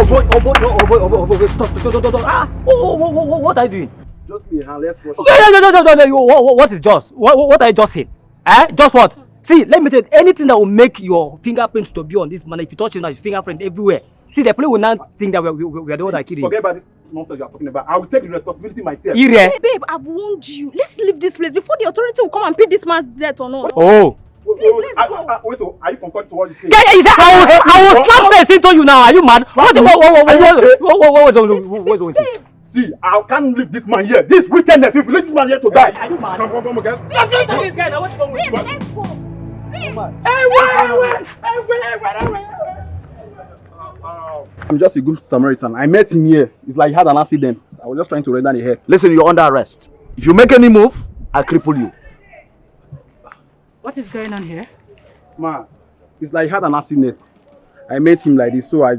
boy, stop. Ah, what are you doing? Just me, let's watch. No. What is just? What are you just saying? Eh? Just what? See, let me tell you, anything that will make your fingerprints to be on this man, if you touch it now, your fingerprint everywhere. See, the police will not think that we are the one that killed him. Forget about this nonsense you are talking about. I will take the responsibility myself. Ire. Babe, I've warned you. Let's leave this place before the authority will come and pay this man's debt on us. Oh. Wait, are you concerned to what you say? Yeah, I will slap face into you now. Are you mad? What's wrong with you? See, I can't leave this man here. This wickedness, if you leave this man here to die. Are you mad? Come again. Let's go. I'm just a good Samaritan. I met him here. It's like he had an accident. I was just trying to render the hair. Listen, you're under arrest. If you make any move, I'll cripple you. What is going on here? Ma, it's like he had an accident. I met him like this, so I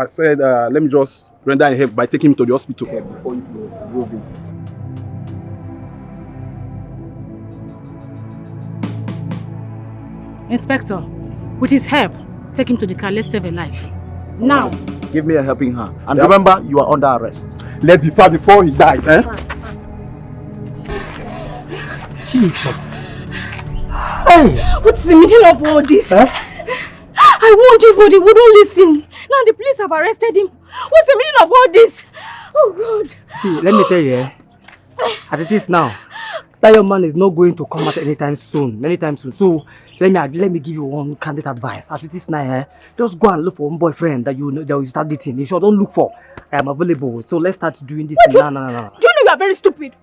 said, let me just render a help by taking him to the hospital before you drove him. Inspector, with his help, take him to the car. Let's save a life. Now. Give me a helping hand. And remember, you are under arrest. Let's be fast before he dies, eh? Jesus. Hey! What's the meaning of all this? Huh? I warned you, but he wouldn't listen. Now the police have arrested him. What's the meaning of all this? Oh God. See, let me tell you, as it is now, that young man is not going to come out anytime soon. So let me give you one candid advice. As it is now, just go and look for one boyfriend that you start dating. You sure don't look for. I am available. So let's start doing this. No. Do you know you are very stupid?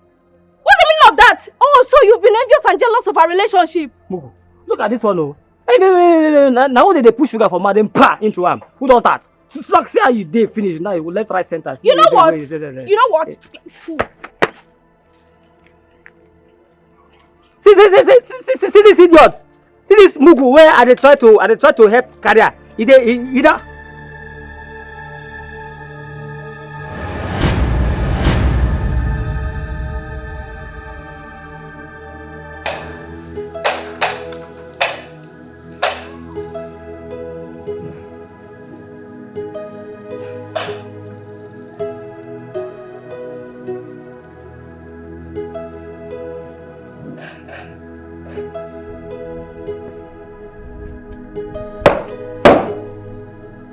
What's the meaning of that? Oh, so you've been envious and jealous of our relationship. Mugu, look at this one, oh. Hey, now they push sugar for madam into him. Who does that? So see how you did finish. Now you will left, right, center. You know what? You know what? See this idiot. See this Mugu where I try to help career. He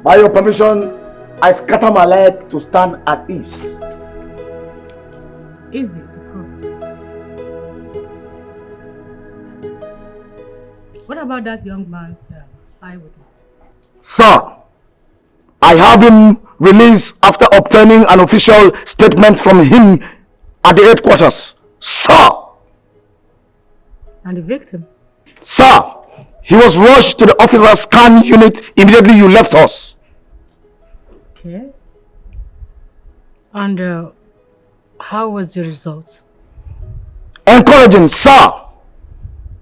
By your permission, I scatter my leg to stand at ease. Easy to prove. What about that young man's eyewitness? Sir, I have him released after obtaining an official statement from him at the headquarters. Sir! And the victim? Sir, he was rushed to the officer's scan unit immediately you left us. Okay. And how was the result? Encouraging, sir.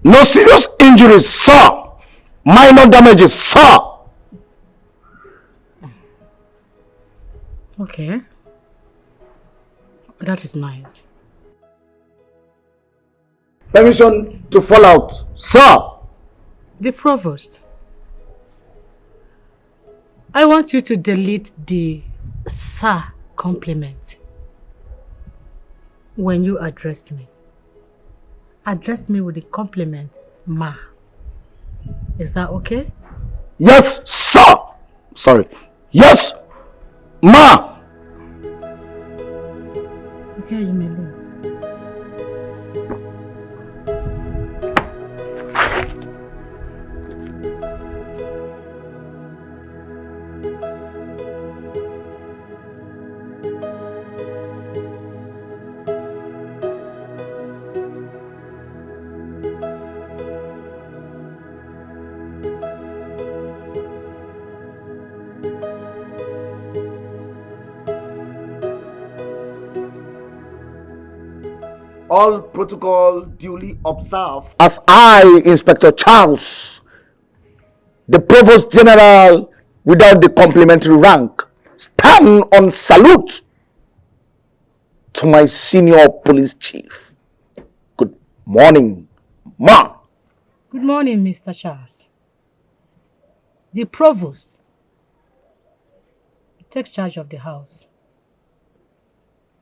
No serious injuries, sir. Minor damages, sir. Okay. That is nice. Permission to fall out, sir. The provost. I want you to delete the sir compliment when you addressed me. Address me with the compliment, ma. Is that okay? Yes, sir. Sorry. Yes, ma. Okay, you may leave. All protocol duly observed. As I, Inspector Charles, the Provost General without the complimentary rank, stand on salute to my senior police chief. Good morning, ma. Good morning, Mr. Charles. The provost Take charge of the house.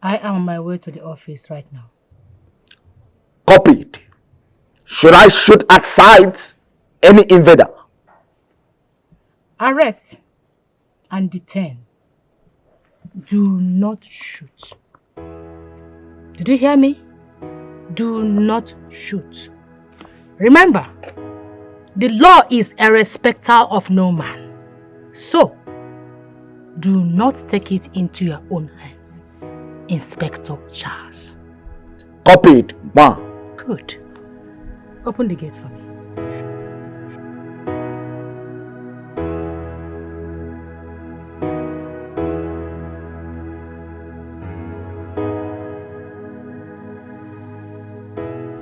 I am on my way to the office right now. Copied. Should I shoot at sight any invader? Arrest and detain. Do not shoot. Did you hear me? Do not shoot. Remember, the law is a respecter of no man. So, do not take it into your own hands, Inspector Charles. Copied, ma. Good. Open the gate for me.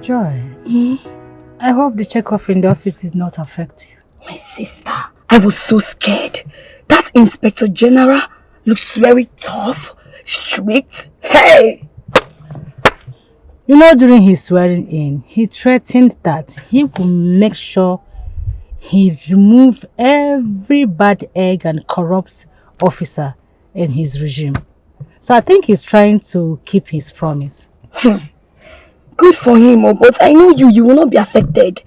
Joy, I hope the check-off in the office did not affect you. My sister, I was so scared. That Inspector General looks very tough, strict. Hey! You know, during his swearing in, he threatened that he will make sure he remove every bad egg and corrupt officer in his regime. So I think he's trying to keep his promise. Good for him, but I know you will not be affected.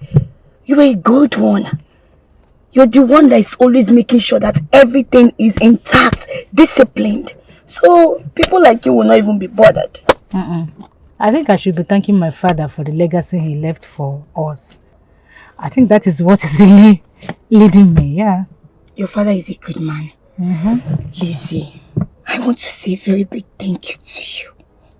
You're a good one. You're the one that is always making sure that everything is intact, disciplined. So people like you will not even be bothered. I think I should be thanking my father for the legacy he left for us. I think that is what is really leading me, yeah. Your father is a good man. Lizzie, I want to say a very big thank you to you.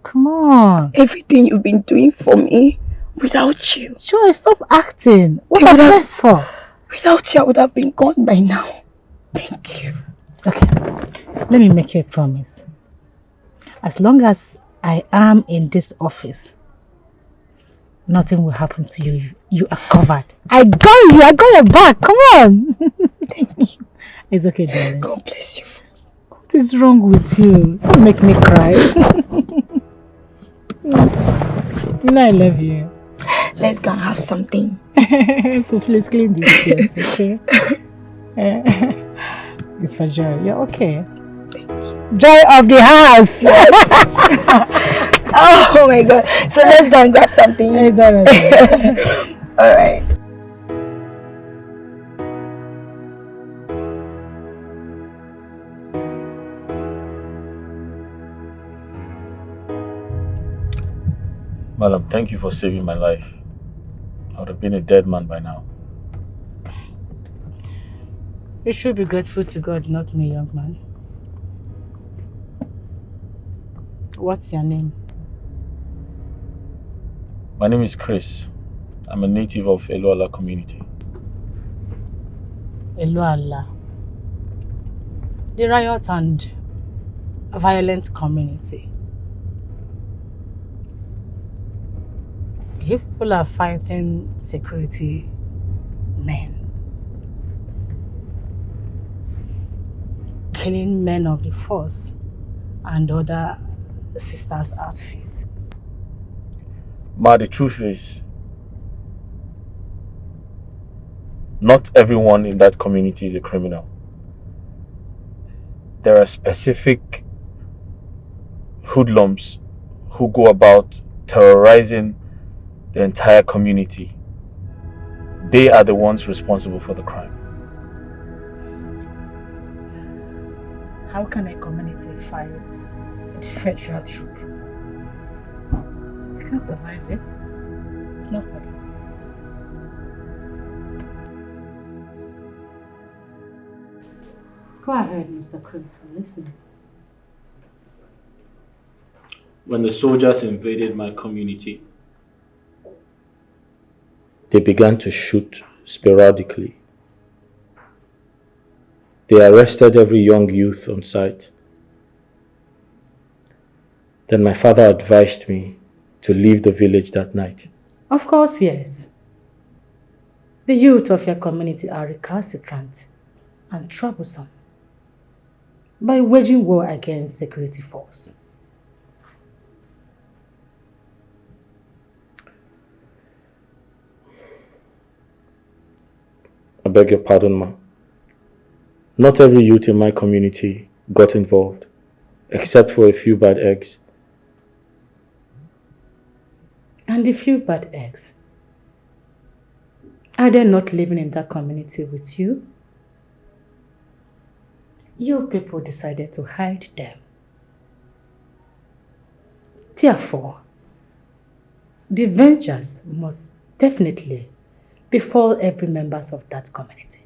Come on. Everything you've been doing for me, without you. Sure, stop acting. What are you for? Without you, I would have been gone by now. Thank you. Okay, let me make you a promise. As long as I am in this office, nothing will happen to you. You are covered. I got you. I got your back. Come on. Thank you. It's okay, darling. God bless you. What is wrong with you? Don't make me cry. You know I love you. Let's go and have something. So please clean this place, okay? It's for Joy. You're okay. Thank you. Joy of the house. Yes. Oh my God. So let's go and grab something. It's alright. Alright. Madam, thank you for saving my life. I would have been a dead man by now. You should be grateful to God, not me, young man. What's your name? My name is Chris. I'm a native of Eluala community. Eluala. The riot and violent community. People are fighting security men. Killing men of the force and other sisters' outfits. Ma, the truth is, not everyone in that community is a criminal. There are specific hoodlums who go about terrorizing the entire community. They are the ones responsible for the crime. How can a community fight a federal troop? They can't survive it. It's not possible. Go ahead, Mr. Crane, I'm listening. When the soldiers invaded my community, they began to shoot sporadically. They arrested every young youth on sight. Then my father advised me to leave the village that night. Of course, yes. The youth of your community are recalcitrant and troublesome by waging war against security force. I beg your pardon, ma. Not every youth in my community got involved, except for a few bad eggs. And the few bad eggs, are they not living in that community with you? You people decided to hide them. Therefore, the vengeance must definitely befall every member of that community.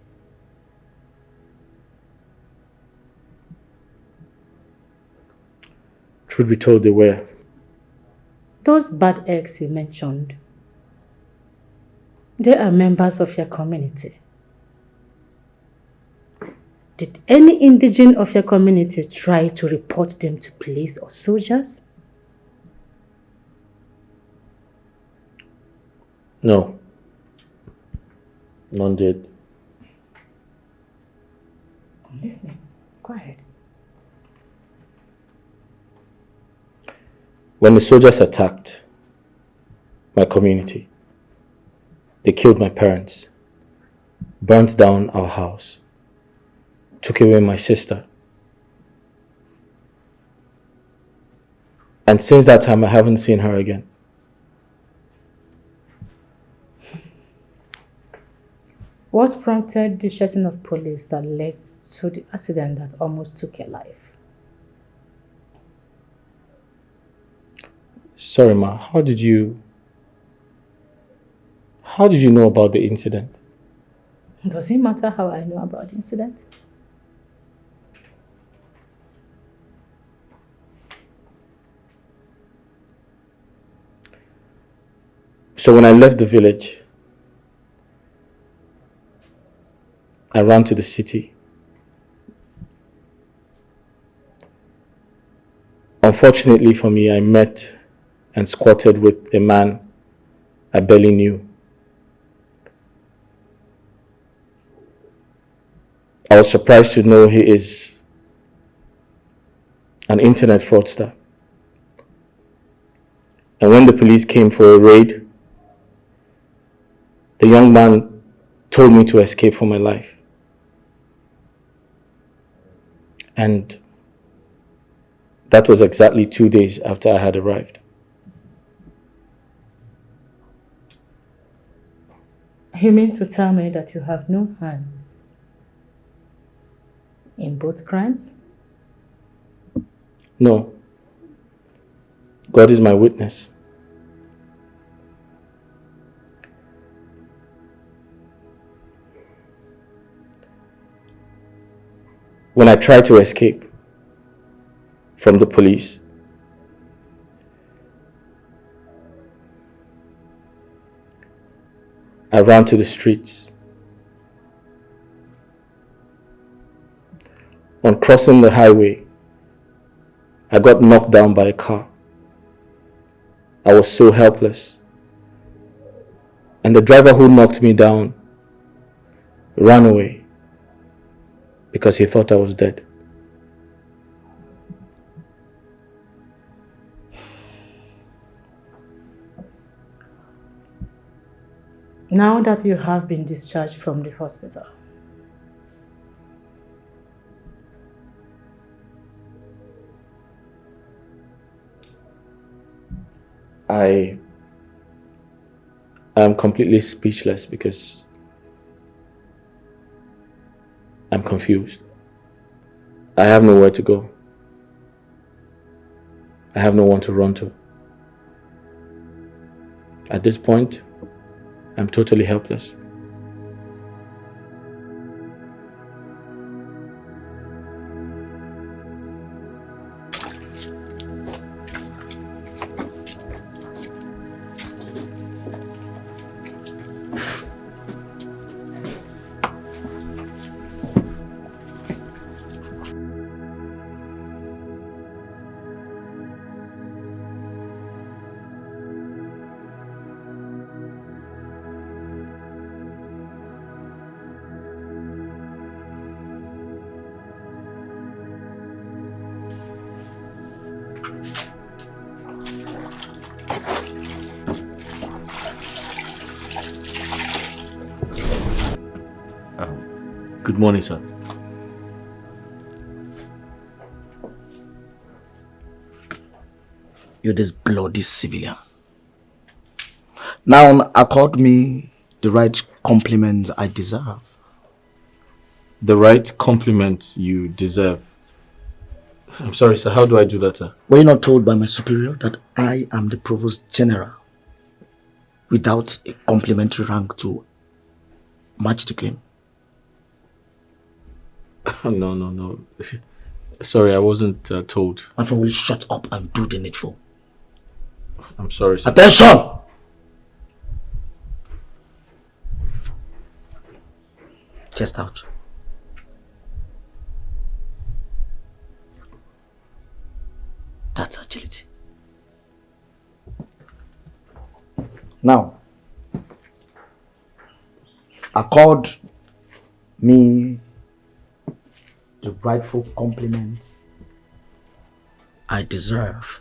Truth be told, they were. Those bad eggs you mentioned, they are members of your community. Did any indigene of your community try to report them to police or soldiers? No. None did. I'm listening. Go ahead. When the soldiers attacked my community, they killed my parents, burnt down our house, took away my sister. And since that time, I haven't seen her again. What prompted the chasing of police that led to the accident that almost took your life? Sorry, Ma, how did you know about the incident? Does it matter how I know about the incident? So when I left the village, I ran to the city. Unfortunately for me, I met and squatted with a man I barely knew. I was surprised to know he is an internet fraudster. And when the police came for a raid, the young man told me to escape for my life. And that was exactly 2 days after I had arrived. You mean to tell me that you have no hand in both crimes? No. God is my witness. When I tried to escape from the police, I ran to the streets. On crossing the highway, I got knocked down by a car. I was so helpless. And the driver who knocked me down ran away because he thought I was dead. Now that you have been discharged from the hospital, I am completely speechless because I'm confused. I have nowhere to go. I have no one to run to. At this point, I'm totally helpless. Good morning, sir. You're this bloody civilian. Now accord me the right compliment I deserve. The right compliment you deserve. I'm sorry, sir. How do I do that, sir? Were you not told by my superior that I am the Provost General without a complimentary rank to match the claim? No. Sorry, I wasn't told. My friend, will you shut up and do the needful? I'm sorry, sir. Attention! Chest out. That's agility. Now, accord me the rightful compliments I deserve,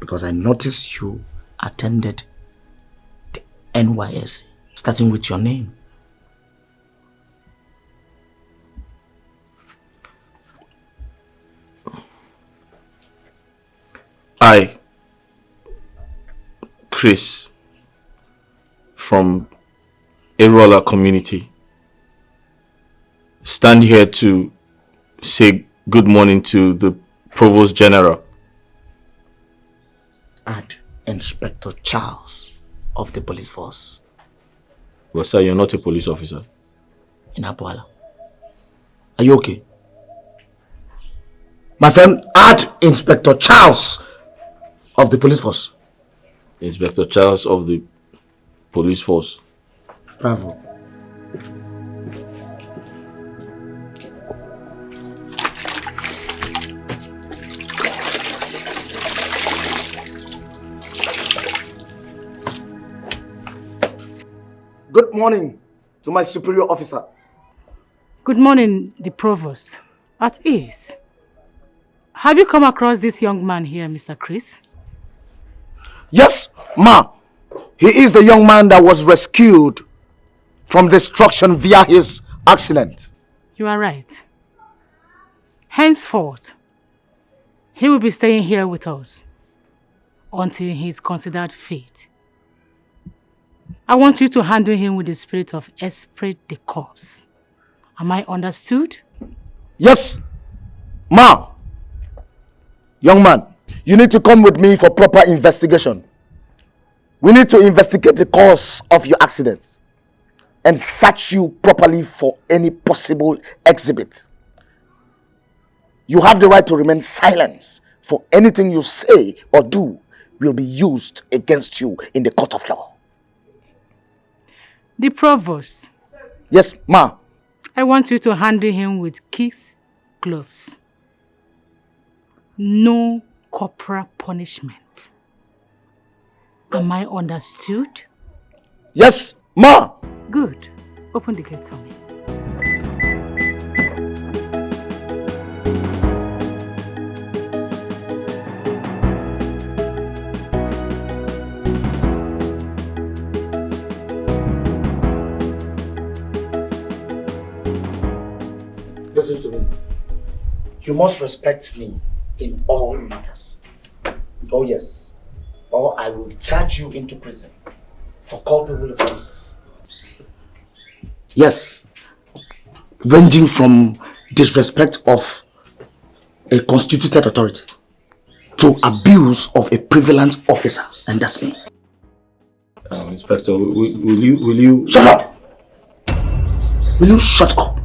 because I noticed you attended the NYSC, starting with your name. I, Chris, from Erola community, stand here to say good morning to the Provost General. Add Inspector Charles of the police force. Well, sir, you're not a police officer. In Abuala. Are you okay? My friend, add Inspector Charles of the police force. Inspector Charles of the police force. Bravo. Good morning to my superior officer. Good morning, the provost. At ease. Have you come across this young man here, Mr. Chris? Yes, ma. He is the young man that was rescued from destruction via his accident. You are right. Henceforth, he will be staying here with us until he is considered fit. I want you to handle him with the spirit of esprit de corps. Am I understood? Yes, ma. Young man, you need to come with me for proper investigation. We need to investigate the cause of your accident and search you properly for any possible exhibit. You have the right to remain silent, for anything you say or do will be used against you in the court of law. The provost. Yes, ma. I want you to handle him with kicks, gloves. No corporal punishment. Am I understood? Yes, ma. Good. Open the gate for me. Listen to me. You must respect me in all matters. Oh yes. Or I will charge you into prison for culpable offenses. Yes. Ranging from disrespect of a constituted authority to abuse of a prevalent officer, and that's me. Inspector, will you... Shut up! Will you shut up?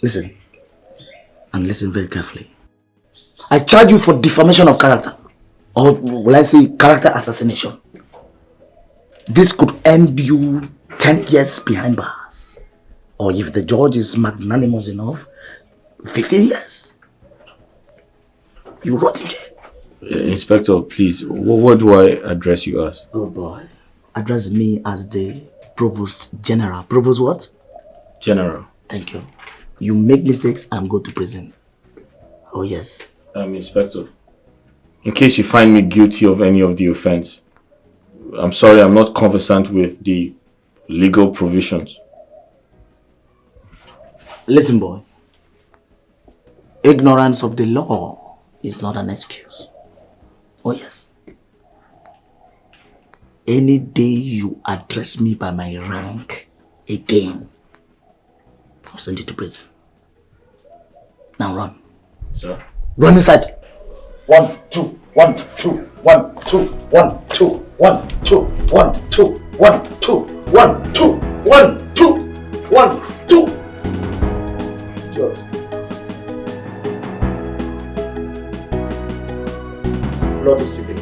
Listen, and listen very carefully. I charge you for defamation of character, or will I say character assassination. This could end you 10 years behind bars, or if the judge is magnanimous enough, 15 years. You rot in jail. Inspector, please, what do I address you as? Oh boy, address me as the Provost General. Provost what? General. Thank you. You make mistakes, I'm going to prison. Oh yes. Inspector, in case you find me guilty of any of the offense, I'm sorry, I'm not conversant with the legal provisions. Listen, boy. ignorance of the law is not an excuse. Oh yes. Any day you address me by my rank again, I'll send you to prison. Now run. Sir? Run inside. 1, 2, 1, 2, 1, 2, 1, 2, 1, 2, 1, 2, 1, 2, 1, 2, 1, 2, 1, 2. George. Bloody civilian.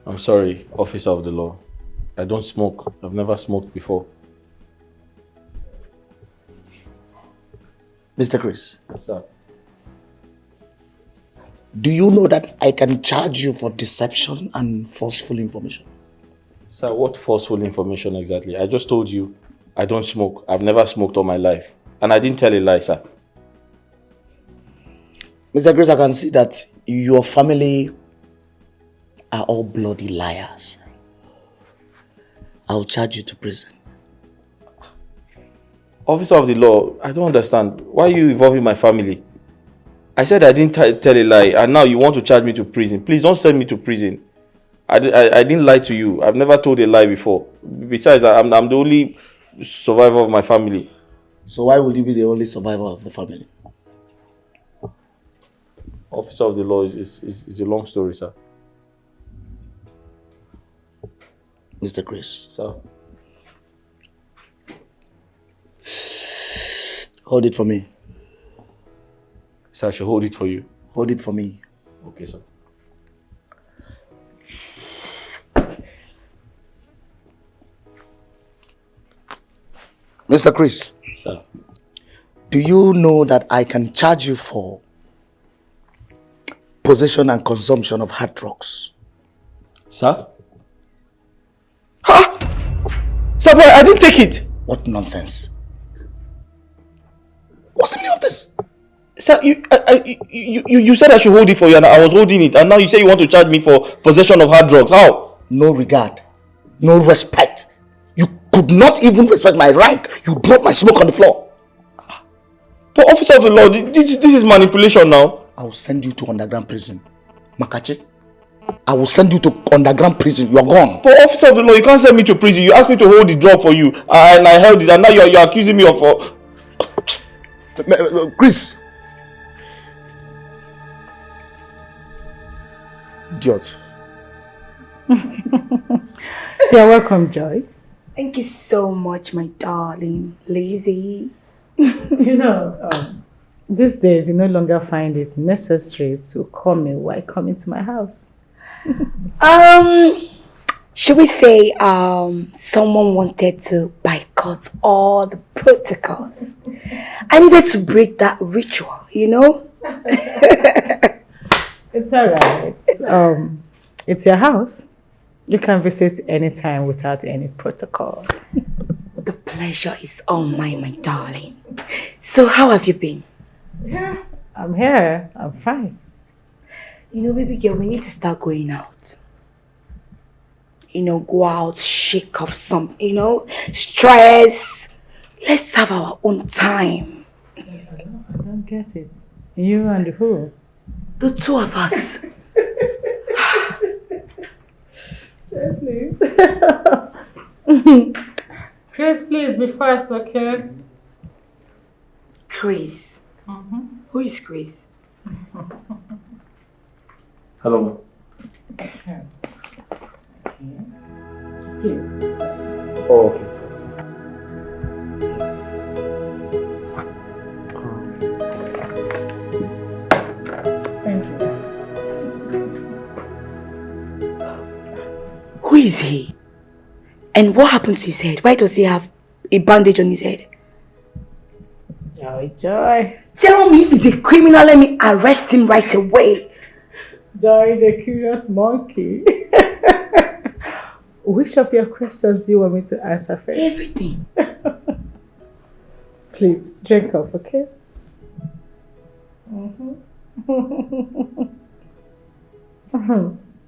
I'm sorry, officer of the law. I don't smoke. I've never smoked before. Mr. Chris, Sir. do you know that I can charge you for deception and forceful information? Sir, what forceful information exactly? I just told you I don't smoke. I've never smoked all my life. And I didn't tell a lie, sir. Mr. Chris, I can see that your family are all bloody liars. I'll charge you to prison. Officer of the law, I don't understand. Why are you involving my family? I said I didn't tell a lie, and now you want to charge me to prison. Please don't send me to prison. I didn't lie to you. I've never told a lie before. Besides, I'm the only survivor of my family. So why would you be the only survivor of the family? Officer of the law is a long story, sir. Mr. Chris. Sir. Hold it for me. Sir, I should hold it for you. Hold it for me. Okay, sir. Mr. Chris. Sir. Do you know that I can charge you for possession and consumption of hard drugs? Sir? Huh? Sir, boy, I didn't take it. What nonsense. What's the meaning of this? Sir, you said I should hold it for you and I was holding it. And now you say you want to charge me for possession of hard drugs. How? No regard. No respect. You could not even respect my rank. You dropped my smoke on the floor. But officer of the law, this is manipulation now. I will send you to underground prison. Makachi, I will send you to underground prison. You are gone. But officer of the law, you can't send me to prison. You asked me to hold the drug for you. And I held it. And now you're accusing me of... Chris. Idiot. You're welcome, Joy. Thank you so much, my darling. Lazy. You know, these days you no longer find it necessary to call me while coming to my house. Should we say someone wanted to boycott all the protocols? I needed to break that ritual, you know? It's alright. It's your house. You can visit anytime without any protocol. The pleasure is all mine, my darling. So how have you been? Yeah, I'm here. I'm fine. You know, baby girl, we need to start going out. You know, go out, shake off some, you know, stress. Let's have our own time. I don't get it. You and who? The two of us. Please. Chris, please be fast, okay? Chris. Who is Chris? Hello. Please. Oh, okay. Thank you. Who is he? And what happened to his head? Why does he have a bandage on his head? Joy, Joy. Tell me if he's a criminal, let me arrest him right away. Joy, the curious monkey. Which of your questions do you want me to answer first? Everything. Please, drink up, okay?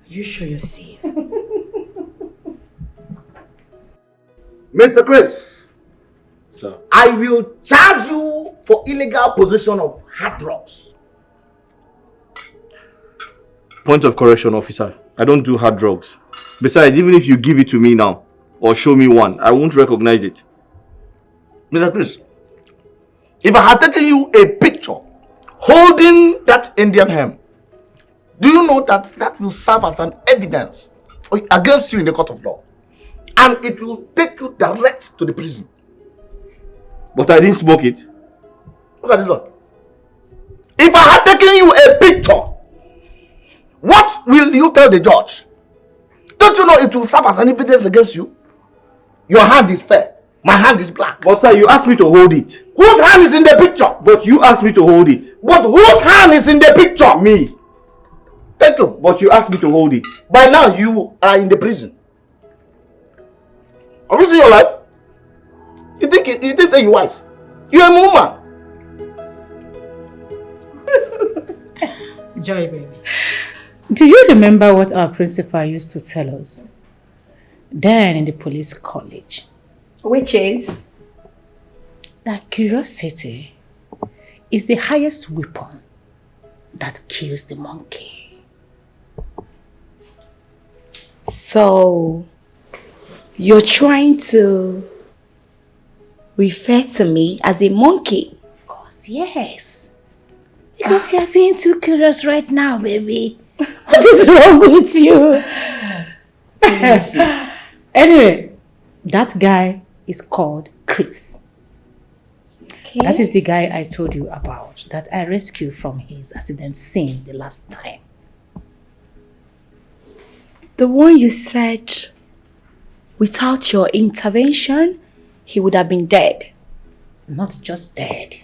You sure you're safe? Mr. Chris, Sir. I will charge you for illegal possession of hard drugs. Point of correction, officer. I don't do hard drugs. Besides, even if you give it to me now, or show me one, I won't recognize it. Mr. Chris, if I had taken you a picture holding that Indian hemp, do you know that that will serve as an evidence against you in the court of law? And it will take you direct to the prison. But I didn't smoke it. Look at this one. If I had taken you a picture, what will you tell the judge? Don't you know it will serve as an evidence against you? Your hand is fair. My hand is black. But sir, you asked me to hold it. Whose hand is in the picture? But you asked me to hold it. But whose hand is in the picture? Me. Thank you. But you asked me to hold it. By now you are in the prison. Have you seen your life? You think say you wise? You're a woman. Joy, baby. Do you remember what our principal used to tell us then in the police college? Which is? That curiosity is the highest weapon that kills the monkey. So, you're trying to refer to me as a monkey? Of course, yes. Because you're being too curious right now, baby. What is wrong with you? Anyway, that guy is called Chris. Okay. That is the guy I told you about that I rescued from his accident scene the last time. The one you said without your intervention, he would have been dead. Not just dead.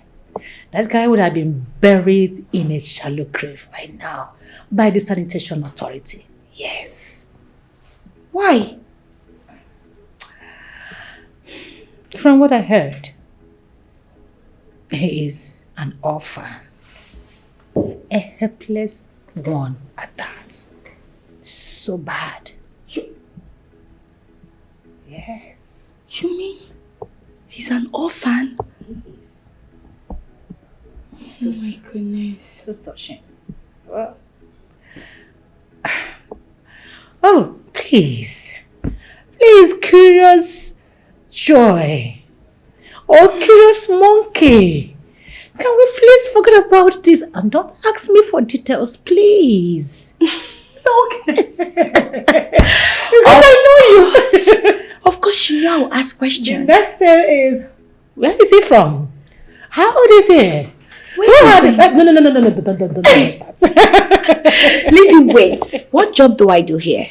That guy would have been buried in a shallow grave by now by the sanitation authority. Yes. Why? From what I heard, he is an orphan. A helpless one at that. So bad. Yes. You mean he's an orphan? He is. Oh my goodness. So touching. Well. Oh, please. Please, curious Joy. Oh, curious monkey. Can we please forget about this and don't ask me for details, please? It's okay. Because I know you. Of course you know I'll ask The questions. next thing is, where is he from? How old is he? No, don't start. Listen, wait. What job do I do here?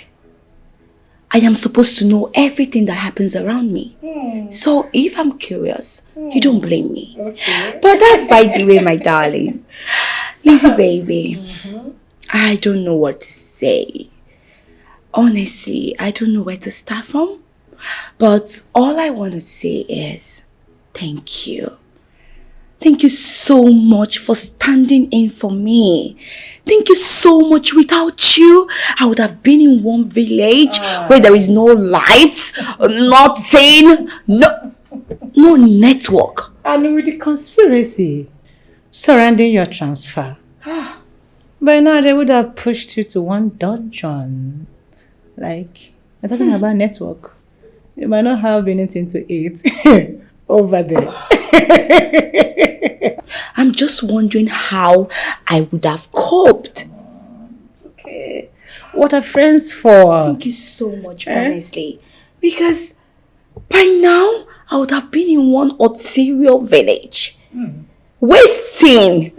I am supposed to know everything that happens around me. So if I'm curious, you don't blame me. Okay. But that's by the way, my darling. Lizzie, baby, I don't know what to say. Honestly, I don't know where to start from. But all I want to say is thank you. Thank you so much for standing in for me. Thank you so much. Without you, I would have been in one village where there is no lights, nothing, no network. And with the conspiracy surrounding your transfer, by now they would have pushed you to one dungeon. Like, I'm talking about network. You might not have anything to eat over there. I'm just wondering how I would have coped. It's okay. What are friends for? Thank you so much, honestly. Because by now, I would have been in one ulterior village. Wasting.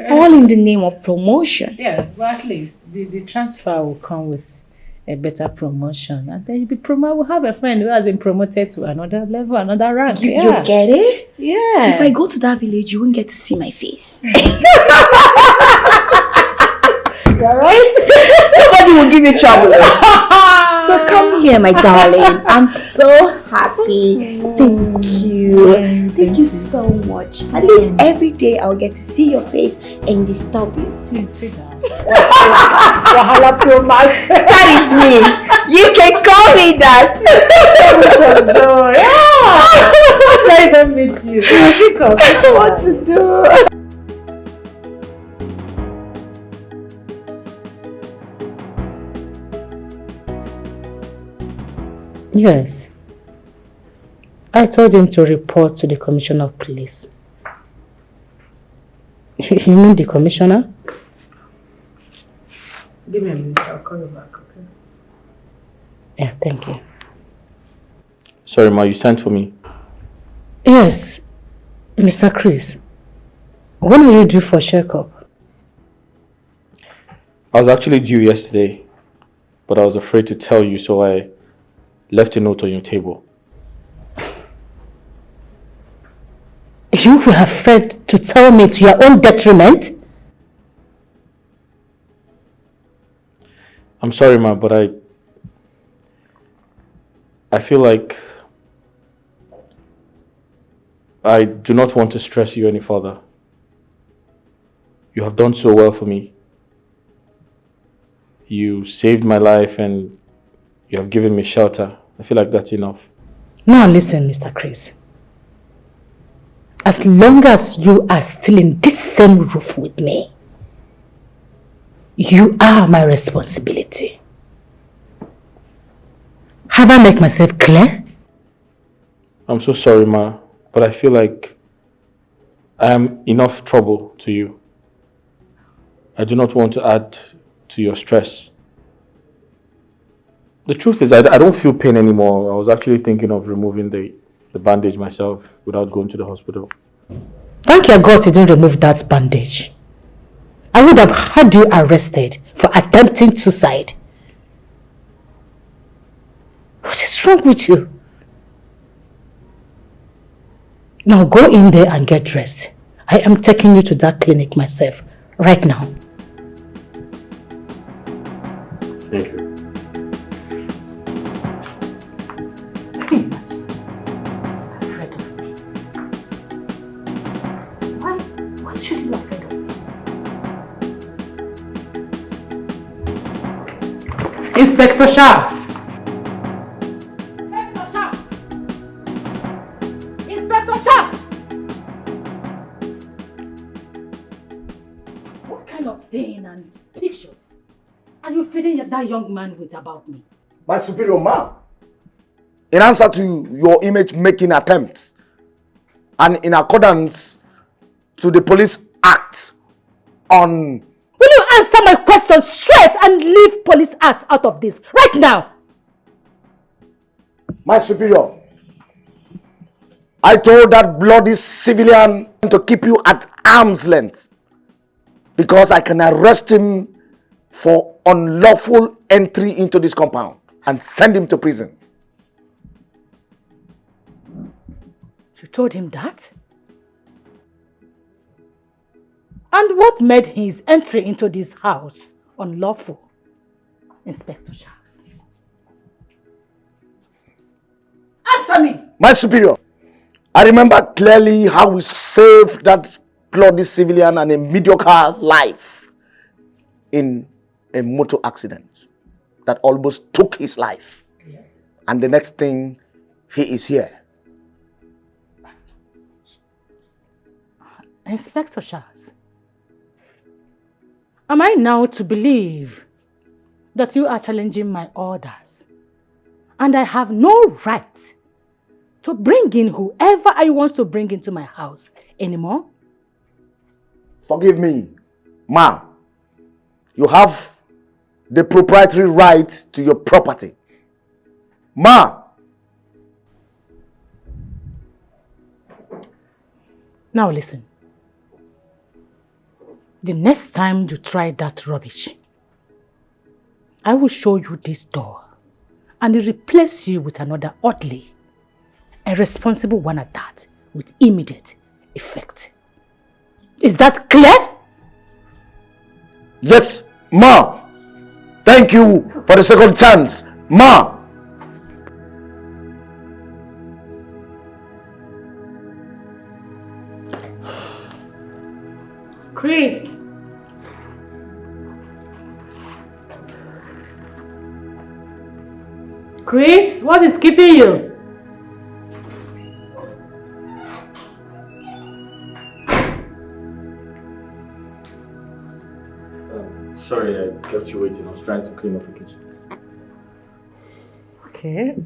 All in the name of promotion. Yes, but at least the transfer will come with a better promotion. And then you'll be promoted. We'll have a friend who has been promoted to another level, another rank. You get it? Yeah. If I go to that village, you won't get to see my face. You're right. Nobody will give you trouble. So come here, my darling. I'm so happy. Thank you. Thank you so much. At least every day I'll get to see your face and disturb you. Please sit down. Wahala promise. That is me. You can call me that. So joy. I can't even meet you. Pick up. I don't know what to do. Yes. I told him to report to the commissioner of police. You mean the commissioner? Give me a minute, I'll call you back, okay? Yeah, thank you. Sorry, Ma, you sent for me. Yes, Mr. Chris. When will you due for checkup? I was actually due yesterday, but I was afraid to tell you, so I left a note on your table. You were afraid to tell me to your own detriment? I'm sorry, Ma, but I feel like I do not want to stress you any further. You have done so well for me. You saved my life and you have given me shelter. I feel like that's enough. Now listen, Mr. Chris. As long as you are still in this same roof with me, you are my responsibility. Have I made myself clear? I'm so sorry, Ma, but I feel like I am enough trouble to you. I do not want to add to your stress. The truth is, I don't feel pain anymore. I was actually thinking of removing the bandage myself without going to the hospital. Thank your God you didn't remove that bandage. I would have had you arrested for attempting suicide. What is wrong with you? Now go in there and get dressed. I am taking you to that clinic myself right now. Thank you. Why should you be afraid of me? Inspector Sharps! Inspector Sharps! Inspector Sharps! What kind of pain and pictures are you feeding that young man with about me? My superior, ma, in answer to your image-making attempts and in accordance to the Police Act on... Will you answer my question straight and leave Police Act out of this right now? My superior, I told that bloody civilian to keep you at arm's length because I can arrest him for unlawful entry into this compound and send him to prison. You told him that? And what made his entry into this house unlawful? Inspector Charles. Answer me! My superior, I remember clearly how we saved that bloody civilian and a mediocre life in a motor accident that almost took his life. Yes. And the next thing, he is here. Inspector Charles, am I now to believe that you are challenging my orders and I have no right to bring in whoever I want to bring into my house anymore? Forgive me, ma. You have the proprietary right to your property. Ma. Now listen. The next time you try that rubbish, I will show you this door and replace you with another orderly, a responsible one at that, with immediate effect. Is that clear? Yes, ma. Thank you for the second chance, ma. Chris! Chris, what is keeping you? Sorry, I kept you waiting. I was trying to clean up the kitchen. Okay.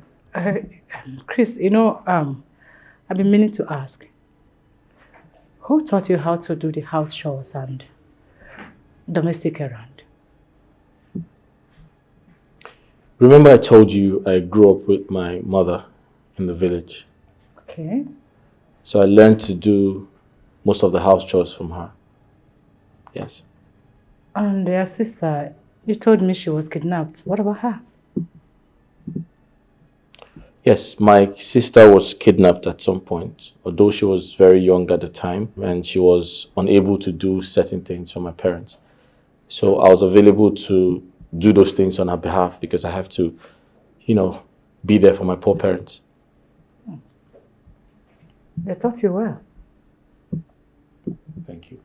Chris, I've been meaning to ask. Who taught you how to do the house chores and domestic errand? Remember I told you I grew up with my mother in the village. Okay. So I learned to do most of the house chores from her. Yes. And your sister, you told me she was kidnapped. What about her? Yes, my sister was kidnapped at some point, although she was very young at the time and she was unable to do certain things for my parents. So I was available to do those things on her behalf because I have to, be there for my poor parents. They taught you well. Thank you.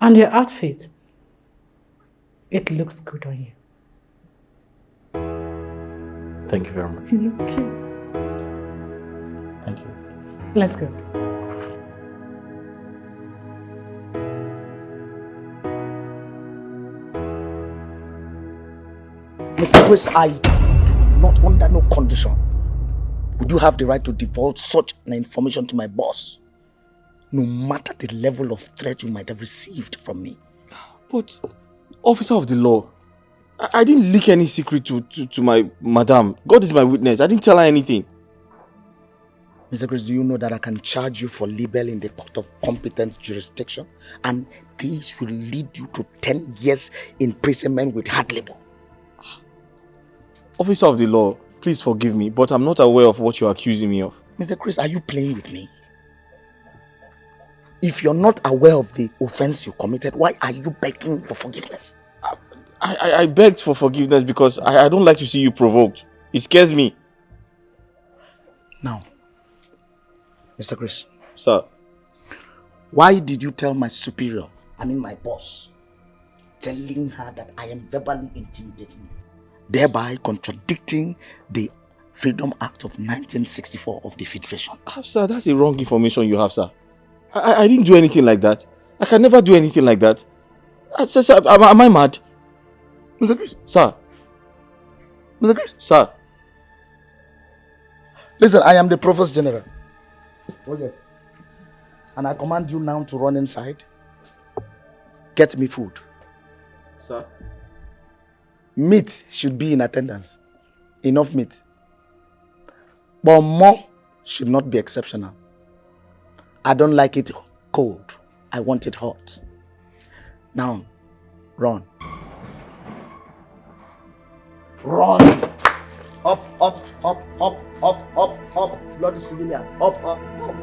And your outfit, it looks good on you. Thank you very much. You look cute. Thank you. Let's go. Mr. Chris, I do not, under no condition, would you have the right to divulge such an information to my boss, no matter the level of threat you might have received from me. But, officer of the law, I didn't leak any secret to my madam. God is my witness. I didn't tell her anything. Mr. Chris, do you know that I can charge you for libel in the court of competent jurisdiction? And this will lead you to 10 years imprisonment with hard labor. Officer of the law, please forgive me, but I'm not aware of what you're accusing me of. Mr. Chris, are you playing with me? If you're not aware of the offense you committed, why are you begging for forgiveness? I begged for forgiveness because I don't like to see you provoked. It scares me. Now, Mr. Chris. Sir. Why did you tell my superior, my boss, telling her that I am verbally intimidating you, thereby contradicting the Freedom Act of 1964 of the Federation? Sir, that's the wrong information you have, sir. I didn't do anything like that. I can never do anything like that. Sir, am I mad? Mr. Chris. Sir. Mr. Chris. Sir. Listen, I am the Provost General. Oh yes. And I command you now to run inside. Get me food. Sir. Meat should be in attendance. Enough meat. But more should not be exceptional. I don't like it cold. I want it hot. Now, run. Run! Up, up, up, up, up, up, up. Bloody civilian. Up, up, up.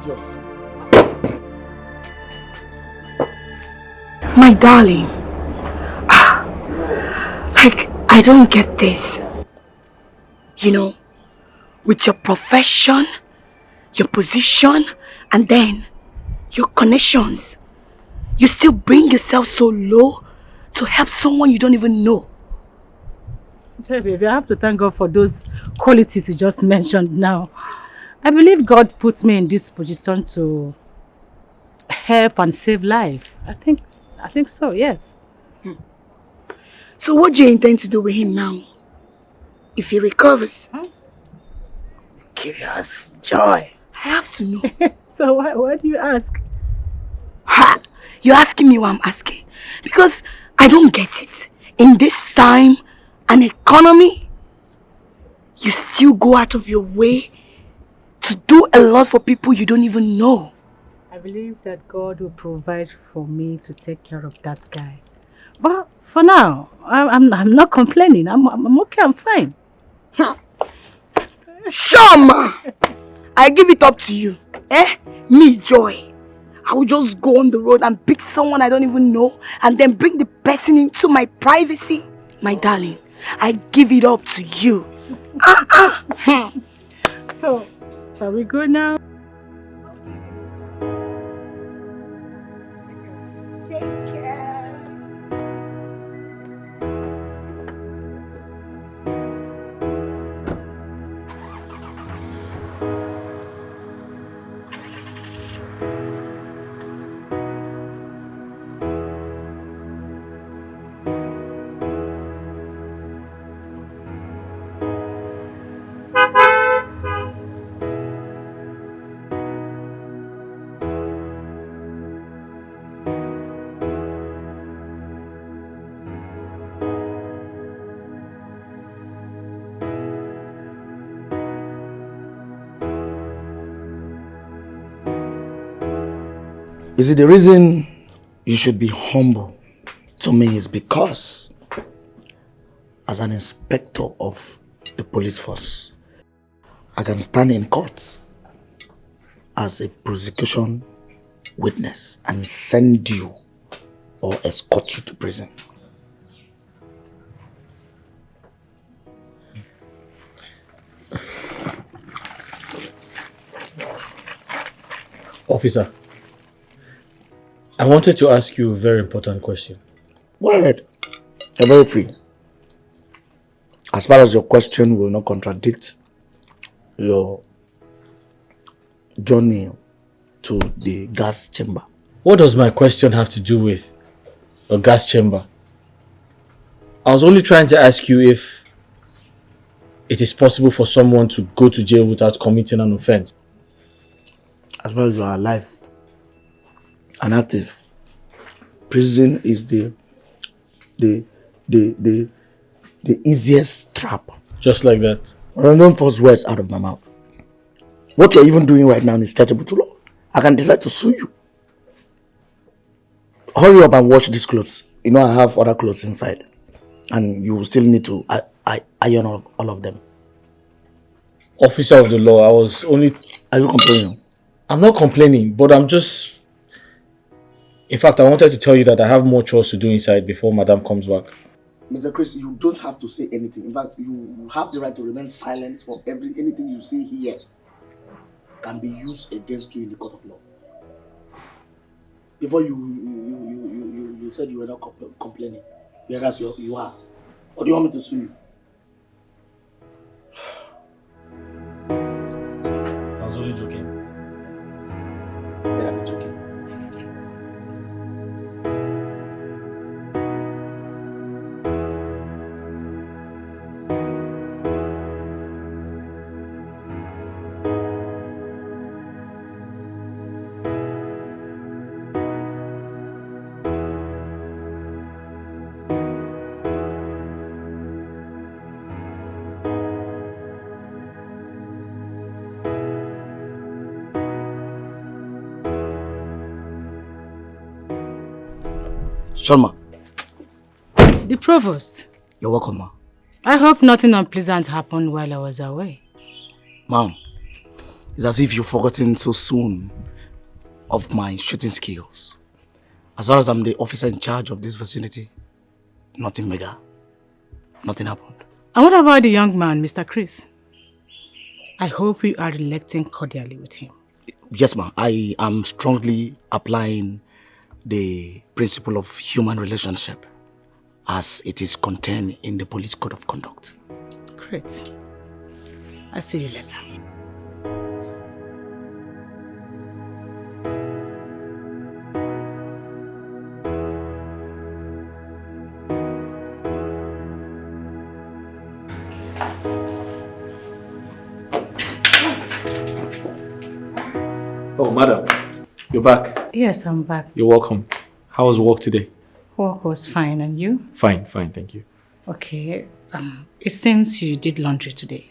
Idiot. My darling. I don't get this. With your profession, your position, and then your connections, you still bring yourself so low to help someone you don't even know. Baby, I have to thank God for those qualities you just mentioned now. I believe God put me in this position to help and save life. I think so, yes. So what do you intend to do with him now? If he recovers? Curious joy. I have to know. So why do you ask? Ha! You're asking me what I'm asking. Because I don't get it. In this time and economy, you still go out of your way to do a lot for people you don't even know. I believe that God will provide for me to take care of that guy. But for now, I'm not complaining. I'm okay, I'm fine. Shama! I give it up to you. Me, Joy. I will just go on the road and pick someone I don't even know and then bring the person into my privacy. My darling, I give it up to you. So, shall we go now? Take care. You see, the reason you should be humble to me is because as an inspector of the police force, I can stand in court as a prosecution witness and send you or escort you to prison. Officer, I wanted to ask you a very important question. Go ahead. You're very free. As far as your question will not contradict your journey to the gas chamber. What does my question have to do with a gas chamber? I was only trying to ask you if it is possible for someone to go to jail without committing an offense. As far as you are alive and active, prison is the easiest trap. Just like that. Don't force words out of my mouth. What you're even doing right now is chargeable to law. I can decide to sue you. Hurry up and wash these clothes. You know I have other clothes inside. And you still need to iron all of them. Officer of the law, I was only... Are you complaining? I'm not complaining, but I'm just... In fact, I wanted to tell you that I have more chores to do inside before Madam comes back. Mr. Chris, you don't have to say anything. In fact, you have the right to remain silent for anything you say here can be used against you in the court of law. Before you said you were not complaining, whereas you are. Or do you want me to sue you? I was only joking. Then I'm joking. Sharma. The provost. You're welcome, ma. I hope nothing unpleasant happened while I was away. Ma'am, it's as if you've forgotten so soon of my shooting skills. As far as I'm the officer in charge of this vicinity, nothing mega. Nothing happened. And what about the young man, Mr. Chris? I hope you are relating cordially with him. Yes, ma'am. I am strongly applying the principle of human relationship as it is contained in the police code of conduct. Great. I'll see you later. Oh, madam, you're back. Yes, I'm back. You're welcome. How was work today? Work was fine, and you? Fine, thank you. Okay. It seems you did laundry today.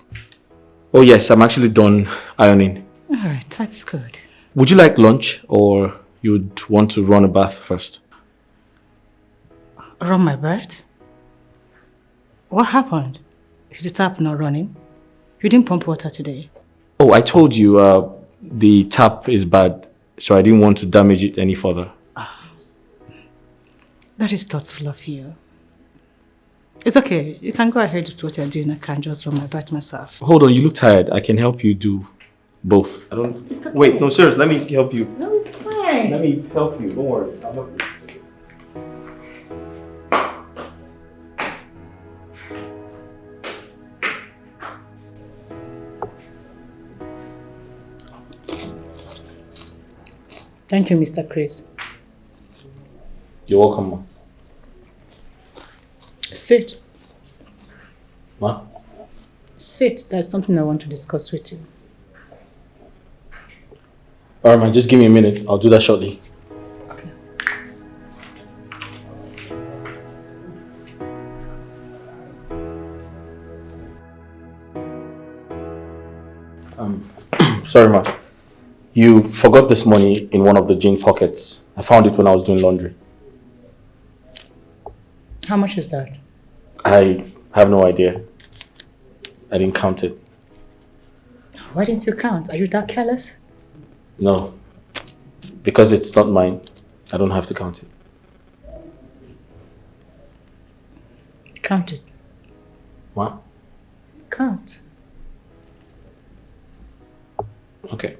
Oh yes, I'm actually done ironing. Alright, that's good. Would you like lunch or you'd want to run a bath first? Run my bath? What happened? Is the tap not running? You didn't pump water today. Oh, I told you the tap is bad, so I didn't want to damage it any further. That is thoughtful of you. It's okay. You can go ahead with what you're doing. I can just run my bath myself. Hold on, you look tired. I can help you do both. I don't... It's okay. Wait, no, serious. Let me help you. No, it's fine. Let me help you. Don't worry. I'll help you. Thank you, Mr. Chris. You're welcome, ma. Sit. Ma? Sit. There's something I want to discuss with you. Alright, man, just give me a minute. I'll do that shortly. Okay. Sorry, ma. You forgot this money in one of the jean pockets. I found it when I was doing laundry. How much is that? I have no idea. I didn't count it. Why didn't you count? Are you that careless? No. Because it's not mine. I don't have to count it. Count it. What? Count. Okay.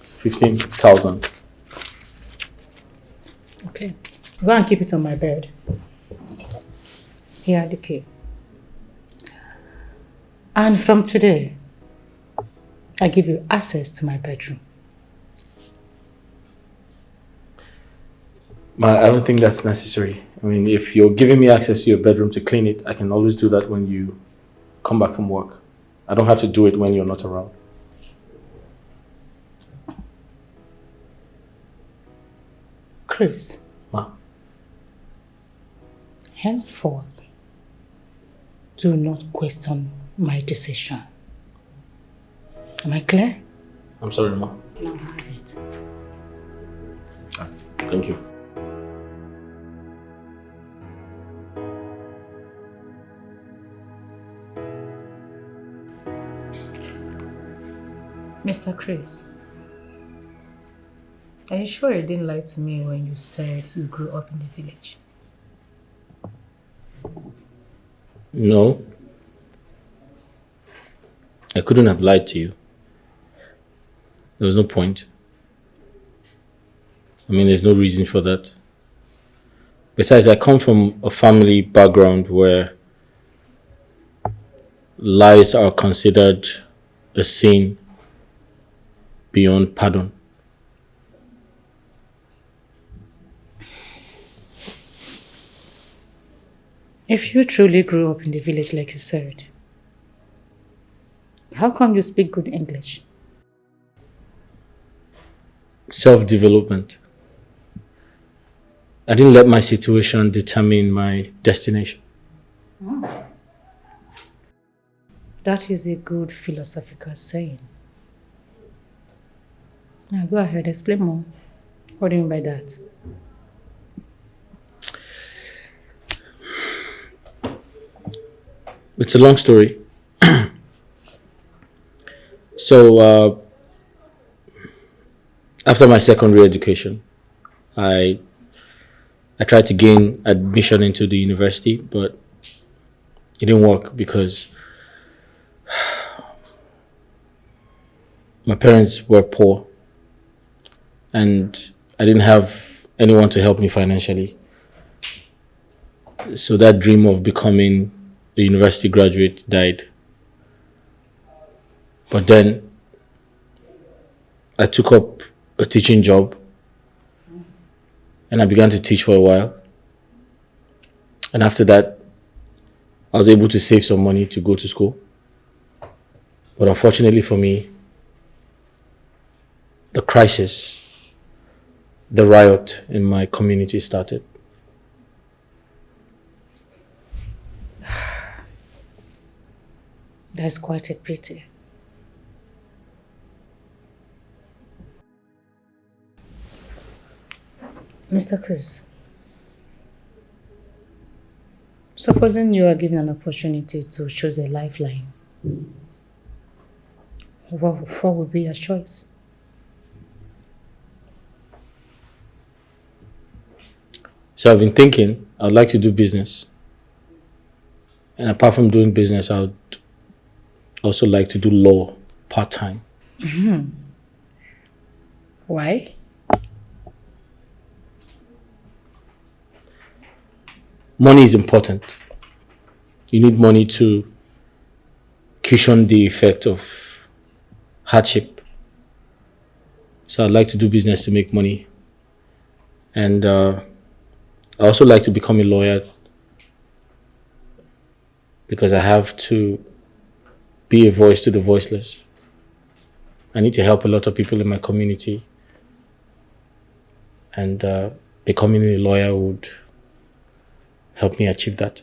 It's 15,000. Okay. Go and keep it on my bed. Here, the key. And from today, I give you access to my bedroom. I don't think that's necessary. I mean, if you're giving me access to your bedroom to clean it, I can always do that when you come back from work. I don't have to do it when you're not around. Chris. Ma? Henceforth, do not question my decision. Am I clear? I'm sorry, Ma. Now have it. Thank you. Mr. Chris, are you sure you didn't lie to me when you said you grew up in the village? No. I couldn't have lied to you. There was no point. I mean, there's no reason for that. Besides, I come from a family background where lies are considered a sin beyond pardon. If you truly grew up in the village like you said, how come you speak good English? Self-development. I didn't let my situation determine my destination. Oh. That is a good philosophical saying. Now go ahead, explain more. What do you mean by that? It's a long story. So, after my secondary education, I tried to gain admission into the university, but it didn't work because my parents were poor and I didn't have anyone to help me financially. So that dream of becoming a university graduate died. But then I took up a teaching job and I began to teach for a while. And after that, I was able to save some money to go to school. But unfortunately for me, the crisis, the riot in my community started. That's quite a pity. Mr. Chris, Supposing you are given an opportunity to choose a lifeline, what would be your choice? So I've been thinking I'd like to do business. And apart from doing business, I would also like to do law part-time. Why? Money is important. You need money to cushion the effect of hardship. So I'd like to do business to make money. And I also like to become a lawyer because I have to be a voice to the voiceless. I need to help a lot of people in my community. And becoming a lawyer would help me achieve that.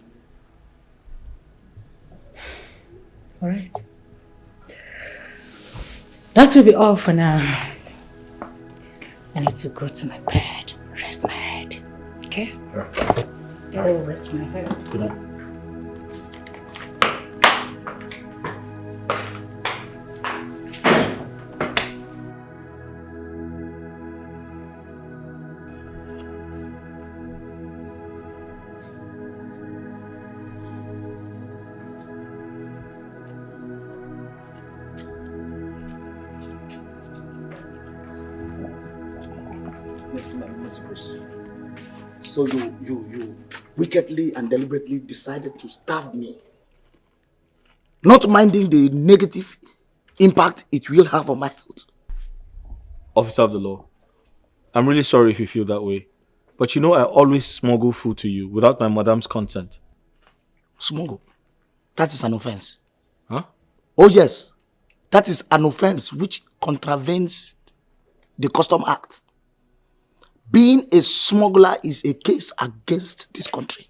All right. That will be all for now. I need to go to my bed, rest my head. Okay? Go rest my head. Good night. Mr. Chris. So you wickedly and deliberately decided to starve me, not minding the negative impact it will have on my health. Officer of the law, I'm really sorry if you feel that way. But you know I always smuggle food to you without my madam's consent. Smuggle? That is an offense. Huh? Oh yes, that is an offense which contravenes the Custom Act. Being a smuggler is a case against this country.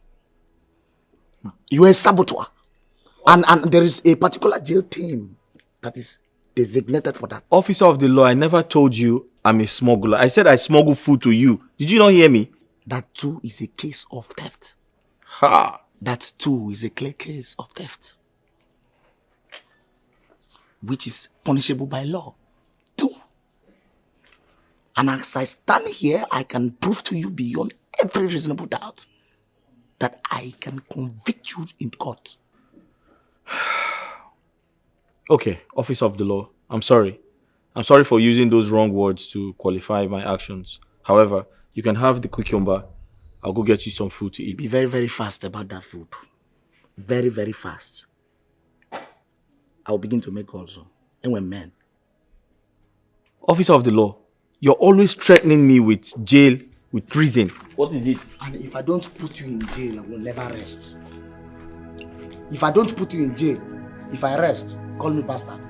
You are a saboteur. And there is a particular jail team that is designated for that. Officer of the law, I never told you I'm a smuggler. I said I smuggle food to you. Did you not hear me? That too is a case of theft. Ha! That too is a clear case of theft, which is punishable by law. Too. And as I stand here, I can prove to you beyond every reasonable doubt that I can convict you in court. Okay, officer of the law, I'm sorry. I'm sorry for using those wrong words to qualify my actions. However, you can have the cucumber. I'll go get you some food to eat. Be very, very fast about that food. Very, very fast. I'll begin to make also. And when men. Officer of the law, you're always threatening me with jail, with prison. What is it? And if I don't put you in jail, I will never rest. If I don't put you in jail, if I rest, call me bastard.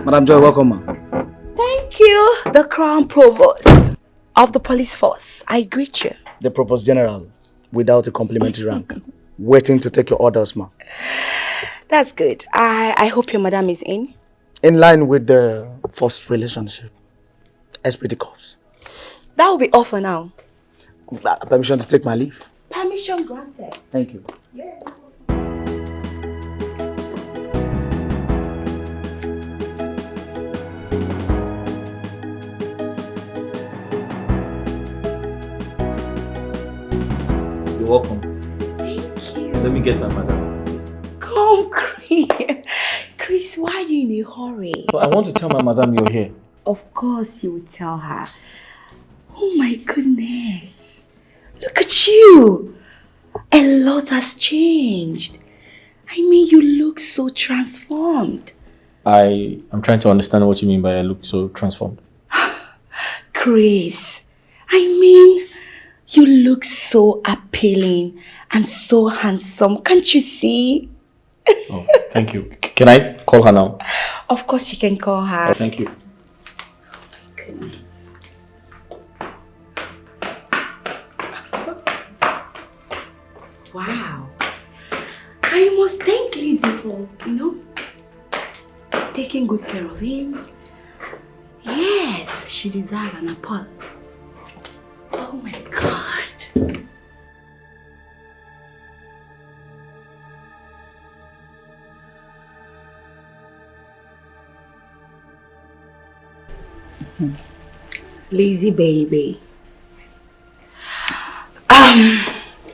Madam Joy, welcome, ma. Thank you, the Crown Provost of the police force. I greet you. The Provost General, without a complimentary rank, waiting to take your orders, ma. That's good. I hope your madam is in. In line with the first relationship, SPD Corps. That will be all for now. Permission to take my leave. Permission granted. Thank you. Yeah. You're welcome. Thank you. Let me get my madam. Come, Chris. Chris, why are you in a hurry? So I want to tell my madam you're here. Of course you will tell her. Oh my goodness. Look at you. A lot has changed. I mean, you look so transformed. I am trying to understand what you mean by I look so transformed. Chris, I mean, you look so appealing and so handsome. Can't you see? Oh, thank you. Can I call her now? Of course you can call her. Oh, thank you. Goodness. Wow. I must thank Lizzie for, taking good care of him. Yes, she deserves an apple. Oh my God. Lizzie baby.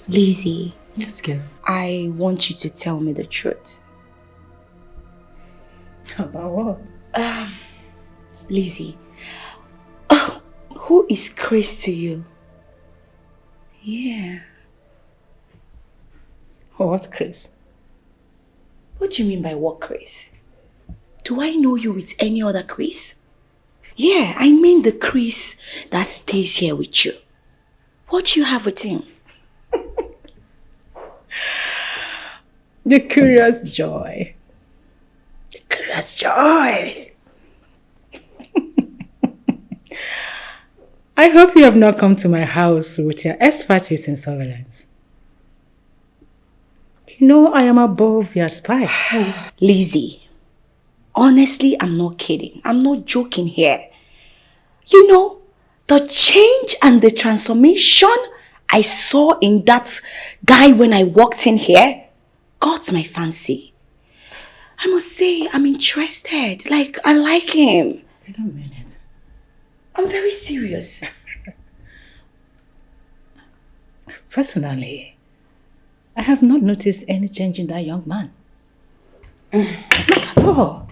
Lizzie. Yes, girl. I want you to tell me the truth. About what? Lizzie, who is Chris to you? Yeah. What, Chris? What do you mean by what Chris? Do I know you with any other Chris? Yeah, I mean the Chris that stays here with you. What do you have with him? The curious joy. The curious joy. I hope you have not come to my house with your expertise in surveillance. You know I am above your spy. Lizzie, honestly, I'm not kidding. I'm not joking here. You know, the change and the transformation I saw in that guy when I walked in here got my fancy. I must say, I'm interested. Like, I like him. I don't mean it. I'm very serious. Personally, I have not noticed any change in that young man. Not at all.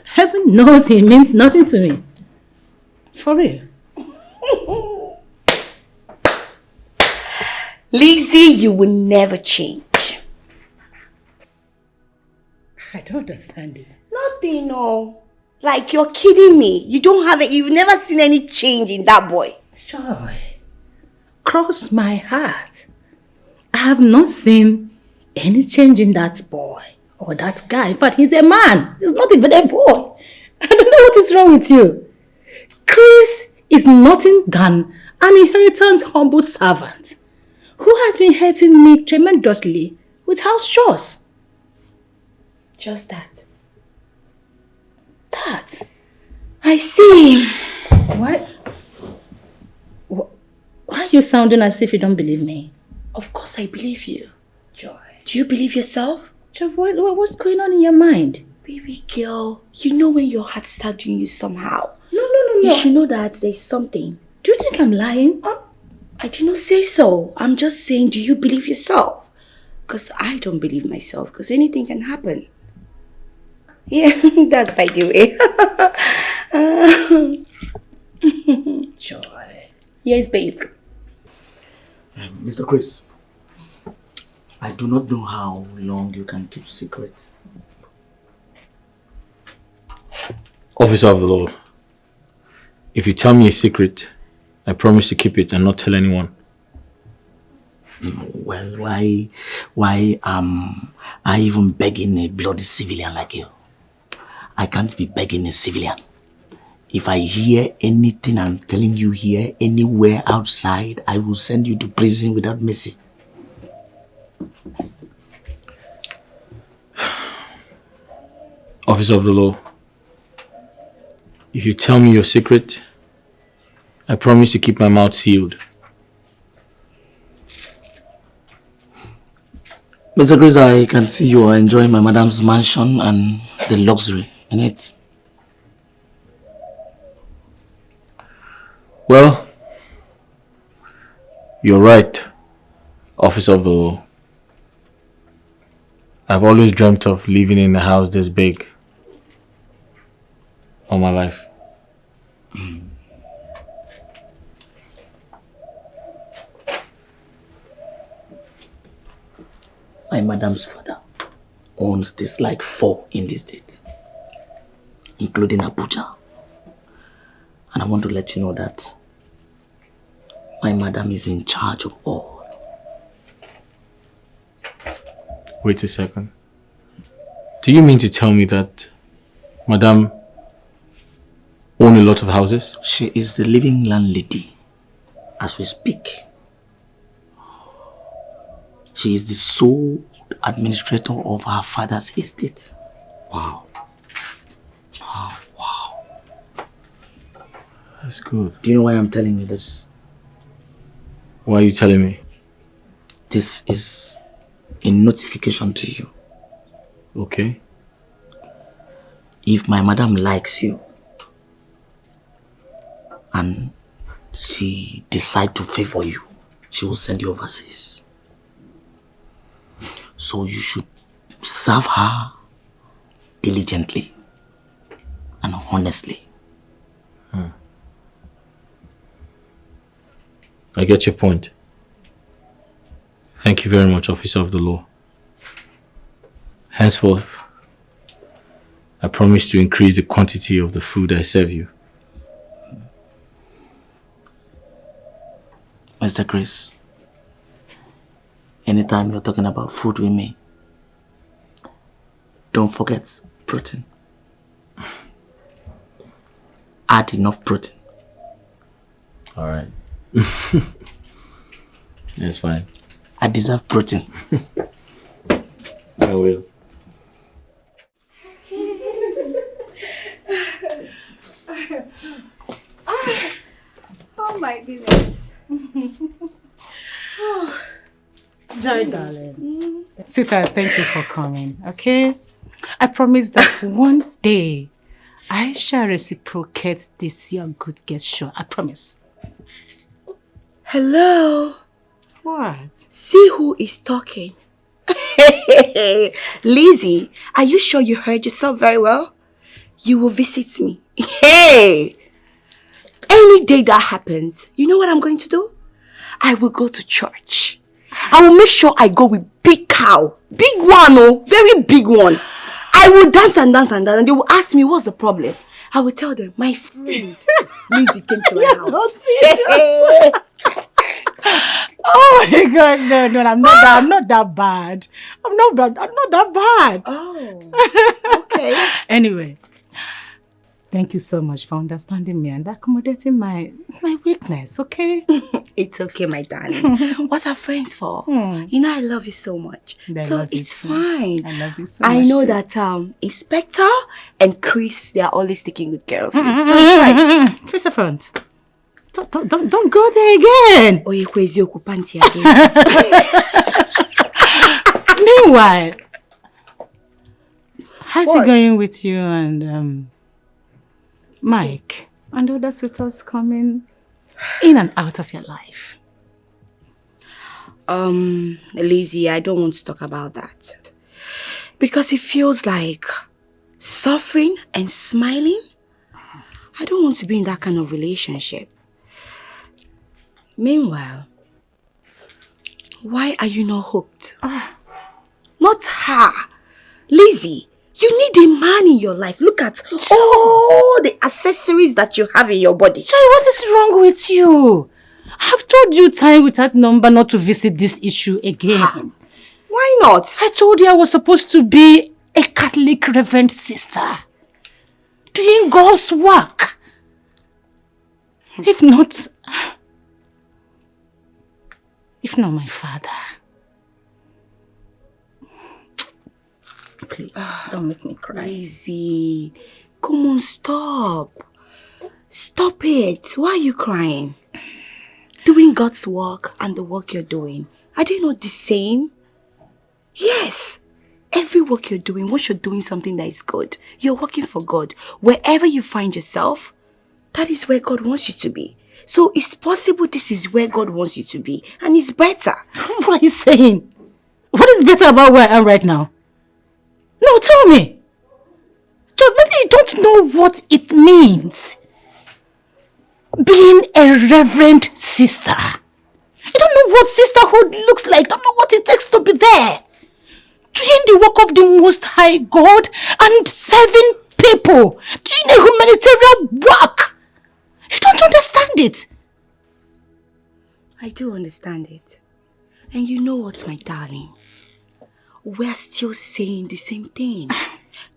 Heaven knows he means nothing to me. For real. Lizzie, you will never change. I don't understand it. Nothing, no. Like, you're kidding me. You've never seen any change in that boy. Joy, cross my heart. I have not seen any change in that boy or that guy. In fact, he's a man. He's not even a boy. I don't know what is wrong with you. Chris is nothing than an inheritance humble servant who has been helping me tremendously with house chores. Just that. That? I see. Why are you sounding as if you don't believe me? Of course I believe you. Joy. Do you believe yourself? Joy, what's going on in your mind? Baby girl, you know when your heart starts doing you somehow. No. You should know that there's something. Do you think I'm lying? I did not say so. I'm just saying, do you believe yourself? Because I don't believe myself, because anything can happen. Yeah, that's by the way. Joy. Yes, babe. Mr. Chris, I do not know how long you can keep secret. Officer of the law, if you tell me a secret, I promise to keep it and not tell anyone. Well, why am I even begging a bloody civilian like you? I can't be begging a civilian. If I hear anything I'm telling you here, anywhere outside, I will send you to prison without mercy. Officer of the law, if you tell me your secret, I promise to keep my mouth sealed. Mr. Chris, I can see you are enjoying my madam's mansion and the luxury in it. Well, you're right, Officer of the Law. I've always dreamt of living in a house this big all my life. My madam's father owns this like 4 in this state, including Abuja. And I want to let you know that my madam is in charge of all. Wait a second. Do you mean to tell me that Madam owns a lot of houses? She is the living landlady as we speak. She is the sole administrator of her father's estate. Wow. Wow. That's good. Do you know why I'm telling you this? Why are you telling me? This is a notification to you. Okay. If my madam likes you and she decides to favor you, she will send you overseas. So you should serve her diligently and honestly. I get your point. Thank you very much, Officer of the Law. Henceforth, I promise to increase the quantity of the food I serve you. Mr. Chris, anytime you're talking about food with me, don't forget protein. Add enough protein. Alright. That's fine. I deserve protein. I will. Oh my goodness. Joy, darling. Sweetheart, thank you for coming, okay? I promise that one day I shall reciprocate this your good gesture. I promise. Hello. What? See who is talking. Lizzie, are you sure you heard yourself very well? You will visit me. Hey! Any day that happens, you know what I'm going to do? I will go to church. I will make sure I go with big cow. Big one, oh, very big one. I will dance and dance and dance, and they will ask me what's the problem. I will tell them, my friend Lizzie came to my house. Not serious. Oh my God, no, I'm not that bad. I'm not that bad. Oh, okay. Anyway, thank you so much for understanding me and accommodating my weakness, okay? It's okay, my darling. What are friends for? You know I love you so much. So it's fine. I love you so much. I know too. that Inspector and Chris, they are always taking good care of you. So it's fine. Face the front. Don't go there again. Oh, you crazy panty again. Meanwhile, how's it going with you and Mike and other suitors coming in and out of your life? Lizzie, I don't want to talk about that. Because it feels like suffering and smiling. I don't want to be in that kind of relationship. Meanwhile, why are you not hooked? Not her. Lizzie, you need a man in your life. Look at all the accessories that you have in your body. Joy, what is wrong with you? I've told you time without number not to visit this issue again. Why not? I told you I was supposed to be a Catholic reverend sister, doing God's work. If not my father. Please, don't make me cry. Lizzie, come on, stop. Stop it. Why are you crying? Doing God's work and the work you're doing, are they not the same? Yes. Every work you're doing, once you're doing something that is good, you're working for God. Wherever you find yourself, that is where God wants you to be. So it's possible this is where God wants you to be. And it's better. What are you saying? What is better about where I am right now? No, tell me. Joe, maybe you don't know what it means. being a reverend sister. You don't know what sisterhood looks like. Don't know what it takes to be there. Doing the work of the Most High God and serving people. Doing a humanitarian work. You don't understand it. I do understand it. And you know what, my darling? We're still saying the same thing.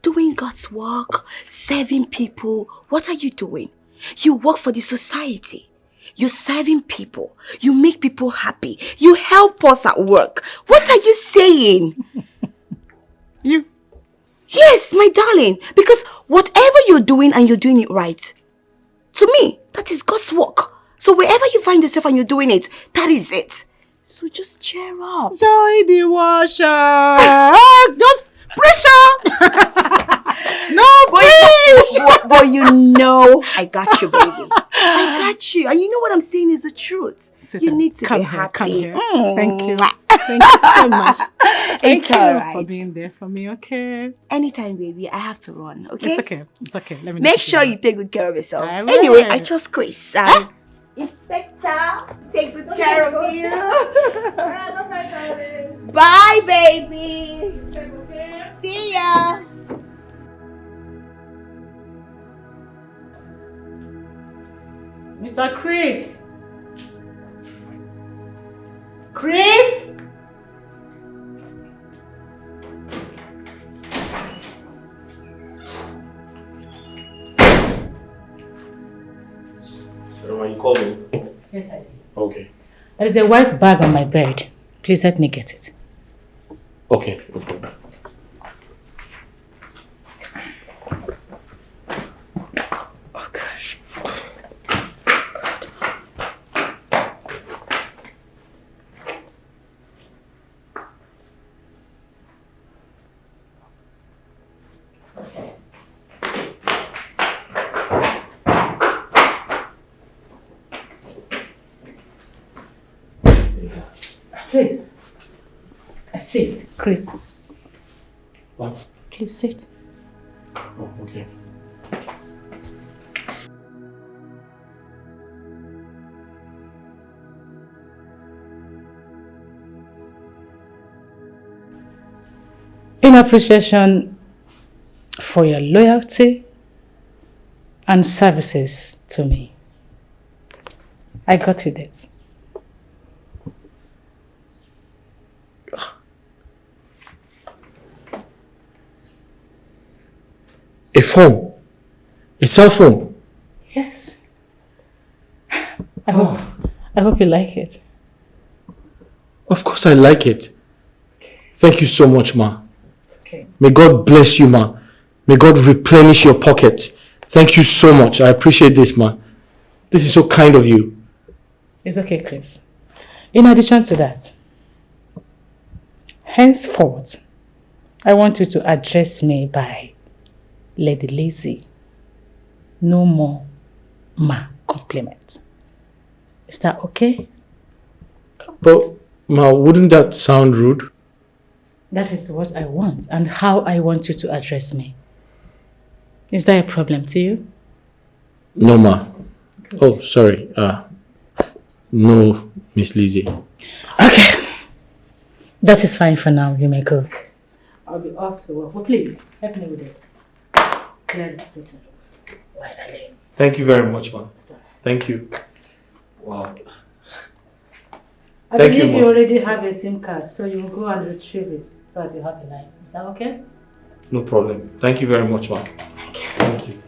Doing God's work, serving people. What are you doing? You work for the society. You're serving people. You make people happy. You help us at work. What are you saying? You? Yes, my darling. Because whatever you're doing and you're doing it right, to me, that is God's work. So wherever you find yourself and you're doing it, that is it. So just cheer up. Joy the washer. Just pressure. No pressure. But you know, I got you, baby. I got you. And you know what I'm saying is the truth. You need to be happy. Come here. Thank you. Thank you so much. Thank you alright. for being there for me, okay? Anytime, baby. I have to run, okay? It's okay. It's okay. Let me Make sure you take good care of yourself. I will. Anyway, I trust Chris. Inspector, take good care of you. Bye, baby. See ya. Mr. Chris. Chris? So you called me? Yes, I did. Okay. There is a white bag on my bed. Please help me get it. Okay, no problem. Oh, gosh. Please. Sit, Chris. What? Please sit. Oh, okay. In appreciation for your loyalty and services to me, I got you this. A phone? A cell phone? Yes. I hope you like it. Of course I like it. Thank you so much, Ma. It's okay. May God bless you, Ma. May God replenish your pocket. Thank you so much. I appreciate this, Ma. This is so kind of you. It's okay, Chris. In addition to that, henceforth, I want you to address me by Lady Lazy. No more Ma compliments. Is that okay? But, Ma, wouldn't that sound rude? That is what I want and how I want you to address me. Is that a problem to you? No, Ma. Oh, sorry. No, Miss Lizzie. Okay. That is fine for now. You may go. I'll be off to work. But please, help me with this. Clear the sitting room. Thank you very much, Ma. Thank you. Wow. I Thank believe you, you Ma. already have a SIM card, so you will go and retrieve it so that you have a line. Is that okay? No problem. Thank you very much, Ma. Thank you.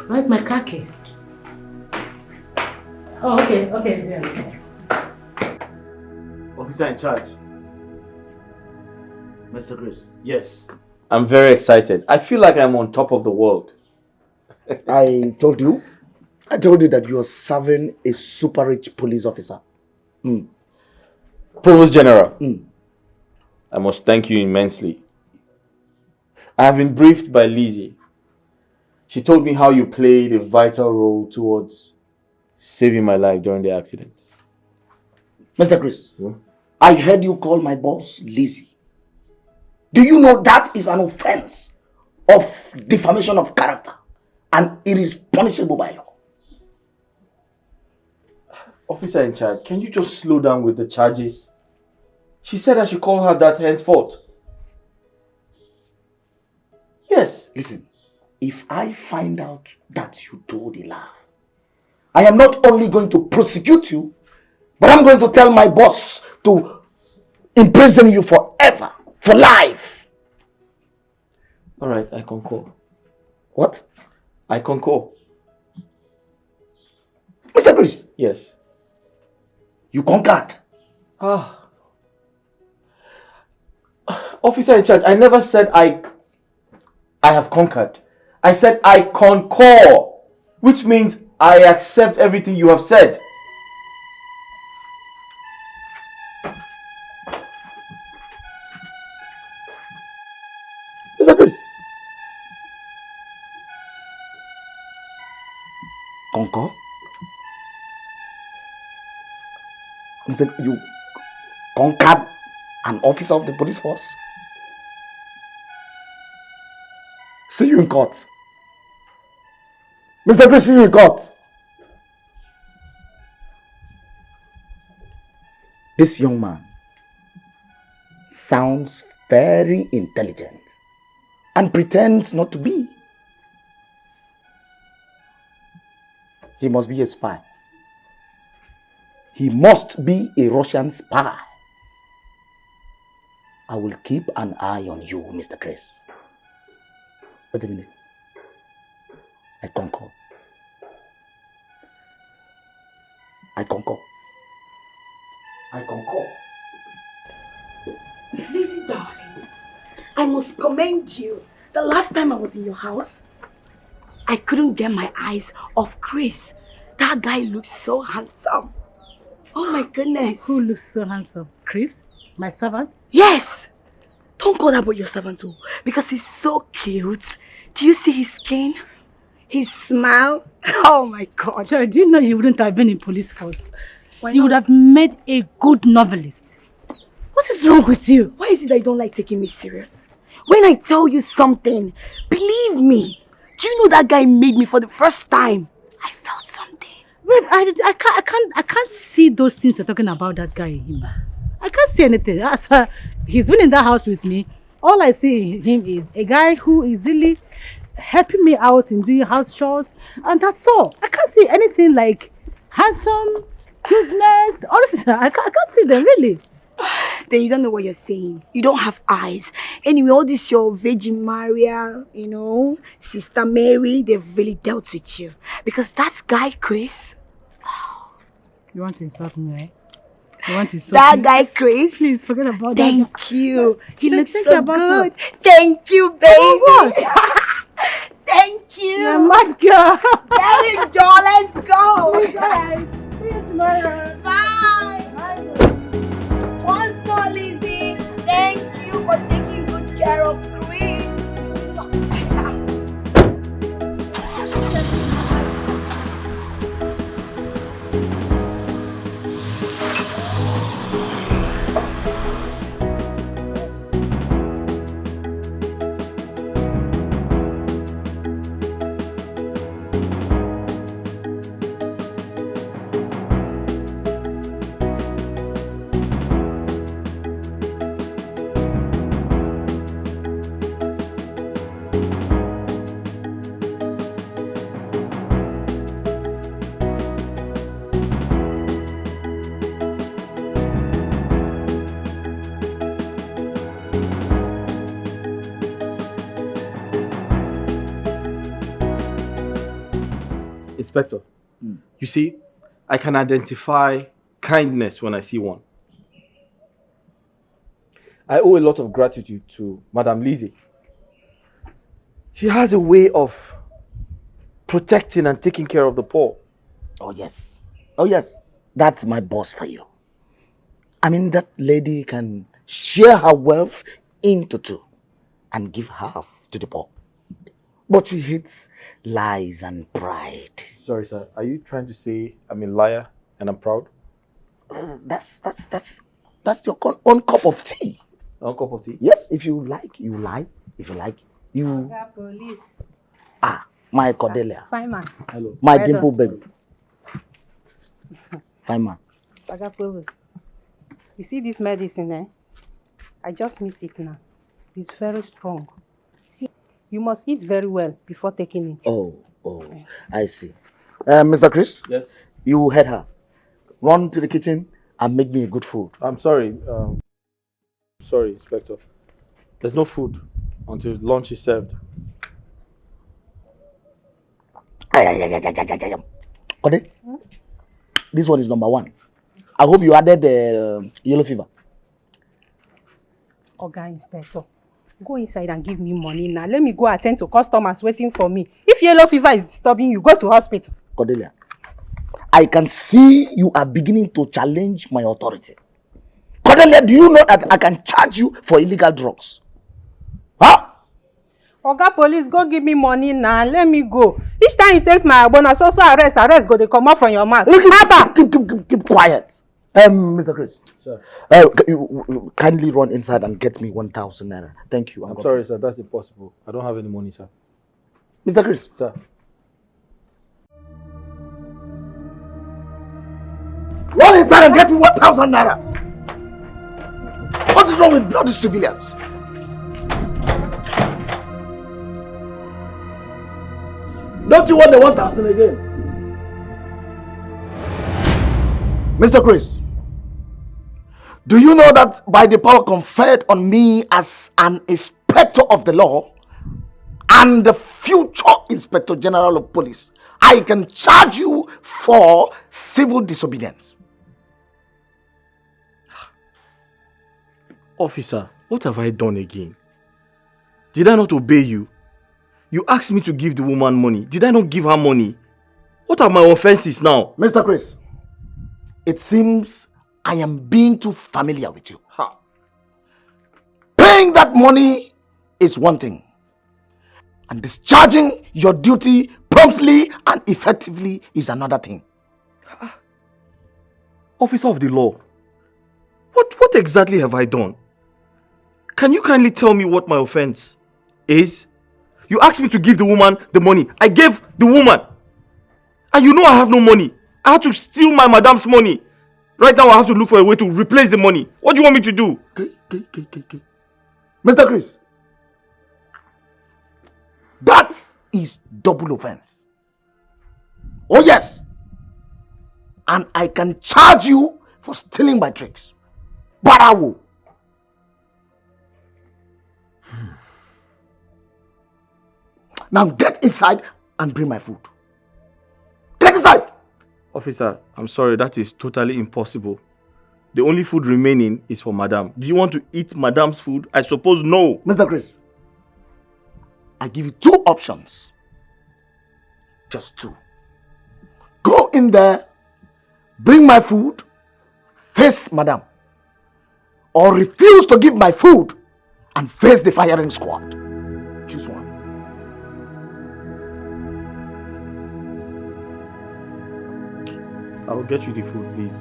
Where's my car key? Oh, okay. Okay, it's here. Officer in charge. Mr. Chris. Yes. I'm very excited. I feel like I'm on top of the world. I told you that you're serving a super rich police officer. Provost General, I must thank you immensely. I have been briefed by Lizzie. She told me how you played a vital role towards saving my life during the accident. Mr. Chris, I heard you call my boss Lizzie. Do you know that is an offense of defamation of character? and it is punishable by law. Officer in charge, can you just slow down with the charges? She said I should call her that henceforth. Yes. Listen, if I find out that you told a lie, I am not only going to prosecute you, but I'm going to tell my boss to imprison you forever, for life. All right, I concur. What? I concur. Mr. Chris? Yes. You concurred? Officer in charge, I never said I have conquered. I said I concur, which means I accept everything you have said. Mr. Chris? Concur? Mr. You conquered an officer of the police force? See you in court. Mr. Chris, see you in court. This young man sounds very intelligent and pretends not to be. He must be a spy. He must be a Russian spy. I will keep an eye on you, Mr. Chris. Wait a minute. I concur. I concur. I concur. Lizzie, darling, I must commend you. The last time I was in your house, I couldn't get my eyes off Chris. That guy looks so handsome. Oh my goodness. Who looks so handsome? Chris? My servant? Yes! Don't call that boy your servant too, because he's so cute. Do you see his skin? His smile? Oh my God. Jerry, do you know you wouldn't have been in police force? Why You not? would have made a good novelist. What is wrong with you? Why is it that you don't like taking me serious? When I tell you something, believe me. Do you know that guy made me for the first time? I felt something. Wait, I can't see those things you're talking about that guy in him. I can't see anything. He's been in that house with me. All I see in him is a guy who is really helping me out in doing house chores, and that's all. I can't see anything like handsome, cuteness. Honestly, I can't see them really. Then you don't know what you're saying. You don't have eyes. Anyway, all this your Virgin Maria, Sister Mary, they've really dealt with you. Because that guy, Chris. You want to insult me, right? You want to insult That me? guy, Chris. Please forget about that. Thank you. He looks Think so about good. that. Thank you, baby. What? Thank you. You're a mad girl. There we go. Let's go. Alright. See you tomorrow. Bye. Bye. Once more, Lizzie. Thank you for taking good care of Chris. Inspector, you see, I can identify kindness when I see one. I owe a lot of gratitude to Madame Lizzie. She has a way of protecting and taking care of the poor. Oh yes. Oh yes. That's my boss for you. I mean, that lady can share her wealth into two and give half to the poor. But she hates lies and pride. Sorry, sir. Are you trying to say I'm a liar and I'm proud? That's your own cup of tea. One cup of tea? Yes, if you like, you lie. If you like, you... Police. My Cordelia. Fine man. Hello. My Well dimple done. baby. Fine man. Oga Provost, you see this medicine, eh? I just miss it now. It's very strong. See, you must eat very well before taking it. Oh, I see. Mr. Chris? Yes. You heard her. Run to the kitchen and make me a good food. I'm sorry. Sorry, Inspector. There's no food until lunch is served. Kode, this one is number 1. I hope you added yellow fever. Oga Inspector, go inside and give me money now. Let me go attend to customers waiting for me. If yellow fever is disturbing you, go to hospital. Cordelia, I can see you are beginning to challenge my authority. Cordelia, do you know that I can charge you for illegal drugs? Huh? Oga Police, go give me money now. Let me go. Each time you take my bonus, also arrest go, they come out from your mouth. Keep quiet. Mr. Chris. Sir. You kindly run inside and get me 1,000 naira. Thank you. I'm sorry, sir. That's impossible. I don't have any money, sir. Mr. Chris. Sir. Run inside and get me 1,000 naira. What is wrong with bloody civilians? Don't you want the 1,000 again? Mr. Chris, do you know that by the power conferred on me as an inspector of the law and the future Inspector General of Police, I can charge you for civil disobedience? Officer, what have I done again? Did I not obey you? You asked me to give the woman money. Did I not give her money? What are my offenses now? Mr. Chris, it seems I am being too familiar with you. Paying that money is one thing, and discharging your duty promptly and effectively is another thing. Officer of the law, what exactly have I done? Can you kindly tell me what my offense is? You asked me to give the woman the money. I gave the woman. And you know I have no money. I had to steal my madam's money. Right now I have to look for a way to replace the money. What do you want me to do? Okay. Mr. Chris, that is double offense. Oh yes. And I can charge you for stealing my tricks. Barawo. Now get inside and bring my food. Get inside! Officer, I'm sorry, that is totally impossible. The only food remaining is for madam. Do you want to eat madam's food? I suppose no. Mr. Chris, I give you 2 options. Just 2. Go in there, bring my food, face madam. Or refuse to give my food and face the firing squad. Choose one. I will get you the food, please.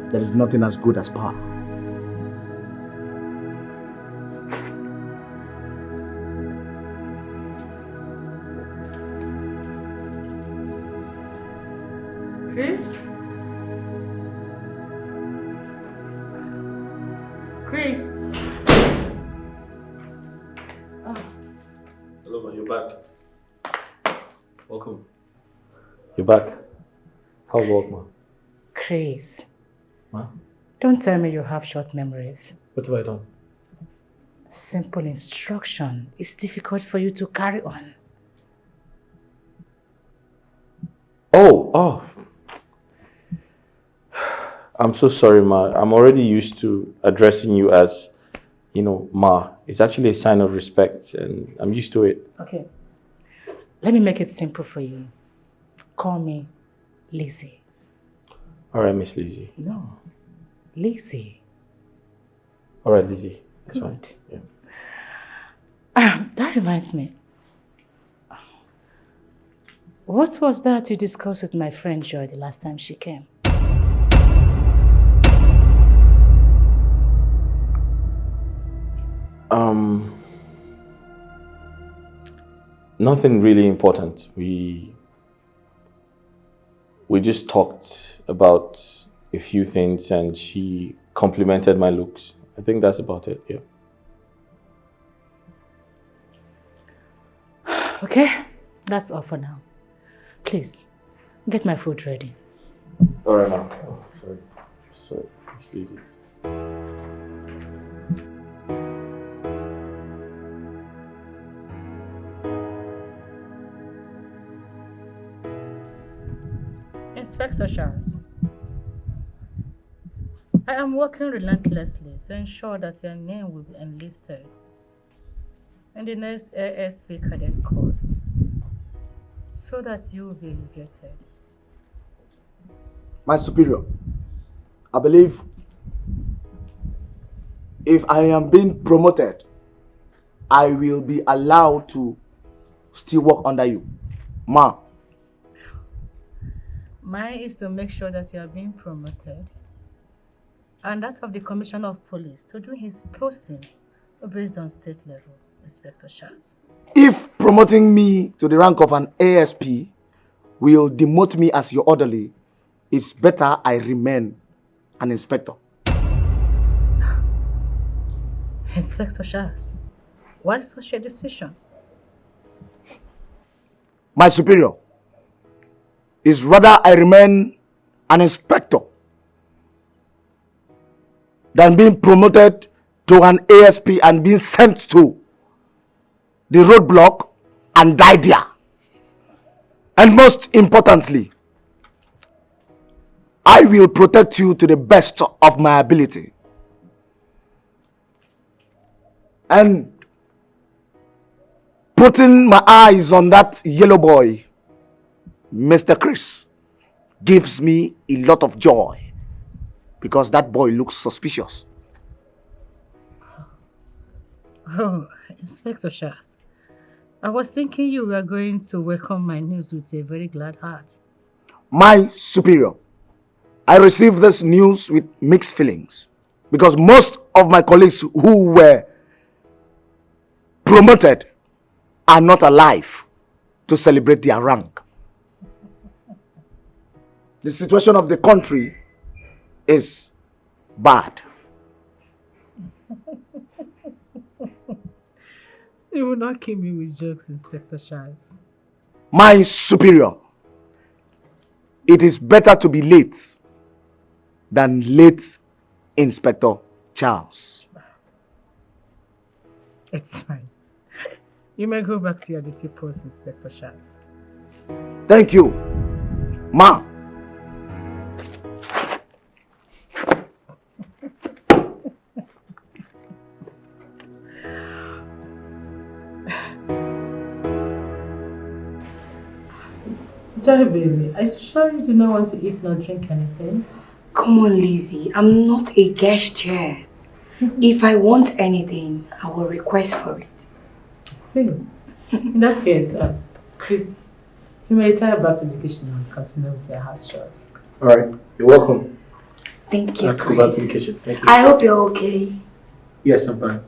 There is nothing as good as power. Chris? Chris? Hello, man. You're back. Welcome. You're back. How's work, man? Chris, Huh? don't tell me you have short memories. What have I done? Simple instruction is difficult for you to carry on. Oh. I'm so sorry, Ma. I'm already used to addressing you as, Ma. It's actually a sign of respect, and I'm used to it. Okay. Let me make it simple for you. Call me Lizzie. All right, Miss Lizzie. No, Lizzie. All right, Lizzie. That's fine. Yeah. That reminds me. What was that you discussed with my friend Joy the last time she came? Nothing really important. We just talked about a few things and she complimented my looks. I think that's about it, yeah. Okay, that's all for now. Please, get my food ready. Alright now. Oh, sorry. It's easy. Inspector Charles, I am working relentlessly to ensure that your name will be enlisted in the next ASP cadet course so that you will be elevated. My superior, I believe if I am being promoted, I will be allowed to still work under you. Ma. Mine is to make sure that you are being promoted, and that of the Commissioner of Police to do his posting based on state level, Inspector Charles. If promoting me to the rank of an ASP will demote me as your orderly, it's better I remain an inspector. Inspector Charles, why such a decision? My superior, is rather I remain an inspector than being promoted to an ASP and being sent to the roadblock and die there. And most importantly, I will protect you to the best of my ability. And putting my eyes on that yellow boy, Mr. Chris, gives me a lot of joy because that boy looks suspicious. Oh, Inspector Charles, I was thinking you were going to welcome my news with a very glad heart. My superior, I received this news with mixed feelings because most of my colleagues who were promoted are not alive to celebrate their rank. The situation of the country is bad. You will not kill me with jokes, Inspector Charles. My superior, it is better to be late than late, Inspector Charles. It's fine. You may go back to your duty post, Inspector Charles. Thank you, Ma. Joy, baby, are you sure you do not want to eat nor drink anything? Come on, Lizzie. I'm not a guest here. If I want anything, I will request for it. See, in that case, Chris, you may retire back to the kitchen and continue with your house chores. Alright, you're welcome. Thank you, I have to go back to the kitchen. Thank you. I hope you're okay. Yes, I'm fine.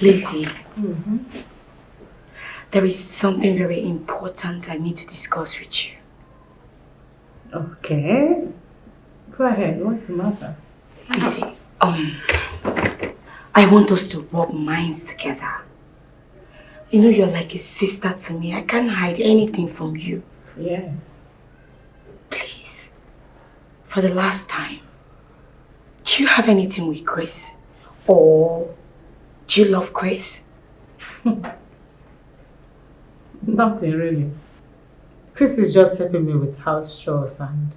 Lizzie, there is something very important I need to discuss with you. Okay. Go ahead. What's the matter? Lizzie, I want us to rub minds together. You know you're like a sister to me. I can't hide anything from you. Yes. Please, for the last time, do you have anything with Chris? Or do you love Chris? Nothing really. Chris is just helping me with house chores and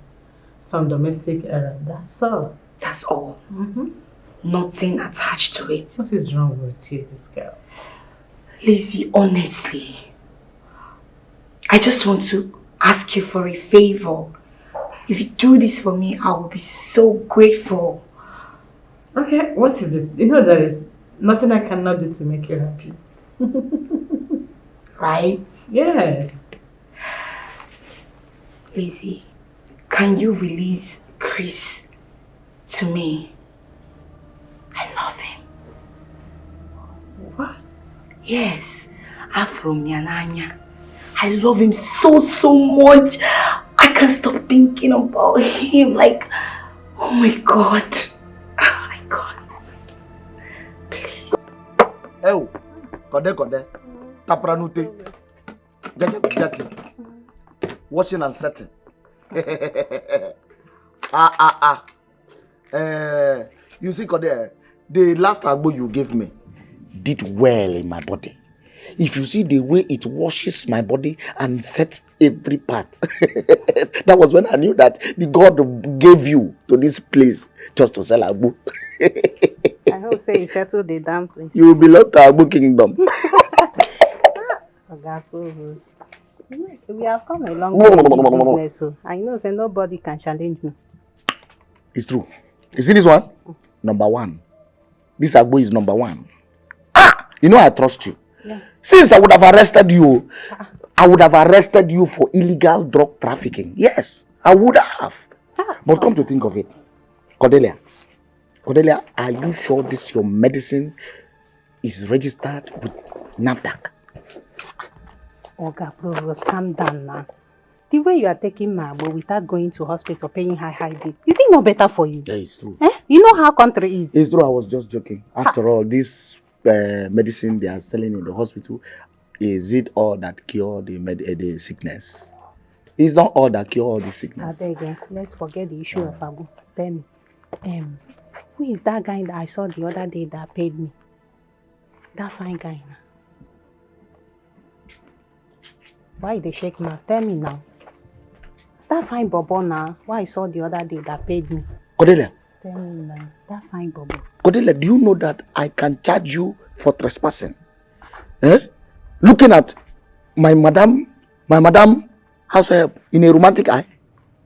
some domestic errands. That's all. That's all. Nothing attached to it. What is wrong with you, this girl? Lizzie, honestly, I just want to ask you for a favor. If you do this for me, I will be so grateful. Okay, what is it? You know there is nothing I cannot do to make you happy. Right? Yeah. Lizzie, can you release Chris to me? I love him. Yes, Afro Miananya. I love him so, so much. I can't stop thinking about him. Like, oh my God. Oh my God. Please. Oh, Kode. Tapranute. Get. Watching and setting. You see, Kode, the last agbo you gave me did well in my body. If you see the way it washes my body and sets every part, that was when I knew that the God gave you to this place just to sell agbo. I hope say you settle the damn place. You belong to Agbo Kingdom. Yes, we have come a long way in this business, so I know say nobody can challenge me. It's true. You see this one? Number one. This Agbo is number one. You know I trust you. Yeah. Since I would have arrested you, I would have arrested you for illegal drug trafficking. Yes, I would have. But come to think of it, Cordelia, are you sure this your medicine is registered with NAFDAC? Oga, Provost, calm down now. The way you are taking my agbo without going to hospital paying high bill, is it not better for you? Yeah, it's true. You know how country is. It's true, I was just joking. After all, this medicine they are selling in the hospital, is it all that cure the sickness? It's not all that cure all the sickness. Again, let's forget the issue of agbo. Tell me, who is that guy that I saw the other day that paid me? That fine guy now. Why they shake now? Tell me now. That fine bobo now, why I saw the other day that paid me? Cordelia. Tell me now. That fine bobo. Cordelia, do you know that I can charge you for trespassing? Looking at my madam house help in a romantic eye?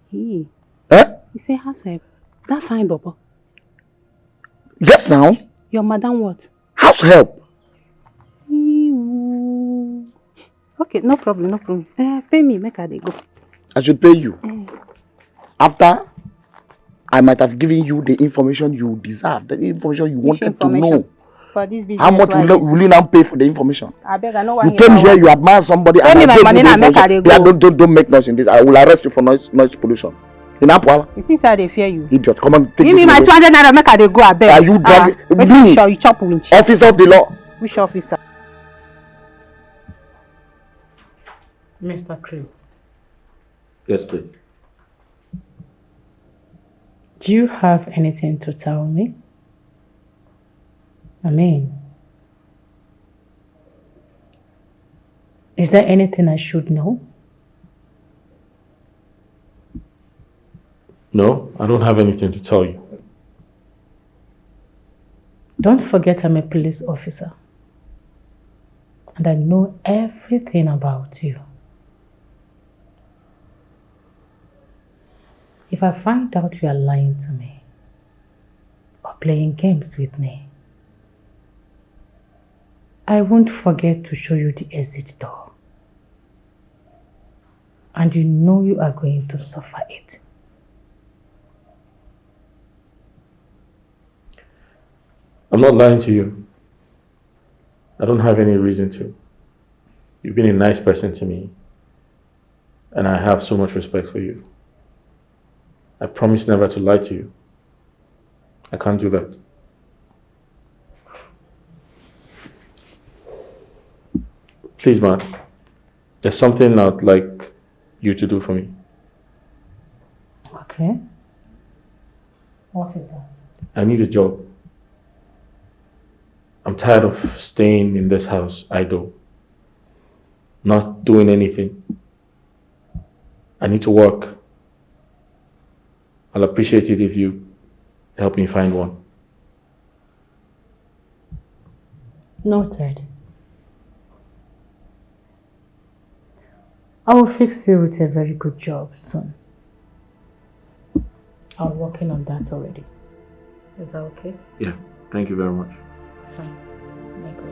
He say house help. That fine bobo. Yes now. Your madam what? House help. Okay, no problem. Pay me, make I dey go. I should pay you. After I might have given you the information you deserve, the information you wanted to know. For this business, how much will you now pay for the information? I beg, I know why you came here, you admire somebody. Pay me my money now, make I dey go. Yeah, don't make noise in this. I will arrest you for noise pollution. In Apwala. You think I dey fear you? Idiot, come on, take give me my 200 naira, make I dey go. I beg. Are you dragging? You chop winch. Officer of the law. Which officer? Mr. Chris. Yes, please. Do you have anything to tell me? I mean, is there anything I should know? No, I don't have anything to tell you. Don't forget I'm a police officer. And I know everything about you. If I find out you are lying to me or playing games with me, I won't forget to show you the exit door. And you know you are going to suffer it. I'm not lying to you. I don't have any reason to. You've been a nice person to me, and I have so much respect for you. I promise never to lie to you. I can't do that. Please, man, there's something I'd like you to do for me. Okay. What is that? I need a job. I'm tired of staying in this house idle, not doing anything. I need to work. I'll appreciate it if you help me find one. Noted. I will fix you with a very good job soon. I'm working on that already. Is that okay? Yeah, thank you very much. It's fine. Let go.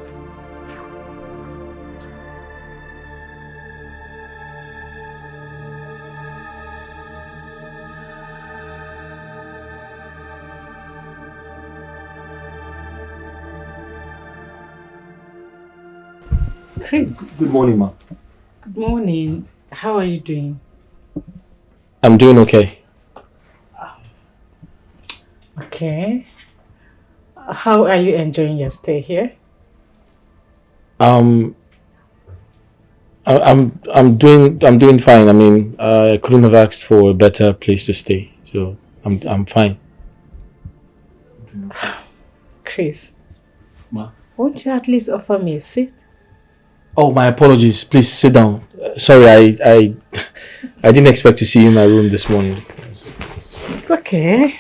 Chris. Good morning, ma. Good morning. How are you doing? I'm doing okay. Okay. How are you enjoying your stay here? I'm doing fine. I mean, I couldn't have asked for a better place to stay, so I'm fine. Chris. Ma. Won't you at least offer me a seat? Oh, my apologies. Please sit down. Sorry, I didn't expect to see you in my room this morning. It's okay.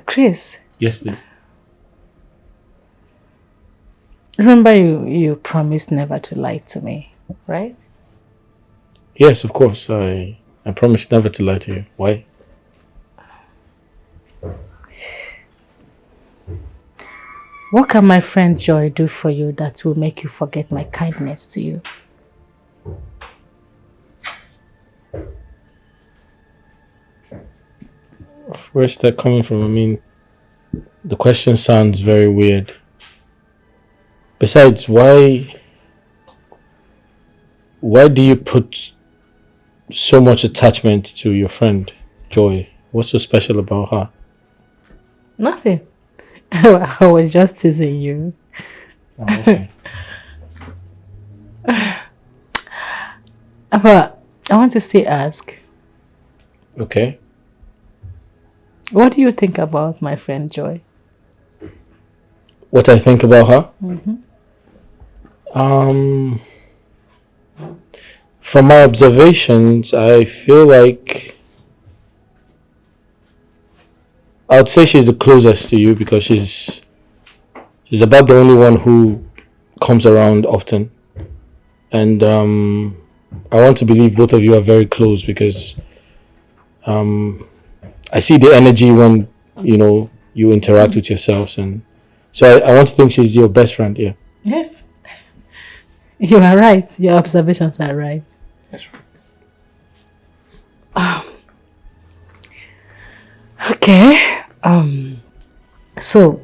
Chris. Yes, please. Remember you promised never to lie to me, right? Yes, of course. I promise never to lie to you. Why? What can my friend Joy do for you that will make you forget my kindness to you? Where's that coming from? I mean, the question sounds very weird. Besides, why do you put so much attachment to your friend, Joy? What's so special about her? Nothing. I was just teasing you. Oh, okay. But I want to still ask, Okay. what do you think about my friend Joy? What I think about her? Mm-hmm. From my observations, I feel like I would say she's the closest to you because she's about the only one who comes around often, and I want to believe both of you are very close because I see the energy when you interact with yourselves, and so I want to think she's your best friend. Yeah. Yes. You are right. Your observations are right. That's right. Okay. So,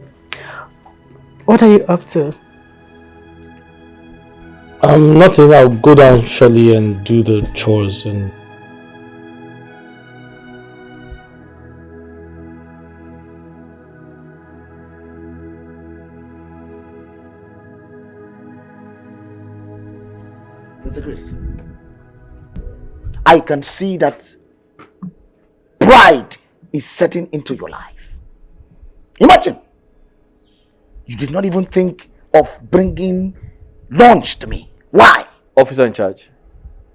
what are you up to? Nothing. I'll go down shortly and do the chores and. Mr. Chris, I can see that pride is setting into your life. Imagine, you did not even think of bringing lunch to me. Why? Officer in charge,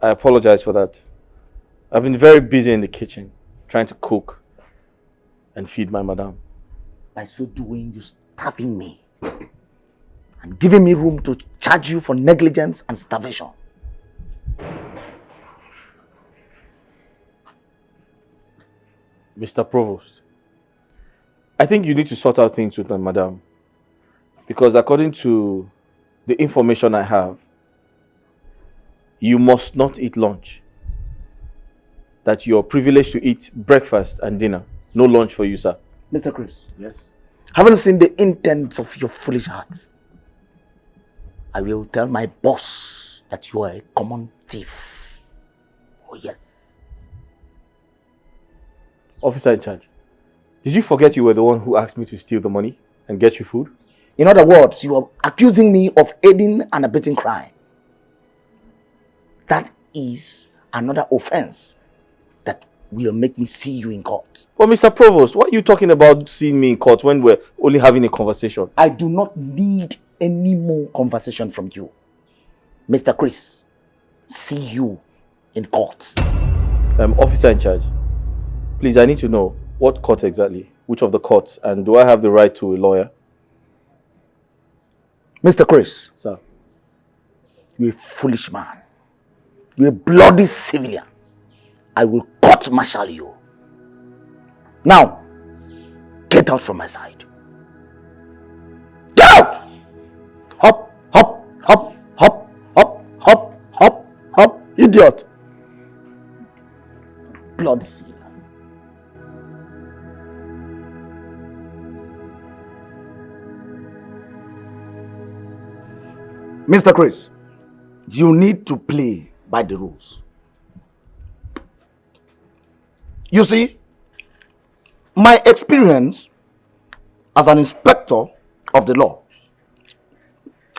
I apologize for that. I've been very busy in the kitchen, trying to cook and feed my madam. By so doing, you starving me and giving me room to charge you for negligence and starvation. Mr. Provost, I think you need to sort out things with my madam, because according to the information I have, you must not eat lunch. That you're privileged to eat breakfast and dinner. No lunch for you, sir. Mr. Chris. Yes. Haven't seen the intents of your foolish heart. I will tell my boss that you are a common thief. Oh yes. Officer in charge, did you forget you were the one who asked me to steal the money and get you food? In other words, you are accusing me of aiding and abetting crime. That is another offense that will make me see you in court. But Mr. Provost, what are you talking about seeing me in court when we're only having a conversation? I do not need any more conversation from you. Mr. Chris, see you in court. Officer in charge, please, I need to know what court exactly, which of the courts, and do I have the right to a lawyer? Mr. Chris. Sir. You're a foolish man. You're a bloody civilian. I will court-martial you. Now, get out from my side. Get out! Hop, hop, hop, hop, hop, hop, hop, hop, idiot. Bloody civilian. Mr. Chris, you need to play by the rules. You see, my experience as an inspector of the law,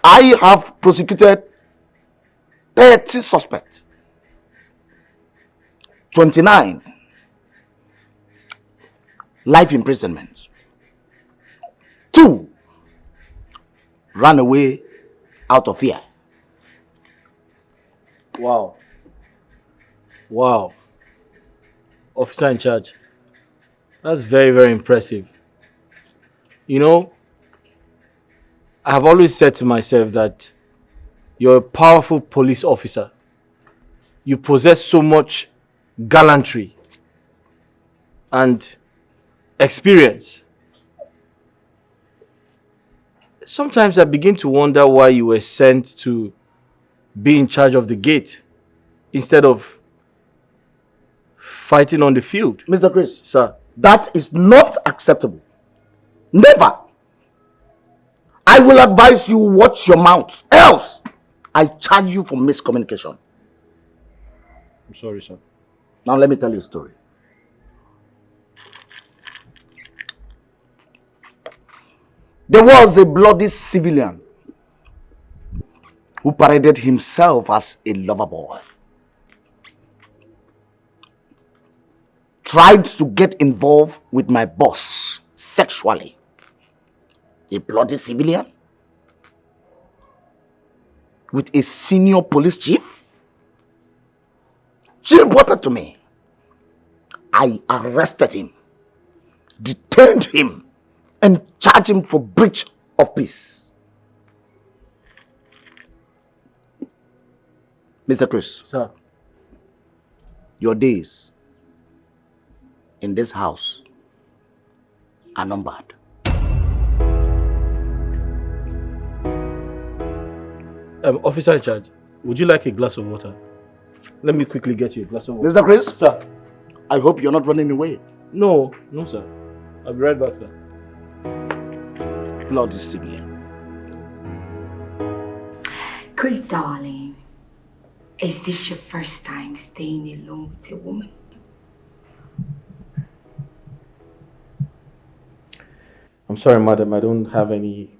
I have prosecuted 30 suspects, 29 life imprisonments, 2 ran away out of fear. Wow. Wow. Officer in charge. That's very, very impressive. You know, I have always said to myself that you're a powerful police officer. You possess so much gallantry and experience. Sometimes I begin to wonder why you were sent to be in charge of the gate instead of fighting on the field. Mr. Chris, Sir. that is not acceptable. Never. I will advise you watch your mouth. Else, I charge you for miscommunication. I'm sorry, sir. Now let me tell you a story. There was a bloody civilian who paraded himself as a lover boy. Tried to get involved with my boss sexually. A bloody civilian with a senior police chief. She reported to me. I arrested him, detained him, and charged him for breach of peace. Mr. Chris. Sir. Your days in this house are numbered. Officer in charge, would you like a glass of water? Let me quickly get you a glass of water. Mr. Chris? Sir. I hope you're not running away. No, sir. I'll be right back, sir. Bloody civilian. Chris, darling, is this your first time staying alone with a woman? I'm sorry, madam, I don't have any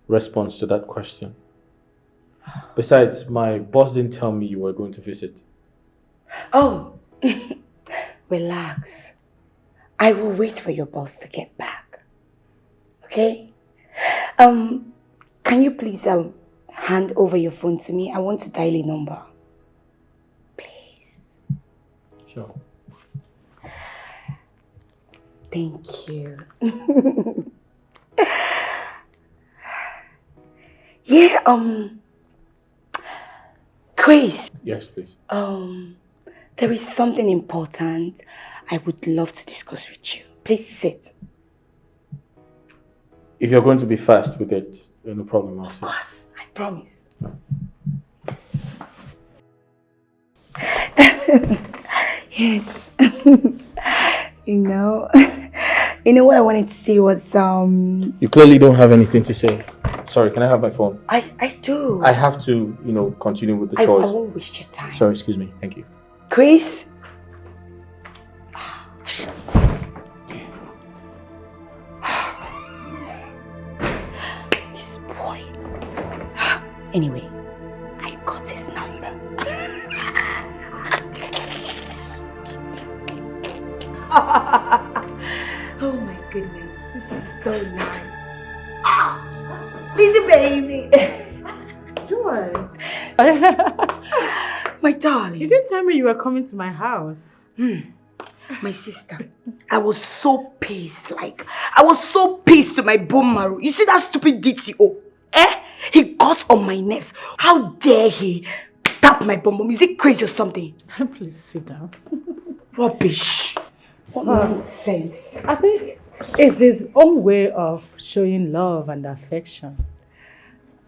response to that question. Besides, my boss didn't tell me you were going to visit. Oh, relax. I will wait for your boss to get back. Okay? Can you please hand over your phone to me? I want to dial a number. Please. Sure. Thank you. Yeah, Chris. Yes, please. There is something important I would love to discuss with you. Please sit. If you're going to be fast with it, no problem, I'll sit. Of course, I promise. Yes. You know what I wanted to say was You clearly don't have anything to say. Sorry, can I have my phone? I do. I have to, continue with the chores. I won't waste your time. Sorry, excuse me. Thank you. Chris. This boy. Anyway, I got his number. Oh my goodness, this is so nice. Busy baby. Joy. My darling. You didn't tell me you were coming to my house. My sister, I was so pissed. I was so pissed to my bone marrow. You see that stupid DTO? He got on my nerves. How dare he tap my bum? Is it crazy or something? Please sit down. Rubbish. What nonsense. I think it's his own way of showing love and affection.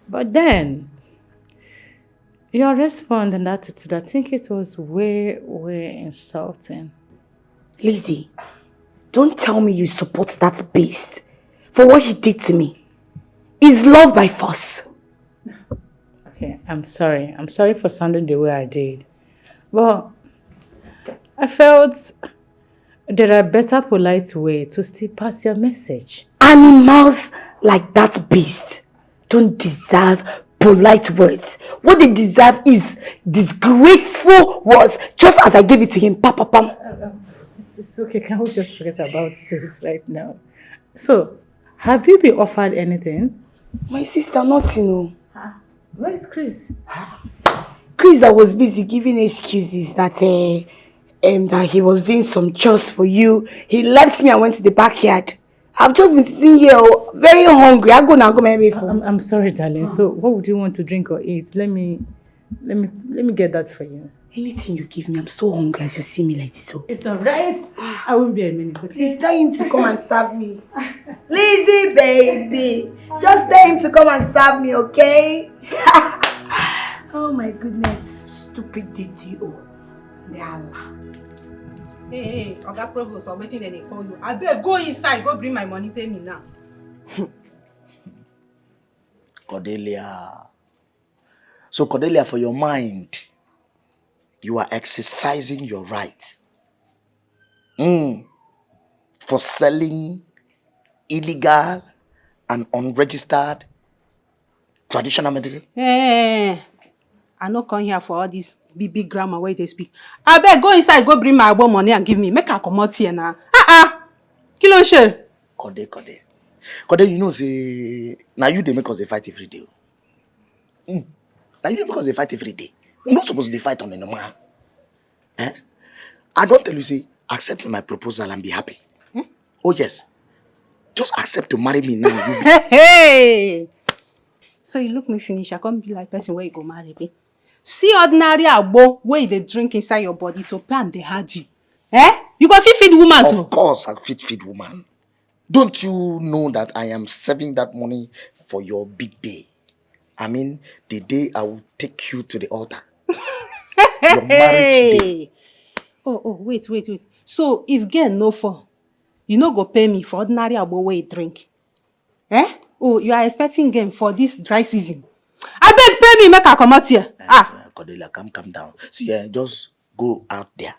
But then, your response and attitude, I think it was way, way insulting. Lizzie, don't tell me you support that beast for what he did to me. Is love by force? Okay, I'm sorry. I'm sorry for sounding the way I did. But I felt there are better polite way to still pass your message. Animals like that beast don't deserve polite words. What they deserve is disgraceful words, just as I gave it to him. Papa, pam. It's okay. Can we just forget about this right now? So, have you been offered anything? My sister, nothing. Where is Chris? Chris that was busy giving excuses that that he was doing some chores for you. He left me and went to the backyard. I've just been sitting here very hungry. I go now, go maybe for. I'm sorry, darling. So, what would you want to drink or eat? Let me get that for you. Anything you give me, I'm so hungry as you see me like this. So. It's alright. I won't be a minute. Okay? Please tell him to come and serve me. Lizzie, baby. Just tell him to come and serve me, okay? Oh my goodness. Stupid DTO. Allah. Hey, Oga Provost, I'm waiting then they call you. I better go inside, go bring my money, pay me now. Cordelia. So Cordelia, for your mind, you are exercising your right for selling illegal and unregistered traditional medicine? Hey, I no come here for all this big grammar where they speak. I better go inside, go bring my money and give me. Make her come out here now. Kilo share. Code, you know, say, now you they make us a fight every day. Now you they make us a fight every day. We're not supposed to fight on a normal. I don't tell you, say, accept my proposal and be happy. Oh, yes. Just accept to marry me now. Hey! So you look me finish, I can't be like person where you go marry me. See ordinary agbo where they drink inside your body to pay the haji. You go feed woman so? Of course, I feed woman. Don't you know that I am saving that money for your big day? I mean, the day I will take you to the altar. Your marriage day. Oh, wait. So if girl no for, you no go pay me for ordinary agbo where you drink. Oh, you are expecting game for this dry season. I beg pay me, make her come out here. Cordelia, calm down. See, just go out there.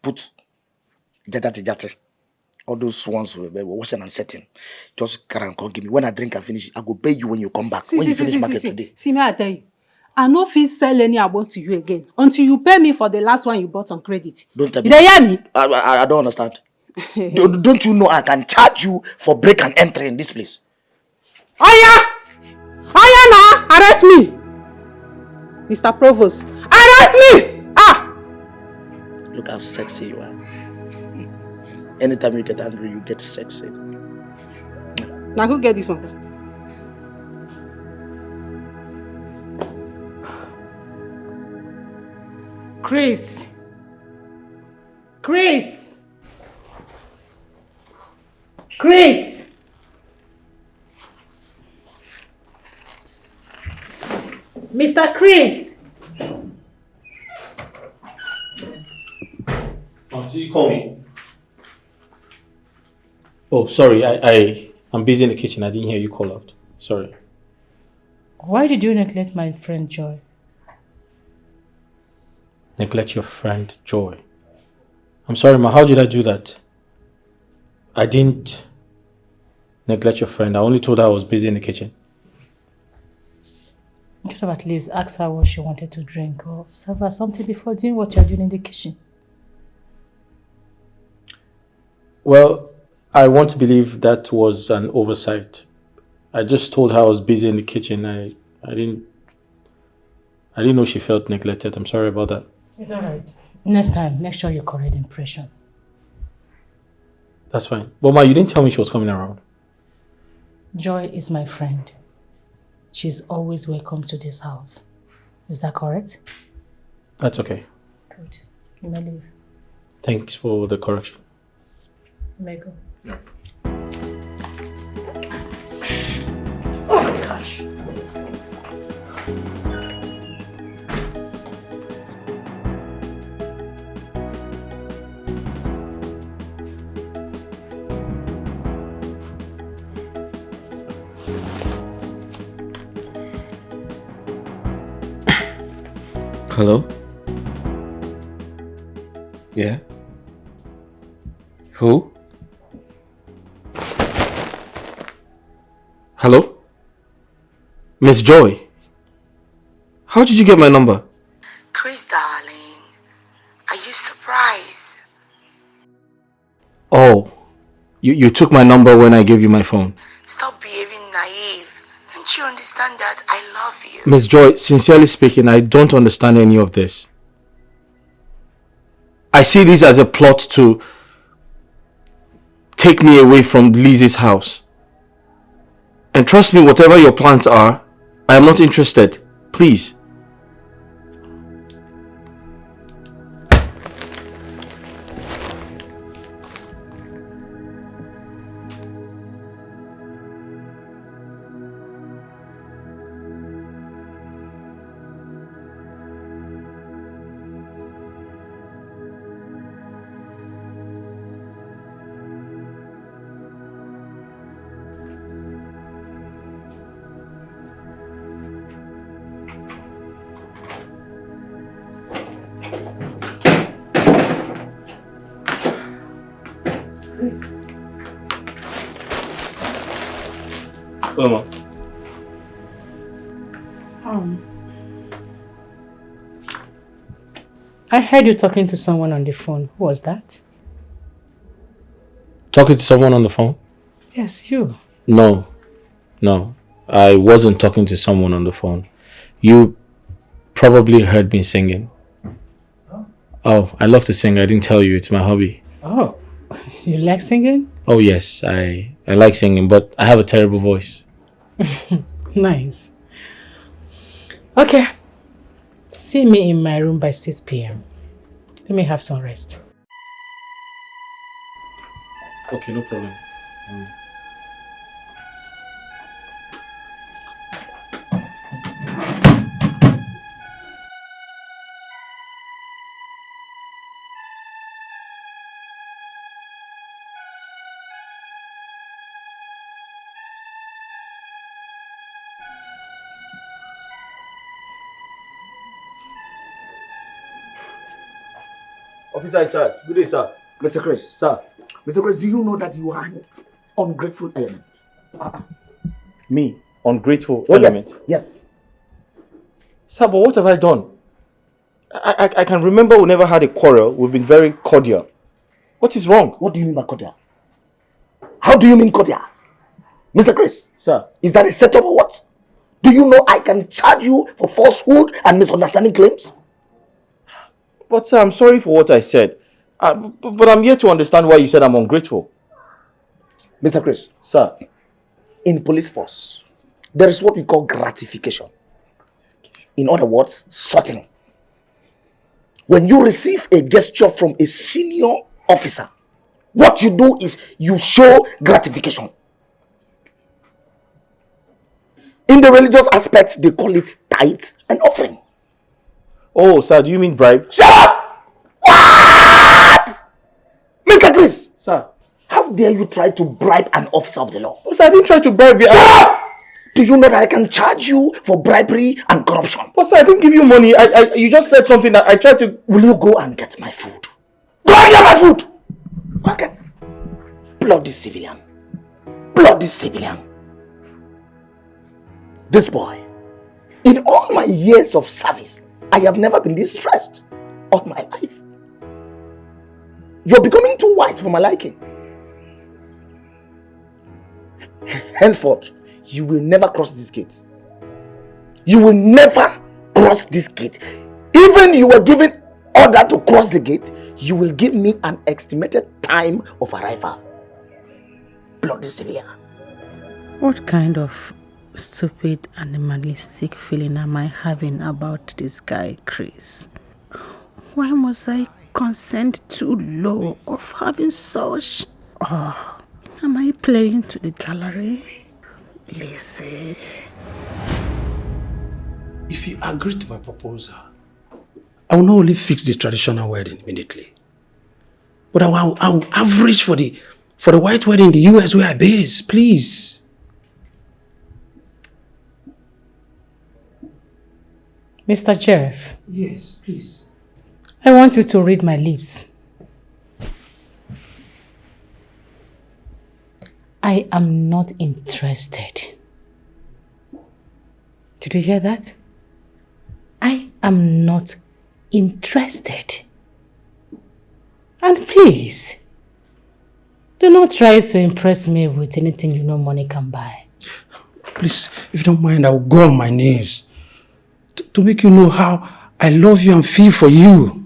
Put jate. All those ones were washing and setting. Just carry and come give me. When I drink and finish, I go pay you when you come back. When you finish market today. See me, I tell you. I no fit sell any abo to you again until you pay me for the last one you bought on credit. Don't tell me. You hear me? I don't understand. Don't you know I can charge you for break and entry in this place? Oh yeah, now arrest me, Mr. Provost. Arrest me! Look how sexy you are. Anytime you get angry, you get sexy. Now who get this one? Chris. Mr. Chris. Did you call me? Oh, sorry. I'm busy in the kitchen. I didn't hear you call out. Sorry. Why did you neglect my friend Joy? Neglect your friend Joy? I'm sorry, ma. How did I do that? I didn't neglect your friend. I only told her I was busy in the kitchen. You should have at least asked her what she wanted to drink or serve her something before doing what you're doing in the kitchen. Well, I want to believe that was an oversight. I just told her I was busy in the kitchen. I didn't know she felt neglected. I'm sorry about that. It's alright. Next time, make sure you correct the impression. That's fine. But ma, you didn't tell me she was coming around. Joy is my friend. She's always welcome to this house. Is that correct? That's okay. Good. You may leave. Thanks for the correction. You may go. Yeah. Oh my gosh. Hello? Yeah? Who? Hello? Miss Joy? How did you get my number? Chris, darling, are you surprised? Oh, you took my number when I gave you my phone. Stop behaving naive. Don't you understand that I love you? Miss Joy, sincerely speaking, I don't understand any of this. I see this as a plot to take me away from Lizzie's house. And trust me, whatever your plans are, I am not interested. Please. Mama. I heard you talking to someone on the phone. Who was that? Talking to someone on the phone? Yes, you. No. I wasn't talking to someone on the phone. You probably heard me singing. Oh, I love to sing. I didn't tell you. It's my hobby. Oh, you like singing? Oh, yes. I like singing, but I have a terrible voice. Nice. Okay. See me in my room by 6 p.m. Let me have some rest. Okay, no problem. Officer in charge. Good day, sir. Mr. Chris. Sir. Mr. Chris, do you know that you are an ungrateful element? Me? Ungrateful Oh, element? Yes. Sir, but what have I done? I can remember we never had a quarrel. We've been very cordial. What is wrong? What do you mean by cordial? How do you mean cordial? Mr. Chris. Sir. Is that a setup or what? Do you know I can charge you for falsehood and misunderstanding claims? But sir, I'm sorry for what I said. But I'm here to understand why you said I'm ungrateful. Mr. Chris. Sir. In police force, there is what we call gratification. In other words, sorting. When you receive a gesture from a senior officer, what you do is you show gratification. In the religious aspect, they call it tithe and offering. Oh, sir, do you mean bribe? Shut up! What? Mr. Chris! Sir. How dare you try to bribe an officer of the law? Oh, sir, I didn't try to bribe you. Shut up! Do you know that I can charge you for bribery and corruption? But sir, I didn't give you money. You just said something that I tried to... Will you go and get my food? Go and get my food! Go and get... Bloody civilian. Bloody civilian. This boy, in all my years of service, I have never been this stressed all my life. You're becoming too wise for my liking. Henceforth, you will never cross this gate. You will never cross this gate. Even you were given order to cross the gate, you will give me an estimated time of arrival. Bloody civilian. What kind of stupid animalistic feeling am I having about this guy, Chris? Why must I consent too low of having such? Oh, am I playing to the gallery? Listen. If you agree to my proposal, I will not only fix the traditional wedding immediately, but I will average for the white wedding in the US where I base, please. Mr. Jeff. Yes, please. I want you to read my lips. I am not interested. Did you hear that? I am not interested. And please, do not try to impress me with anything you know money can buy. Please, if you don't mind, I will go on my knees to make you know how I love you and feel for you.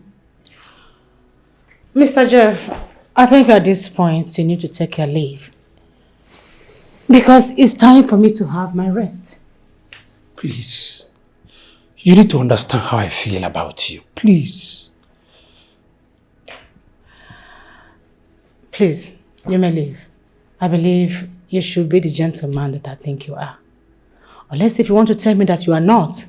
Mr. Jeff, I think at this point you need to take your leave. Because it's time for me to have my rest. Please, you need to understand how I feel about you. Please. Please, you may leave. I believe you should be the gentleman that I think you are. Unless if you want to tell me that you are not,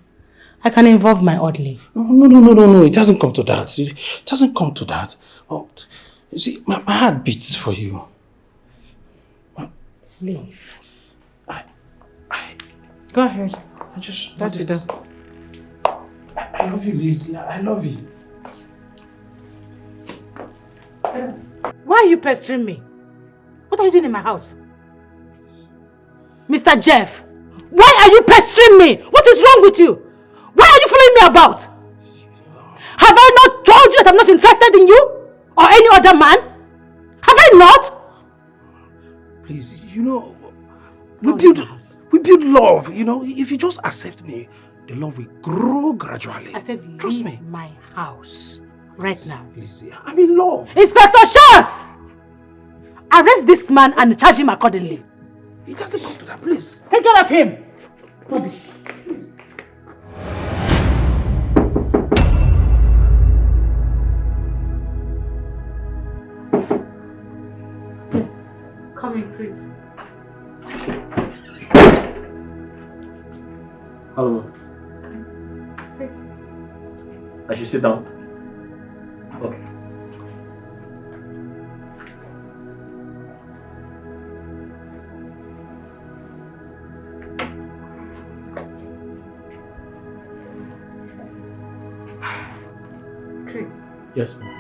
I can involve my orderly. No. It doesn't come to that. It doesn't come to that. Oh, you see, my heart beats for you. Leave. Go ahead. That's it. I love you, Lizzie. I love you. Why are you pestering me? What are you doing in my house? Mr. Jeff, why are you pestering me? What is wrong with you? Why are you following me about? Have I not told you that I'm not interested in you? Or any other man? Have I not? Please, you know, we build love, you know. If you just accept me, the love will grow gradually. I said, trust leave me. my house right now. Lizzie, I'm in love. Inspector Shas! Arrest this man and charge him accordingly. It doesn't come to that, please. Take care of him. Rubbish. Yes, come in, please. Hello. Sit. I should sit down? Okay. Chris. Yes, ma'am.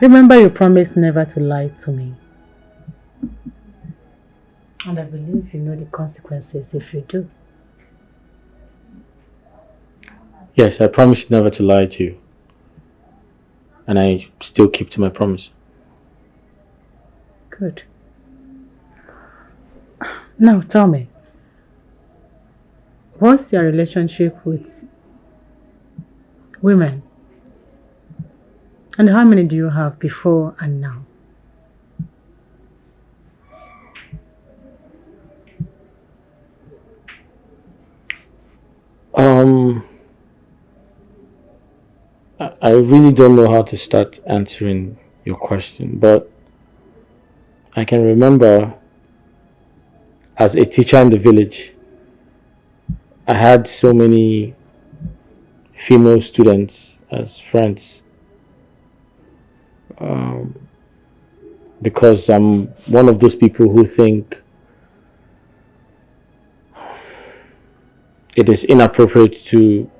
Remember you promised never to lie to me. And I believe you know the consequences if you do. Yes, I promised never to lie to you. And I still keep to my promise. Good. Now tell me, what's your relationship with women? And how many do you have before and now? I really don't know how to start answering your question, but I can remember as a teacher in the village, I had so many female students as friends. Because I'm one of those people who think it is inappropriate to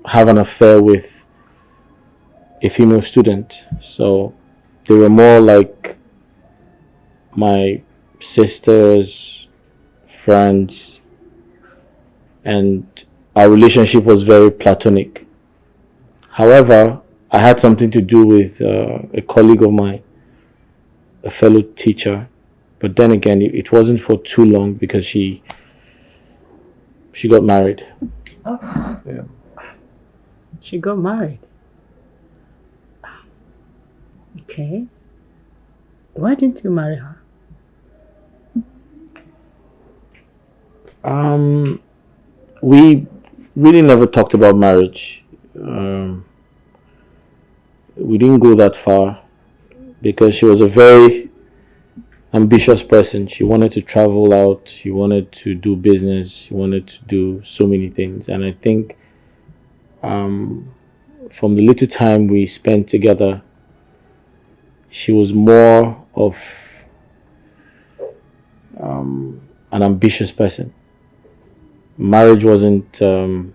have an affair with a female student. So they were more like my sisters, friends, and our relationship was very platonic. However, I had something to do with a colleague of mine, a fellow teacher, but then again, it wasn't for too long because she got married. Oh. Yeah. She got married. Okay. Why didn't you marry her? We really never talked about marriage. We didn't go that far because she was a very ambitious person. She wanted to travel out, she wanted to do business, she wanted to do so many things. And I think from the little time we spent together, she was more of an ambitious person. marriage wasn't in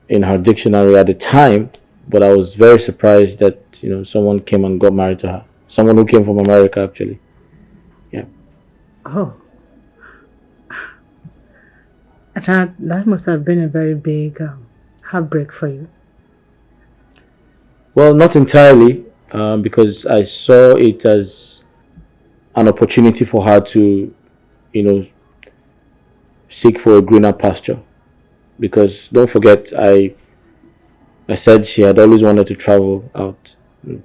her dictionary at the time, but I was very surprised that someone came and got married to her. Someone who came from America, actually. Yeah. Oh. That must have been a very big heartbreak for you. Well, not entirely, because I saw it as an opportunity for her to, seek for a greener pasture. Because don't forget, I said she had always wanted to travel out. And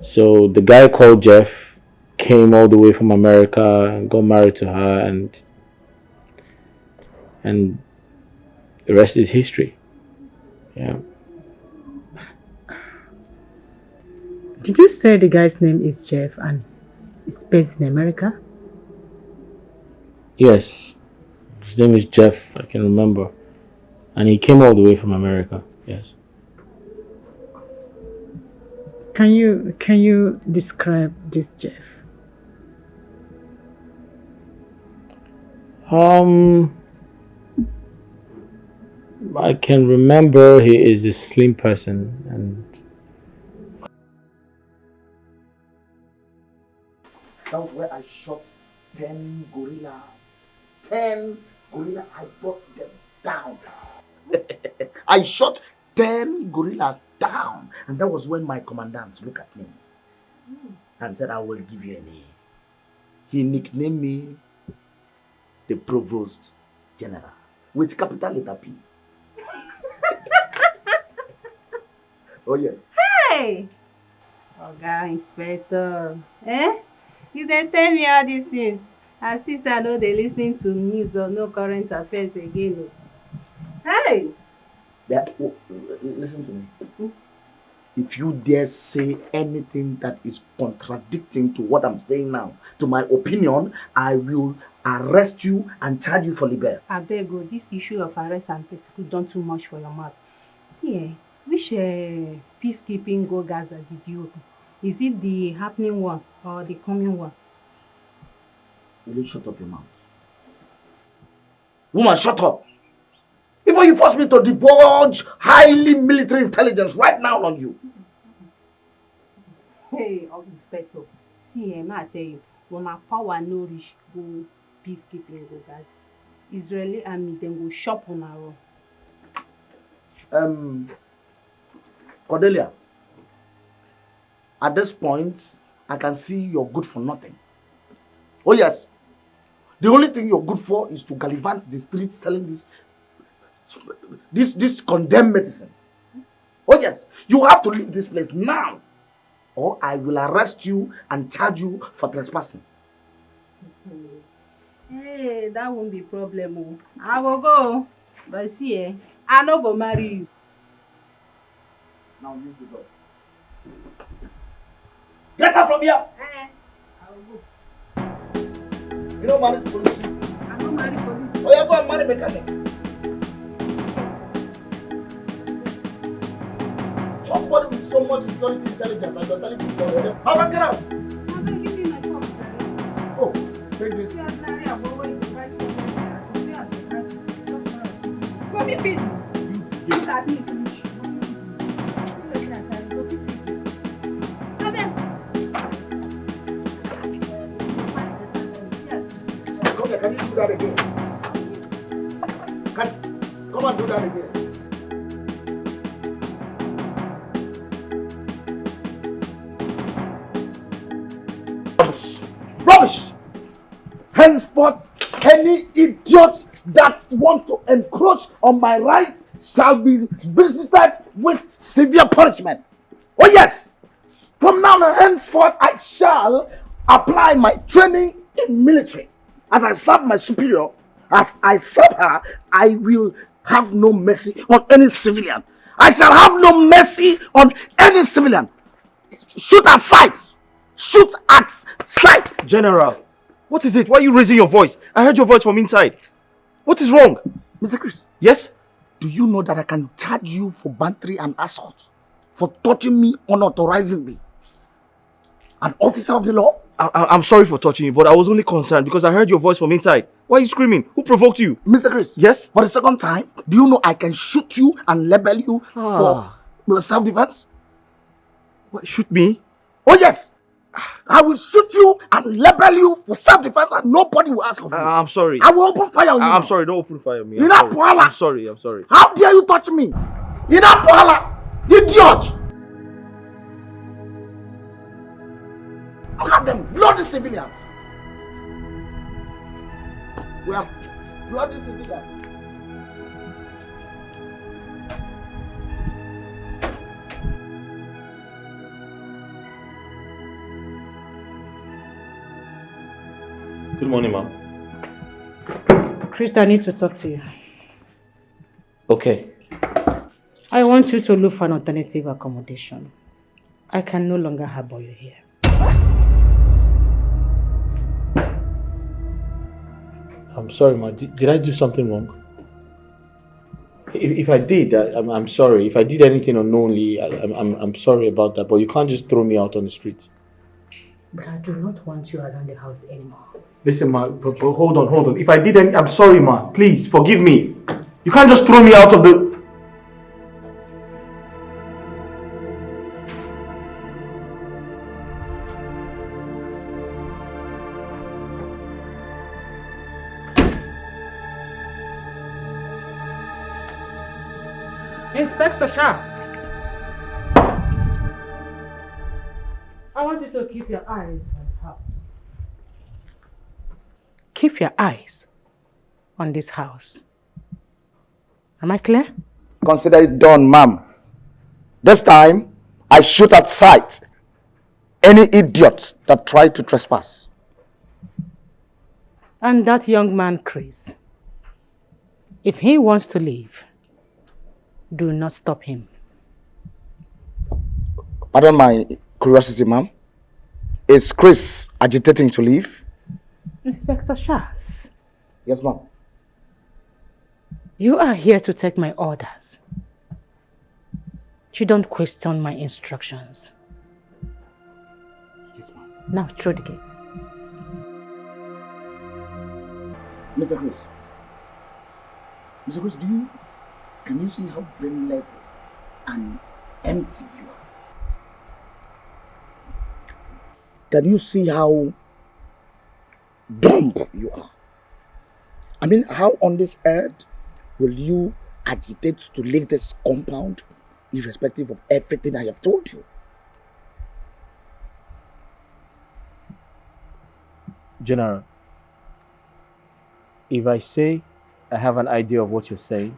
so the guy called Jeff came all the way from America and got married to her, and the rest is history. Yeah. Did you say the guy's name is Jeff and is based in America? Yes. His name is Jeff, I can remember. And he came all the way from America. Yes. Can you describe this Jeff? I can remember he is a slim person, and that was where I shot 10 gorilla. 10 gorilla, I brought them down. I shot 10 gorillas down. And that was when my commandant looked at me and said, I will give you a name. He nicknamed me the Provost General with capital letter P. Oh, yes. Hey! Oga Inspector. Eh? You dey tell me all these things as if I know they listening to news or no current affairs again. Hey! Listen to me. If you dare say anything that is contradicting to what I'm saying now, to my opinion, I will arrest you and charge you for libel. I beg you, this issue of arrest and persecute done too much for your mouth. See, which peacekeeping go Gaza did you open? Is it the happening one or the coming one? Will you shut up your mouth? Woman, shut up! Before you force me to divulge highly military intelligence right now on you. Hey, Inspector, see, I tell you, when my power no reach, go peacekeeping go Gaza. Israeli army then go shop on our own. Cordelia, at this point, I can see you're good for nothing. Oh yes, the only thing you're good for is to gallivant the streets selling this condemned medicine. Oh yes, you have to leave this place now, or I will arrest you and charge you for trespassing. Hey, that won't be a problem. I will go, but see, I no go marry you. Now use the door. Get out from here! I will go. You don't marry police. I don't marry police. Oh, yeah, go and marry mechanic. Somebody with so much security intelligence and you're telling people, how about get out? Give me my phone. Oh, take this. Come here, please. Can you do that again? Come and do that again. Rubbish! Rubbish! Henceforth, any idiots that want to encroach on my rights shall be visited with severe punishment. Oh yes! From now on henceforth, I shall apply my training in military. As I serve my superior, as I serve her, I will have no mercy on any civilian. I shall have no mercy on any civilian. Shoot at sight. Shoot at sight. General, what is it? Why are you raising your voice? I heard your voice from inside. What is wrong? Mr. Chris. Yes? Do you know that I can charge you for battery and assault? For touching me unauthorizedly? An officer of the law? I'm sorry for touching you, but I was only concerned because I heard your voice from inside. Why are you screaming? Who provoked you? Mr. Chris. Yes? For the second time, do you know I can shoot you and label you for self-defense? What, shoot me? Oh yes! I will shoot you and label you for self-defense and nobody will ask of you. I'm sorry. I will open fire on you. I'm sorry, don't open fire on me. I'm sorry. How dare you touch me? Idiot! Look at them, bloody civilians. We are bloody civilians. Good morning, ma'am. Chris, I need to talk to you. Okay. I want you to look for an alternative accommodation. I can no longer harbor you here. I'm sorry, ma. Did I do something wrong? If I did, I'm sorry. If I did anything unknowingly, I'm sorry about that. But you can't just throw me out on the street. But I do not want you around the house anymore. Listen, ma, but hold on. If I did anything, I'm sorry, ma. Please, forgive me. You can't just throw me out of the... Inspector Sharps, I want you to keep your eyes on the house. Keep your eyes on this house. Am I clear? Consider it done, ma'am. This time, I shoot at sight any idiot that tried to trespass. And that young man, Chris, if he wants to leave, do not stop him. Pardon my curiosity, ma'am. Is Chris agitating to leave? Inspector Sharps. Yes, ma'am. You are here to take my orders. You don't question my instructions. Yes, ma'am. Now through the gate. Mr. Chris. Mr. Chris, can you see how brainless and empty you are? Can you see how dumb you are? I mean, how on this earth will you agitate to leave this compound irrespective of everything I have told you? General, if I say I have an idea of what you're saying,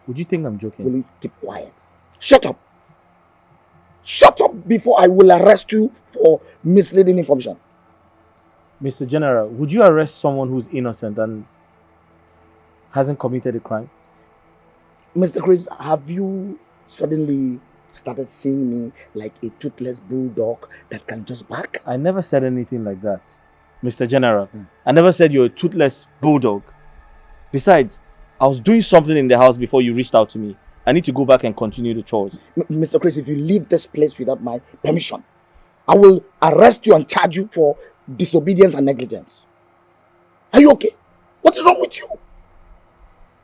would you think I'm joking? Will you keep quiet? Shut up! Shut up before I will arrest you for misleading information. Mr. General, would you arrest someone who's innocent and hasn't committed a crime? Mr. Chris, have you suddenly started seeing me like a toothless bulldog that can just bark? I never said anything like that. Mr. General, I never said you're a toothless bulldog. Besides, I was doing something in the house before you reached out to me. I need to go back and continue the chores. Mr. Chris, if you leave this place without my permission, I will arrest you and charge you for disobedience and negligence. Are you okay? What's wrong with you?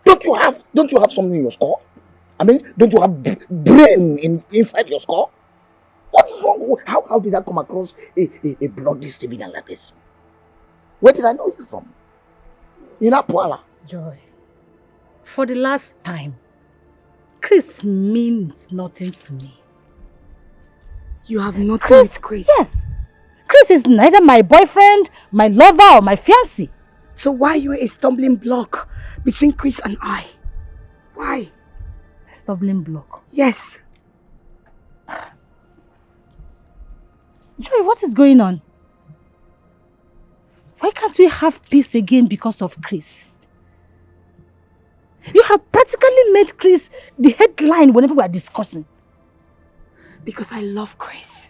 Don't you have something in your skull? I mean, don't you have brain inside your skull? What's wrong? How did I come across a bloody civilian like this? Where did I know you from? In Apuala. Joy, for the last time, Chris means nothing to me. You have nothing with Chris? Yes. Chris is neither my boyfriend, my lover, or my fiancé. So why are you a stumbling block between Chris and I? Why? A stumbling block? Yes. Joy, what is going on? Why can't we have peace again because of Chris? You have practically made Chris the headline whenever we are discussing. Because I love Chris.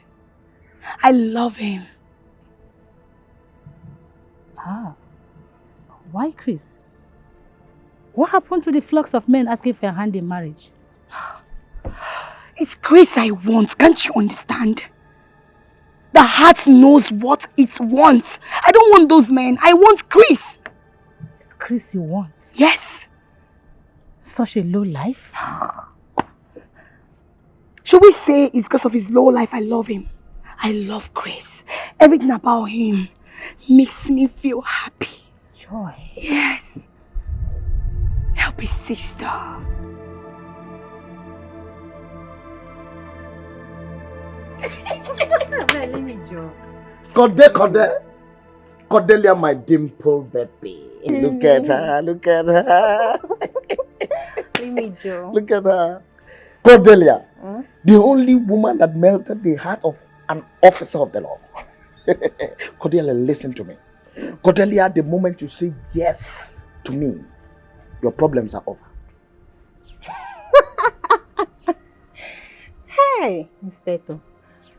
I love him. Ah. Why Chris? What happened to the flux of men asking for a hand in marriage? It's Chris I want, can't you understand? The heart knows what it wants. I don't want those men. I want Chris. It's Chris you want? Yes. Such a low life? Should we say it's because of his low life I love him? I love Chris. Everything about him makes me feel happy. Joy. Yes. Help his sister. Cordelia, my dimple baby. Look at her, look at her. Leave me, Joe. Look at her. Cordelia, the only woman that melted the heart of an officer of the law. Cordelia, listen to me. Cordelia, the moment you say yes to me, your problems are over. Hey, Inspector.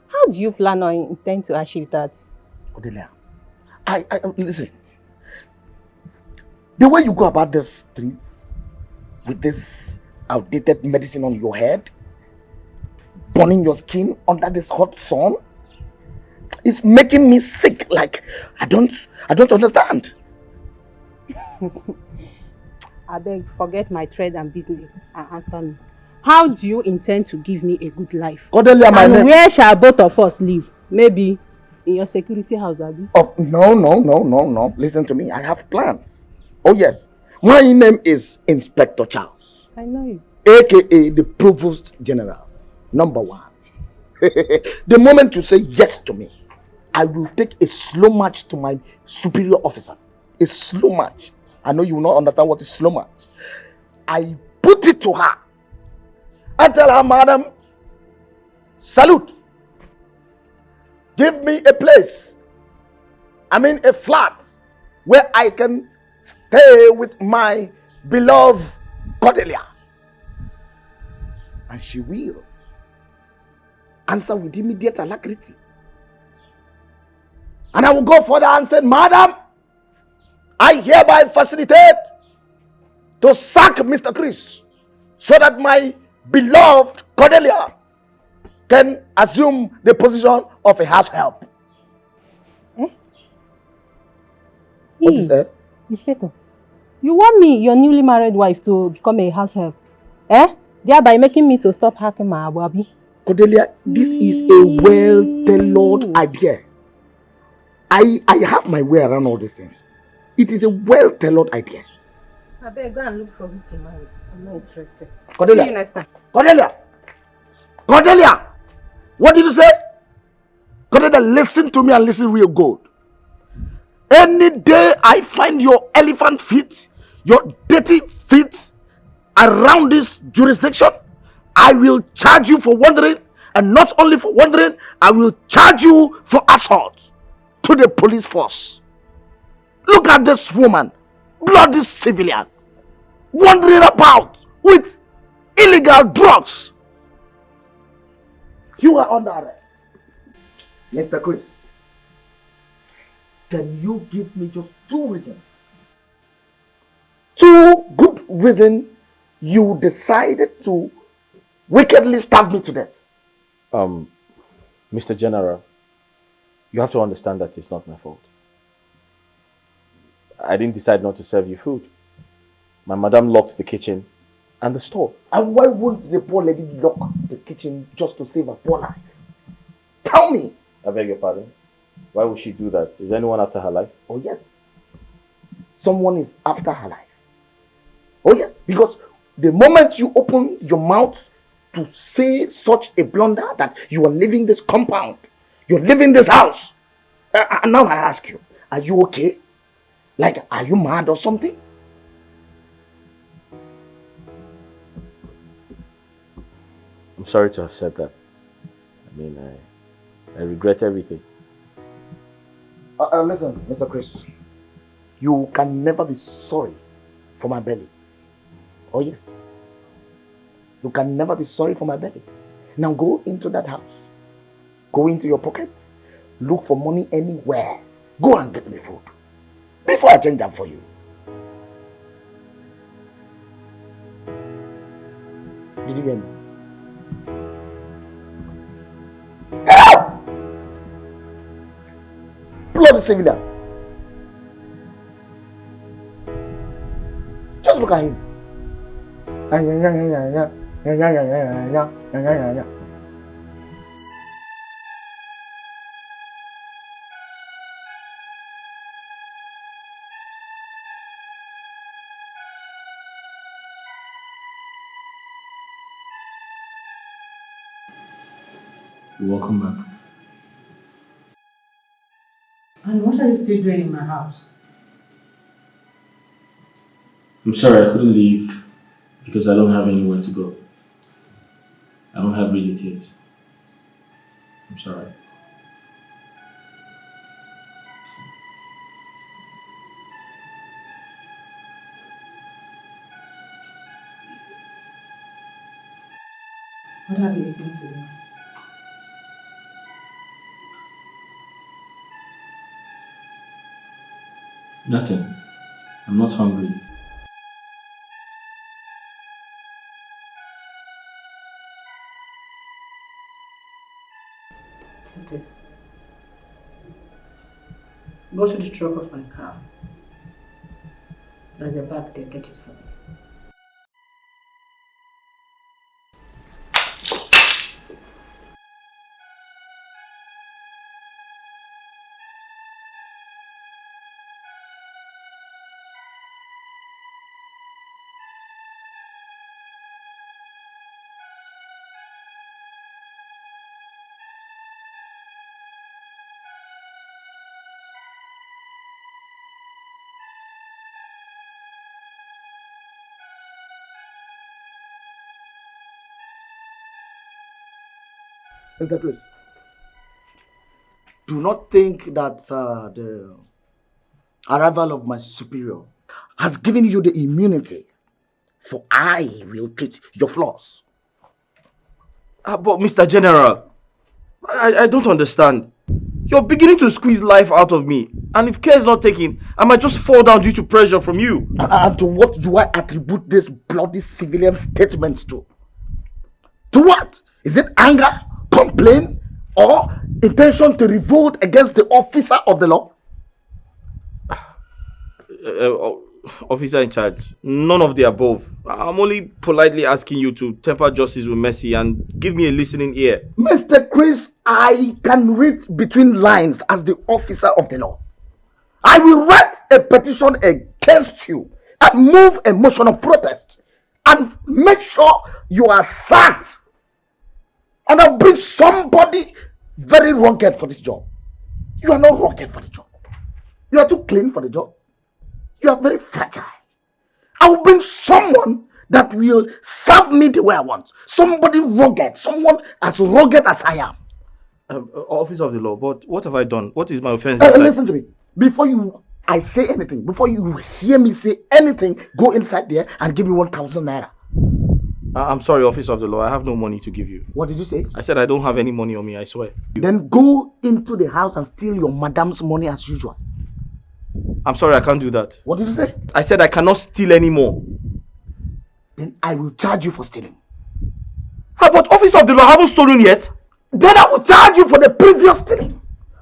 How do you plan or intend to achieve that? Cordelia, I listen. The way you go about this street with this outdated medicine on your head, burning your skin under this hot sun, is making me sick. Like I don't understand. I beg, forget my trade and business and answer me. How do you intend to give me a good life? Cordelia, my and where shall both of us live? Maybe in your security house, Abi? Oh, no. Listen to me. I have plans. Oh, yes. My name is Inspector Charles. I know you. AKA the Provost General. Number 1. The moment you say yes to me, I will take a slow march to my superior officer. A slow march. I know you will not understand what is slow march. I put it to her. I tell her, madam, salute. Give me a place. I mean a flat where I can stay with my beloved Cordelia. And she will answer with immediate alacrity. And I will go further and say, madam, I hereby facilitate to sack Mr. Chris so that my beloved Cordelia can assume the position of a house help. What is that? Inspector, you want me, your newly married wife, to become a house help? Thereby making me to stop hacking my ababi? Cordelia, this is a well-tailored idea. I have my way around all these things. It is a well-tailored idea. I better go and look for who to marry. I'm not interested. Cordelia. See you next time. Cordelia! Cordelia! What did you say? Cordelia, listen to me and listen real good. Any day I find your elephant feet, your dirty feet around this jurisdiction, I will charge you for wandering, and not only for wandering, I will charge you for assault to the police force. Look at this woman, bloody civilian, wandering about with illegal drugs. You are under arrest. Mr. Chris, can you give me just 2 reasons? 2 good reasons you decided to wickedly stab me to death. Mr. General, you have to understand that it's not my fault. I didn't decide not to serve you food. My madam locked the kitchen and the store. And why wouldn't the poor lady lock the kitchen just to save her poor life? Tell me. I beg your pardon? Why would she do that? Is anyone after her life? Oh yes. Someone is after her life. Oh yes. Because the moment you open your mouth to say such a blunder that you are leaving this compound, you're leaving this house. And now I ask you, are you okay? Like, are you mad or something? I'm sorry to have said that. I mean, I regret everything. Listen, Mr. Chris. You can never be sorry for my belly. Oh yes. You can never be sorry for my belly. Now go into that house. Go into your pocket. Look for money anywhere. Go and get me food. Before I change that for you. Did you hear me? Get out! Bloody civilian. Just look at him. Welcome back. And what are you still doing in my house? I'm sorry I couldn't leave because I don't have anywhere to go. I don't have relatives. I'm sorry. What have you eaten today? Nothing. I'm not hungry. Take this. Go to the trunk of my car. There's a bag there, get it for me. Enter please. Do not think that the arrival of my superior has given you the immunity, for I will treat your flaws. But Mr. General, I don't understand. You're beginning to squeeze life out of me. And if care is not taken, I might just fall down due to pressure from you. And to what do I attribute this bloody civilian statements to? To what? Is it anger, complaint, or intention to revolt against the officer of the law? Officer in charge, none of the above. I'm only politely asking you to temper justice with mercy and give me a listening ear. Mr. Chris, I can read between lines as the officer of the law. I will write a petition against you and move a motion of protest and make sure you are sacked. And I'll bring somebody very rugged for this job. You are not rugged for the job. You are too clean for the job. You are very fragile. I will bring someone that will serve me the way I want. Somebody rugged. Someone as rugged as I am. Officer of the law, but what have I done? What is my offense? Listen to me. Before I say anything, before you hear me say anything, go inside there and give me 1,000 naira. I'm sorry, officer of the law. I have no money to give you. What did you say? I said I don't have any money on me, I swear. Then go into the house and steal your madam's money as usual. I'm sorry, I can't do that. What did you say? I said I cannot steal anymore. Then I will charge you for stealing. But officer of the law, I haven't stolen yet. Then I will charge you for the previous stealing.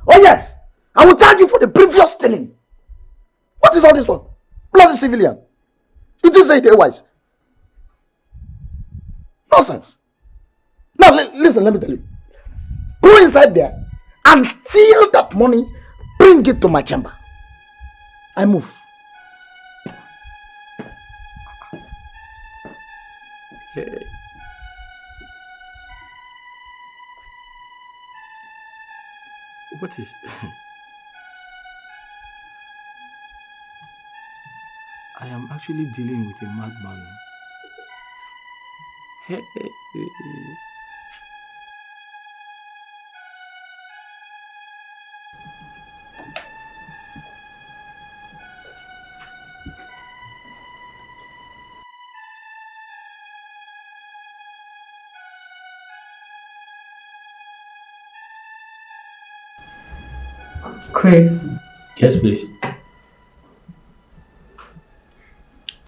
Oh yes, I will charge you for the previous stealing. What is all this one? Bloody civilian. You do say it otherwise. Nonsense. Now listen, let me tell you. Go inside there and steal that money. Bring it to my chamber. I move. Hey. What is... I am actually dealing with a madman. Hey. Chris, Yes, please.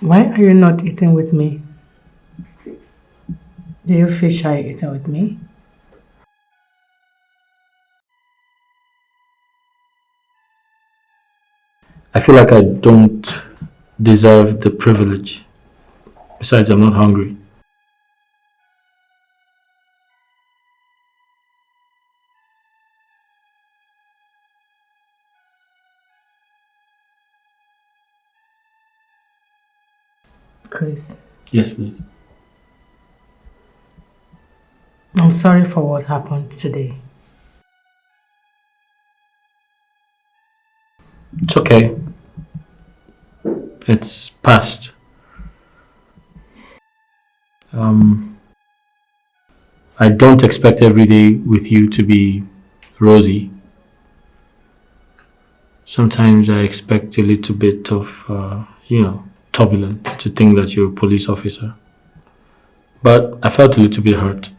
why are you not eating with me? Do you feel shy eating with me? I feel like I don't deserve the privilege. Besides, I'm not hungry. Chris, Yes, please. I'm sorry for what happened today. It's okay. It's past. I don't expect every day with you to be rosy. Sometimes I expect a little bit of, turbulence to think that you're a police officer. But I felt a little bit hurt.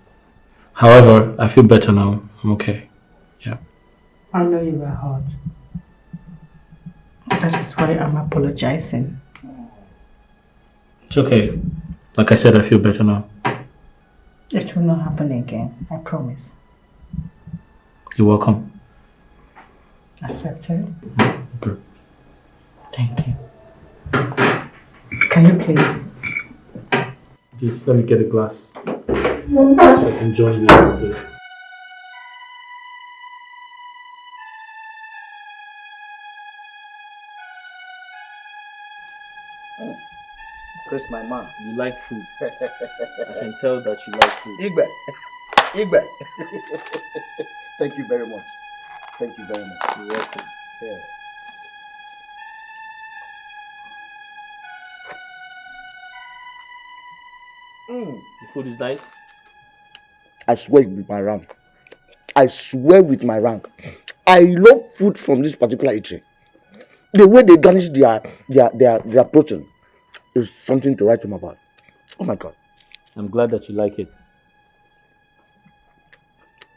However, I feel better now. I'm okay. Yeah. I know you were hurt. That is why I'm apologizing. It's okay. Like I said, I feel better now. It will not happen again, I promise. You're welcome. Accepted? Good. Thank you. Can you please? Just let me get a glass so I can join you a bit. Chris, my man. You like food. I can tell that you like food. Igbe. Thank you very much. Thank you very much. You're welcome. Yeah. The food is nice. I swear with my rank. I swear with my rank. I love food from this particular eatery. The way they garnish their protein is something to write home about. Oh my God. I'm glad that you like it.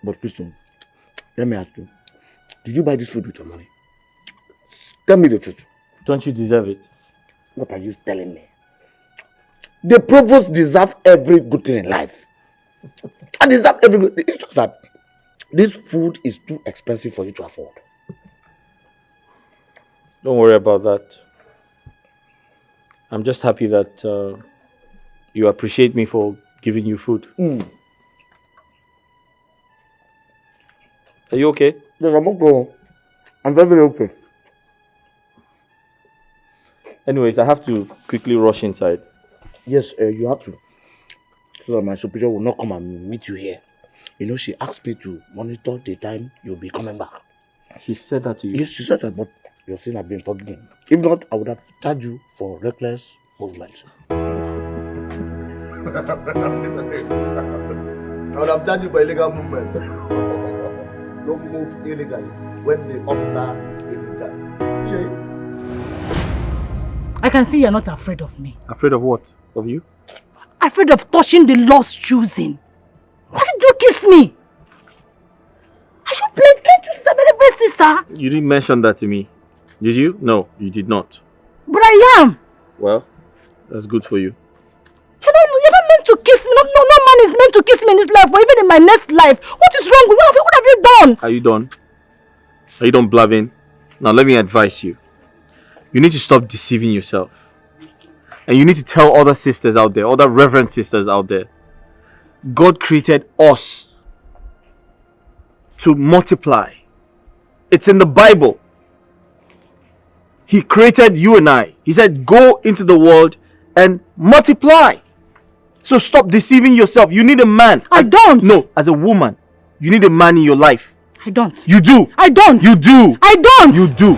But Christian, let me ask you. Did you buy this food with your money? Tell me the truth. Don't you deserve it? What are you telling me? The provost deserves every good thing in life. I deserve every good thing. It's just that this food is too expensive for you to afford. Don't worry about that. I'm just happy that you appreciate me for giving you food. Are you okay? Yes, I'm okay. I'm very, very okay. Anyways, I have to quickly rush inside. Yes, you have to. So that my superior will not come and meet you here. You know, she asked me to monitor the time you'll be coming back. She said that to you? Yes, she said that, but your sin has been forgiven. If not, I would have charged you for reckless movements. I would have charged you for illegal movement. Don't move illegally when the officer is in charge. Yeah. I can see you're not afraid of me. Afraid of what? Of you? Afraid of touching the Lord's choosing. Why did you kiss me? Are you playing? Can't you stop it, sister? You didn't mention that to me. Did you? No, you did not. But I am. Well, that's good for you. You're not meant to kiss me. No man is meant to kiss me in this life or even in my next life. What is wrong with you? What have you done? Are you done? Are you done blabbing? Now let me advise you. You need to stop deceiving yourself. And you need to tell other sisters out there, other reverend sisters out there, God created us to multiply. It's in the Bible. He created you and I. He said, go into the world and multiply. So stop deceiving yourself. You need a man. I don't. No, as a woman, you need a man in your life. I don't. You do. I don't. You do. I don't. You do.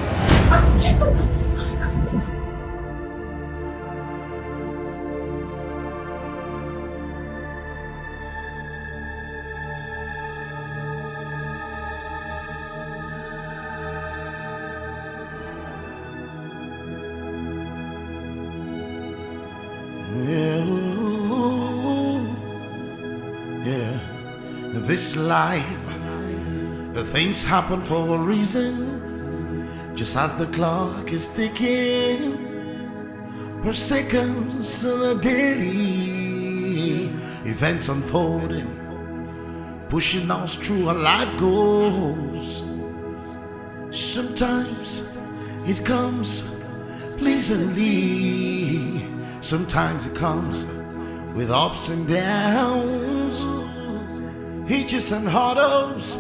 This life, the things happen for a reason. Just as the clock is ticking, per seconds and a daily events unfolding, pushing us through our life goals. Sometimes it comes pleasantly. Sometimes it comes with ups and downs, hitches and hurdles.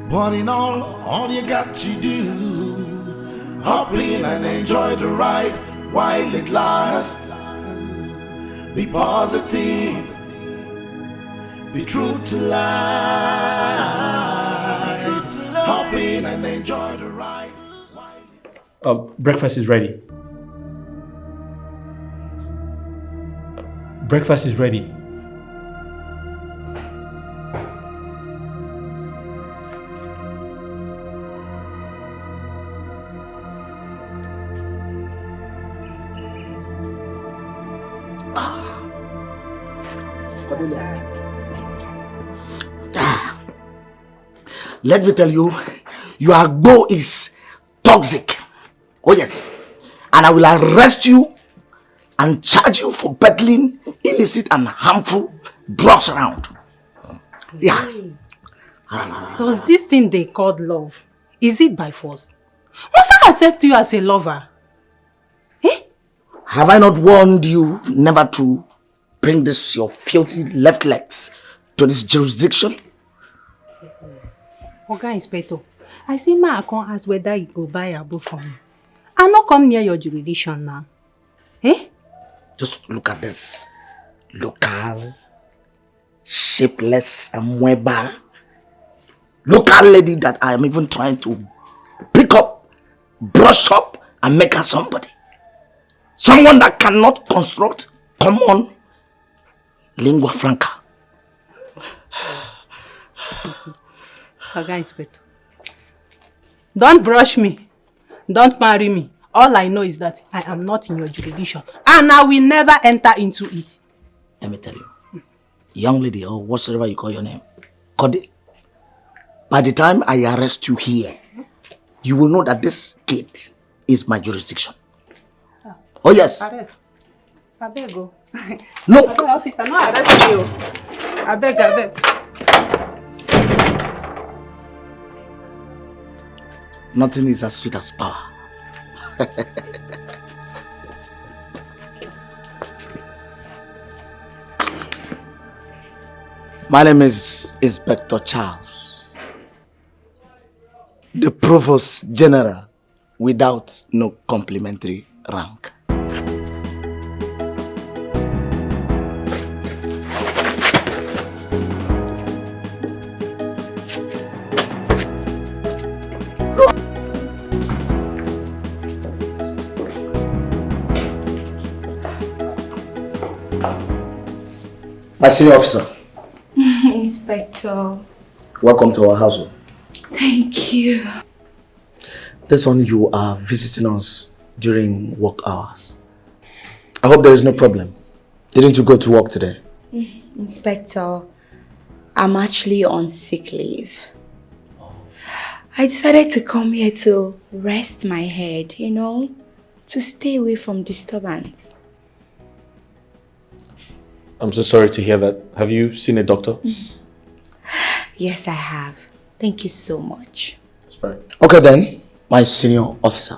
But in all you got to do, hop in and enjoy the ride while it lasts. Be positive, be true to life. Hop in and enjoy the ride. Breakfast is ready. Breakfast is ready. Let me tell you, your agbo is toxic. Oh yes. And I will arrest you and charge you for peddling illicit and harmful drugs around. Yeah. Does this thing they called love, is it by force? Must I accept you as a lover? Have I not warned you never to bring this your filthy left legs to this jurisdiction? Oga Inspector, I see my account ask whether you go buy a book for me. I not come near your jurisdiction now. Just look at this local, shapeless, amoeba, local lady that I am even trying to pick up, brush up, and make her somebody. Someone that cannot construct common lingua franca. Oga Inspector, don't brush me. Don't marry me. All I know is that I am not in your jurisdiction and I will never enter into it. Let me tell you, young lady or whatsoever you call your name, Kode, by the time I arrest you here, you will know that this gate is my jurisdiction. Oh yes. Arrest. I beg go. No. I beg, officer, no arrest you. I beg. Nothing is as sweet as power. My name is Inspector Charles, the Provost General without no complimentary rank. My senior officer. Inspector. Welcome to our household. Thank you. This one, you are visiting us during work hours. I hope there is no problem. Didn't you go to work today? Inspector, I'm actually on sick leave. I decided to come here to rest my head, to stay away from disturbance. I'm so sorry to hear that. Have you seen a doctor? Yes, I have. Thank you so much. That's fine. Okay then, my senior officer.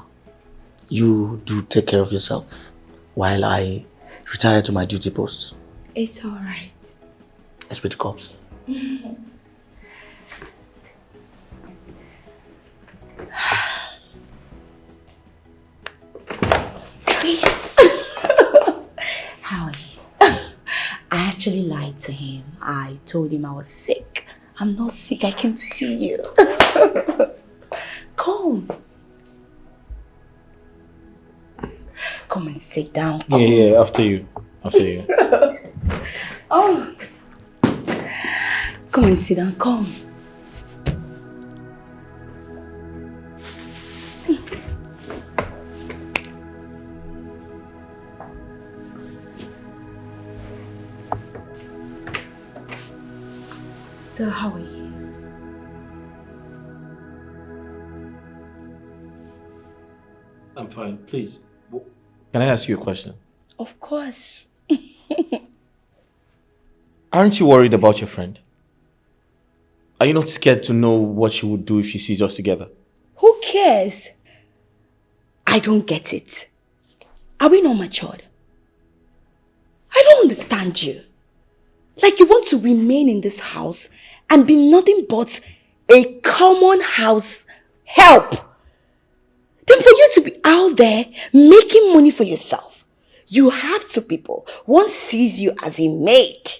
You do take care of yourself while I retire to my duty post. It's alright. Let's meet the cops. Chris! How are you? I actually lied to him. I told him I was sick. I'm not sick, I can see you. Come. Come and sit down. Come. Yeah, after you. Oh. Come and sit down, come. So how are you? I'm fine. Please, can I ask you a question? Of course. Aren't you worried about your friend? Are you not scared to know what she would do if she sees us together? Who cares? I don't get it. Are we not matured? I don't understand you. Like you want to remain in this house and be nothing but a common house help. Then for you to be out there making money for yourself, you have two people. One sees you as a maid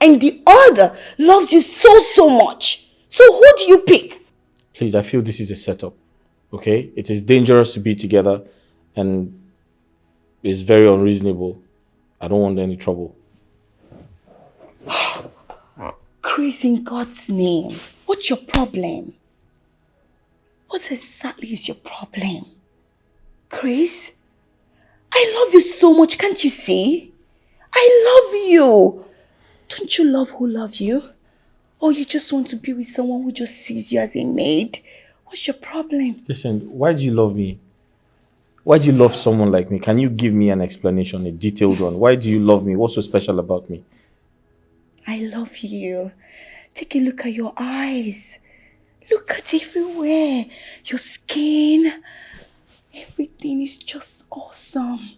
and the other loves you so much. So who do you pick? Please, I feel this is a setup. Okay? It is dangerous to be together and it's very unreasonable. I don't want any trouble. Chris, in God's name, what's your problem? What exactly is your problem? Chris, I love you so much, can't you see? I love you. Don't you love who loves you? Or you just want to be with someone who just sees you as a maid? What's your problem? Listen, why do you love me? Why do you love someone like me? Can you give me an explanation, a detailed one? Why do you love me? What's so special about me? I love you. Take a look at your eyes. Look at everywhere. Your skin. Everything is just awesome.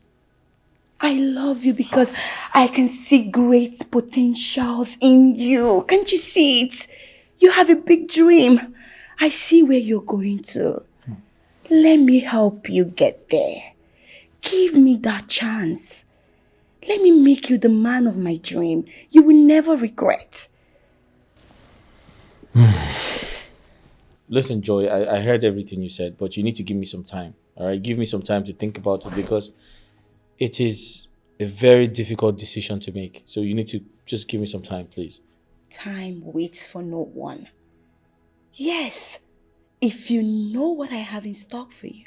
I love you because I can see great potentials in you. Can't you see it? You have a big dream. I see where you're going to. Let me help you get there. Give me that chance. Let me make you the man of my dream. You will never regret. Listen, Joy, I heard everything you said, but you need to give me some time. All right? Give me some time to think about it because it is a very difficult decision to make. So you need to just give me some time, please. Time waits for no one. Yes, if you know what I have in stock for you,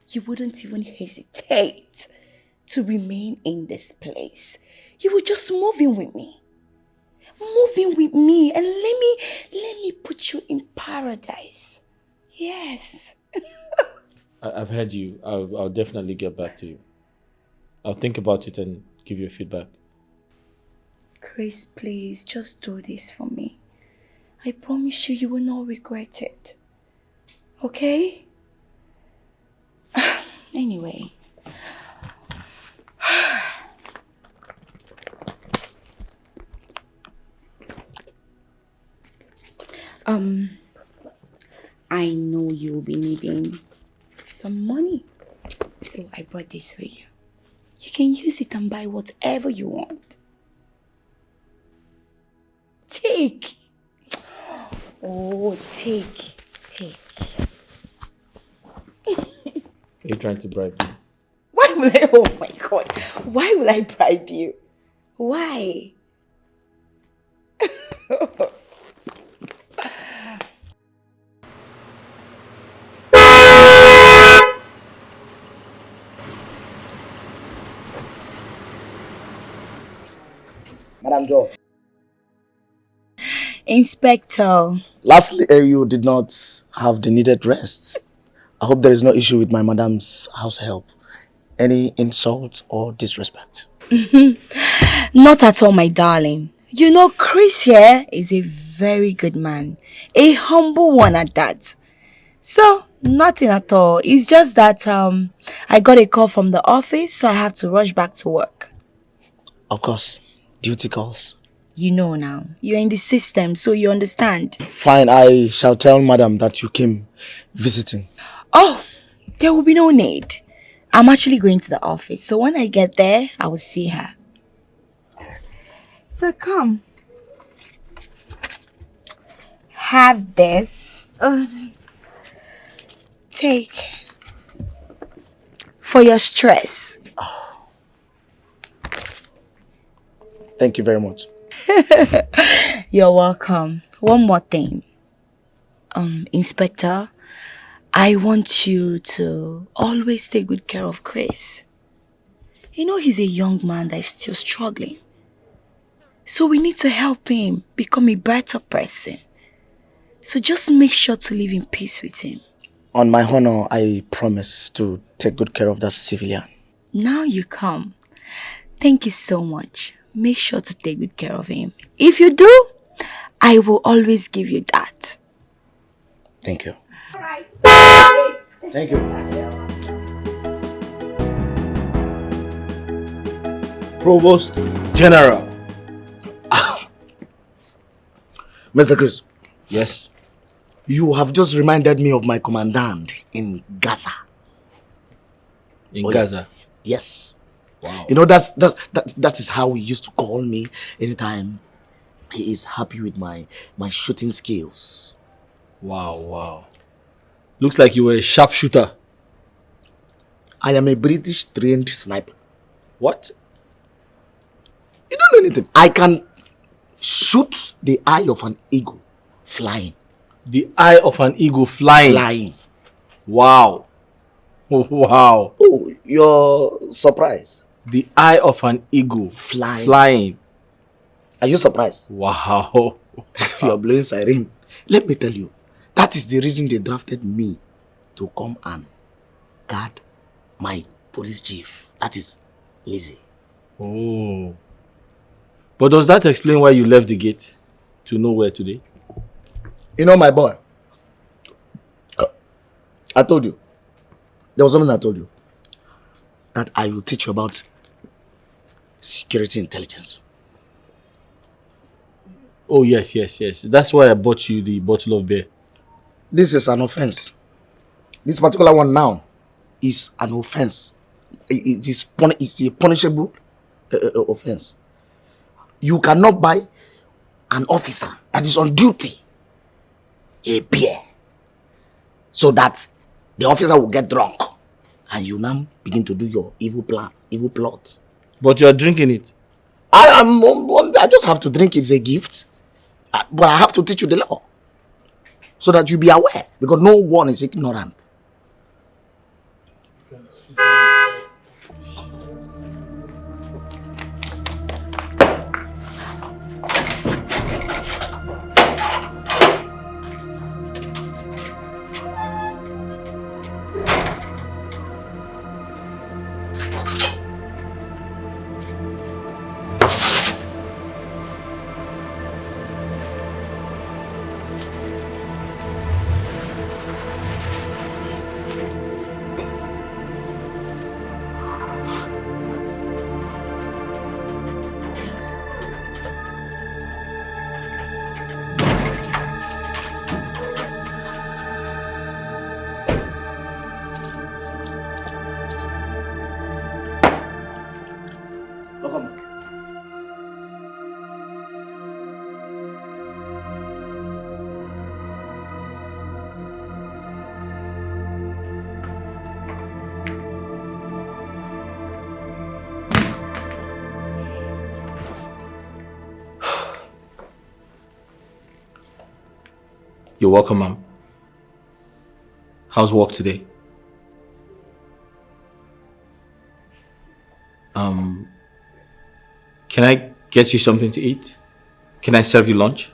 you wouldn't even hesitate to remain in this place. You would just move in with me. Move in with me and let me put you in paradise. Yes. I've heard you. I'll definitely get back to you. I'll think about it and give you a feedback. Chris, please, just do this for me. I promise you, you will not regret it. Okay? Anyway. I know you'll be needing some money. So I brought this for you. You can use it and buy whatever you want. Take. Oh, take. Are you trying to bribe me? Why will I? Oh my God. Why will I bribe you? Why? Madam Joe. Inspector. Lastly, you did not have the needed rest. I hope there is no issue with my madam's house help. Any insult or disrespect? Not at all, my darling. You know, Chris here is a very good man. A humble one at that. So, nothing at all. It's just that I got a call from the office, so I have to rush back to work. Of course. Duty calls. You know now. You're in the system, so you understand. Fine, I shall tell madam that you came visiting. Oh, there will be no need. I'm actually going to the office, so when I get there, I will see her. So come. Have this. Take. For your stress. Thank you very much. You're welcome. One more thing. Inspector, I want you to always take good care of Chris. You know he's a young man that is still struggling. So we need to help him become a better person. So just make sure to live in peace with him. On my honor, I promise to take good care of that civilian. Now you come. Thank you so much. Make sure to take good care of him. If you do, I will always give you that. Thank you. All right. Thank you. Provost General. Mr. Chris. Yes. You have just reminded me of my commandant in Gaza. In Gaza? Yes. Wow. You know, that is how he used to call me anytime he is happy with my shooting skills. Wow. Looks like you were a sharpshooter. I am a British trained sniper. What? You don't know anything. I can shoot the eye of an eagle flying. The eye of an eagle flying? Flying. Wow. Wow. Oh, you're surprised? The eye of an eagle flying. Are you surprised? Wow. You're blowing siren. Let me tell you, that is the reason they drafted me to come and guard my police chief. That is Lizzie. Oh. But does that explain why you left the gate to nowhere today? You know, my boy, I told you, there was something I told you, that I will teach you about security intelligence. Oh, yes. That's why I bought you the bottle of beer. This is an offense. This particular one now is an offense. It's a punishable offense. You cannot buy an officer that is on duty a beer so that the officer will get drunk and you now begin to do your evil plot. But you are drinking it. I just have to drink it. It's a gift. But I have to teach you the law so that you be aware, because no one is ignorant. You're welcome, ma'am. How's work today? Can I get you something to eat? Can I serve you lunch?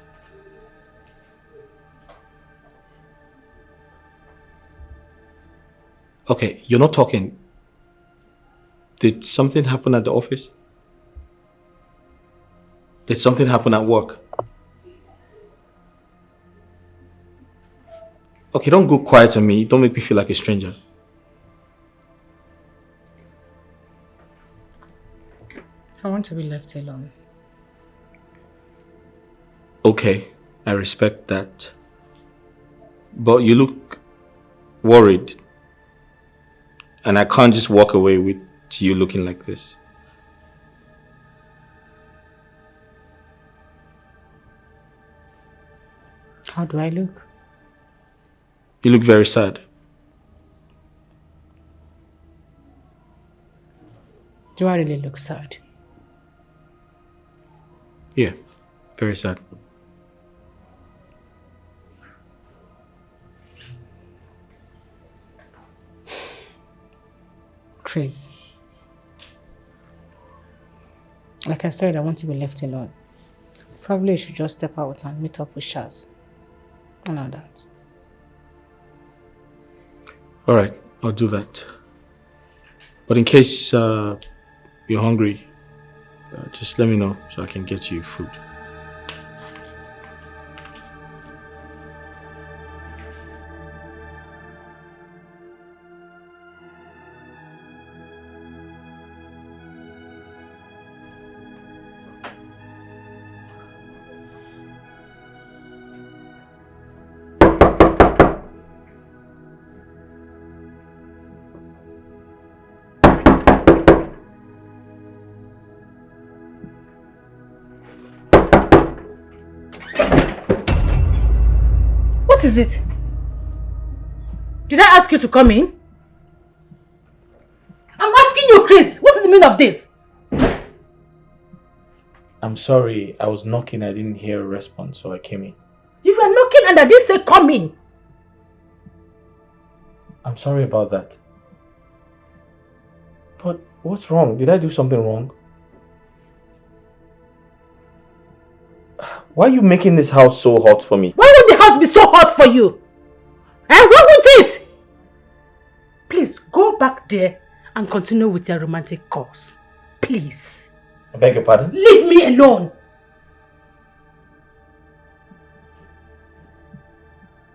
Okay, you're not talking. Did something happen at the office? Did something happen at work? Okay, don't go quiet on me. Don't make me feel like a stranger. I want to be left alone. Okay, I respect that. But you look worried. And I can't just walk away with you looking like this. How do I look? You look very sad. Do I really look sad? Yeah, very sad. Chris. Like I said, I want to be left alone. Probably you should just step out and meet up with Shaz. And all that. Alright, I'll do that. But in case you're hungry, just let me know so I can get you food. is it? Did I ask you to come in? I'm asking you, Chris, what is the meaning of this? I'm sorry, I was knocking, I didn't hear a response, so I came in. You were knocking and I didn't say come in. I'm sorry about that. But what's wrong? Did I do something wrong? Why are you making this house so hot for me? Why would the house be so hot for you? Why won't it? Please, go back there and continue with your romantic course. Please. I beg your pardon? Leave me alone.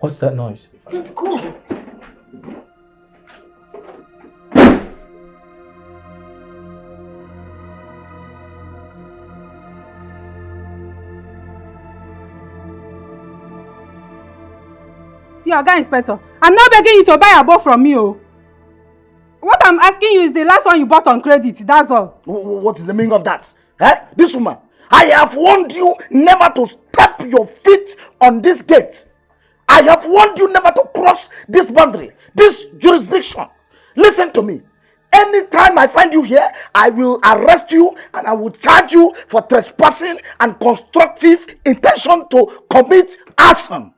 What's that noise? Don't go. See, Oga Inspector, I'm not begging you to buy a boat from me, oh. What I'm asking you is the last one you bought on credit, that's all. What is the meaning of that? This woman, I have warned you never to step your feet on this gate. I have warned you never to cross this boundary, this jurisdiction. Listen to me. Anytime I find you here, I will arrest you and I will charge you for trespassing and constructive intention to commit arson.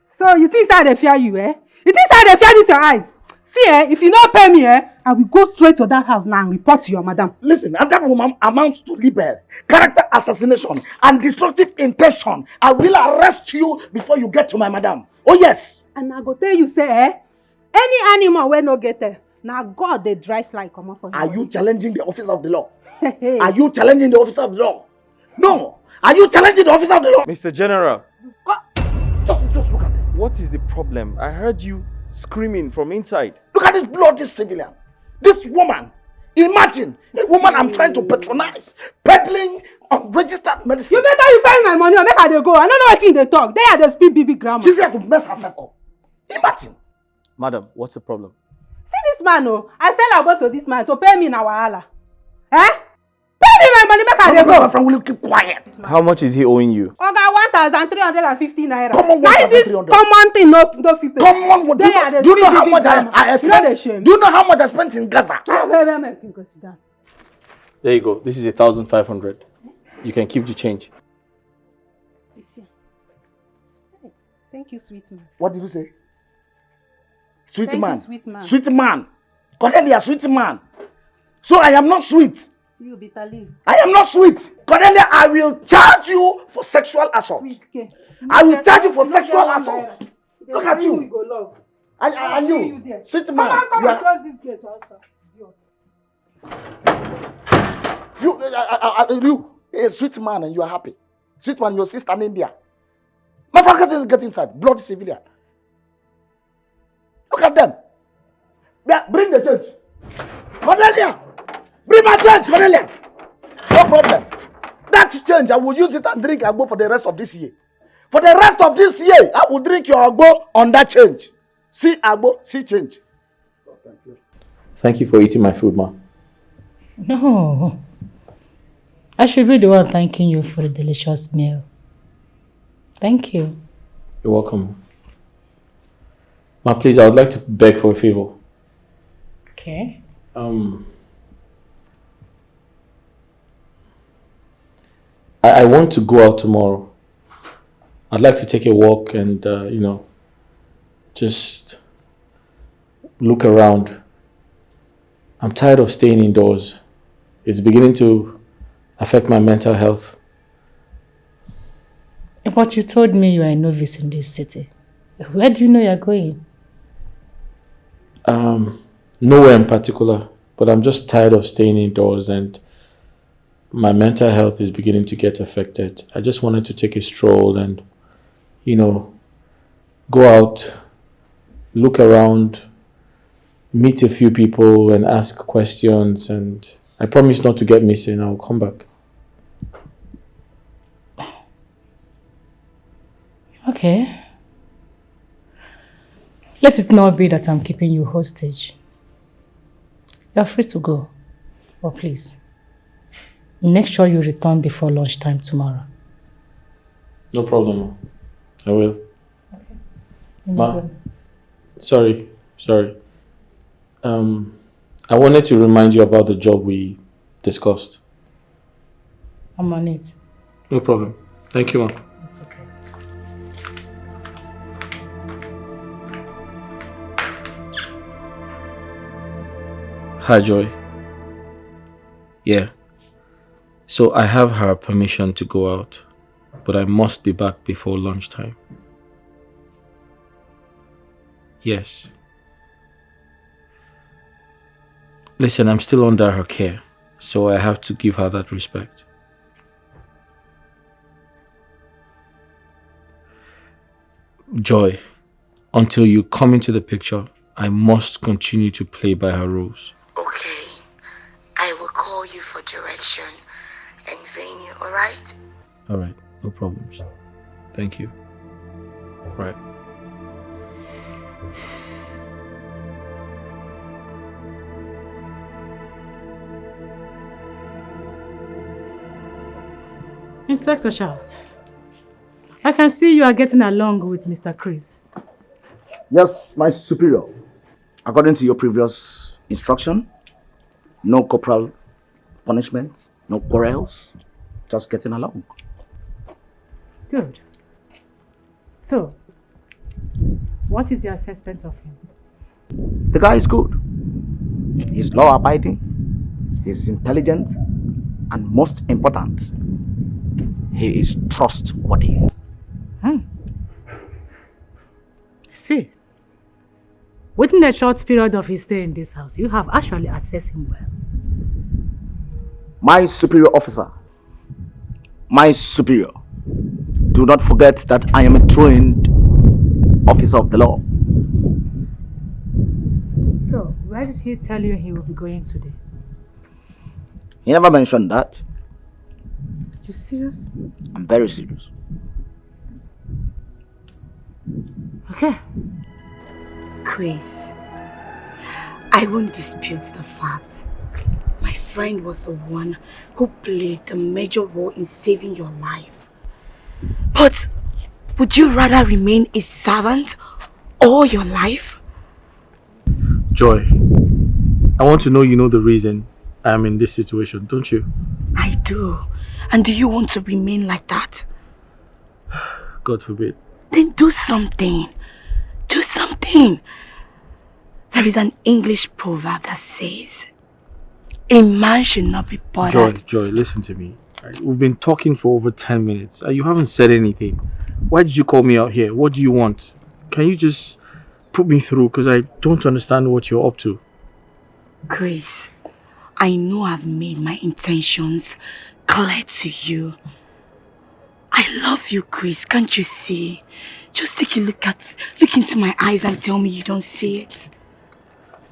So you think that they fear you, eh? You think that they fear this your eyes? See, if you not pay me, I will go straight to that house now and report to your madam. Listen, and that woman amounts to libel, character assassination, and destructive intention. I will arrest you before you get to my madam. Oh yes. And I go tell you, say, any animal will not get there. Now God, they drive fly come up for you. Are you challenging the office of the law? Are you challenging the office of the law? No. Are you challenging the office of the law? Mr. General. Just look at this. What is the problem? I heard you screaming from inside. Look at this bloody civilian. This woman. Imagine a woman I'm trying to patronize, peddling unregistered medicine. You better you pay my money or make her they go. I don't know what thing they talk. They are the speak BB grammar. She's here to mess herself up. Imagine. Madam, what's the problem? See this man, oh. I sell about to this man to pay me in our hala. Eh? Pay me my money, make her they go. My friend, will you keep quiet? How much is he owing you? Oga, 1,350 naira. Come on, 1,300. Common thing, no fit. Come on, do you know how much I spent? Do you know how much I spent in Gaza? There you go. This is 1,500. You can keep the change. Thank you, sweet man. What did you say? Sweet Thank man. you, sweet man. Sweet man. Cornelia, sweet man. So I am not sweet. You bitter leaf. I am not sweet. Cornelia, I will charge you for sexual assault. I will charge you for sexual assault. Look at you. And you, sweet man. Come and close this gate also. You, a sweet man, and you are happy. Sweet man, your sister in India. My friend, get inside. Bloody civilian. Look at them. Yeah, bring the change. Cornelia, bring my change, Cornelia. No problem. That change, I will use it and drink agbo for the rest of this year. For the rest of this year, I will drink your agbo on that change. See agbo, see change. Thank you for eating my food, ma. No. I should be the one thanking you for the delicious meal. Thank you. You're welcome. Ma, please, I would like to beg for a favor. Okay. I want to go out tomorrow. I'd like to take a walk and, just look around. I'm tired of staying indoors. It's beginning to affect my mental health. But you told me you are a novice in this city. Where do you know you're going? Nowhere in particular, but I'm just tired of staying indoors and my mental health is beginning to get affected. I just wanted to take a stroll and, go out, look around, meet a few people and ask questions, and I promise not to get missing. I'll come back. Okay. Let it not be that I'm keeping you hostage. You're free to go. But please, make sure you return before lunchtime tomorrow. No problem. I will. Ma, sorry. I wanted to remind you about the job we discussed. I'm on it. No problem. Thank you, Ma. It's okay. Hi, Joy. Yeah. So I have her permission to go out, but I must be back before lunchtime. Yes. Listen, I'm still under her care, so I have to give her that respect. Joy, until you come into the picture, I must continue to play by her rules. Okay. I will call you for direction and venue, alright? Alright, no problems. Thank you. Right. Inspector Charles, I can see you are getting along with Mr. Chris. Yes, my superior. According to your previous instruction, no corporal punishment, no quarrels, just getting along. Good. So, what is your assessment of him? The guy is good. He's law-abiding, he's intelligent, and most important, he is trustworthy. See, within the short period of his stay in this house, you have actually assessed him well. My superior officer, my superior, do not forget that I am a trained officer of the law. So, where did he tell you he will be going today? He never mentioned that. You serious? I'm very serious. Okay. Chris, I won't dispute the fact. My friend was the one who played the major role in saving your life. But would you rather remain a servant all your life? Joy, I want to know you know the reason I am in this situation, don't you? I do. And do you want to remain like that? God forbid. Then do something. Do something. There is an English proverb that says, a man should not be bothered. Joy, listen to me. Right, we've been talking for over 10 minutes. You haven't said anything. Why did you call me out here? What do you want? Can you just put me through? Because I don't understand what you're up to. Chris, I know I've made my intentions clear to you. I love you, Chris. Can't you see? Just take a look into my eyes and tell me you don't see it.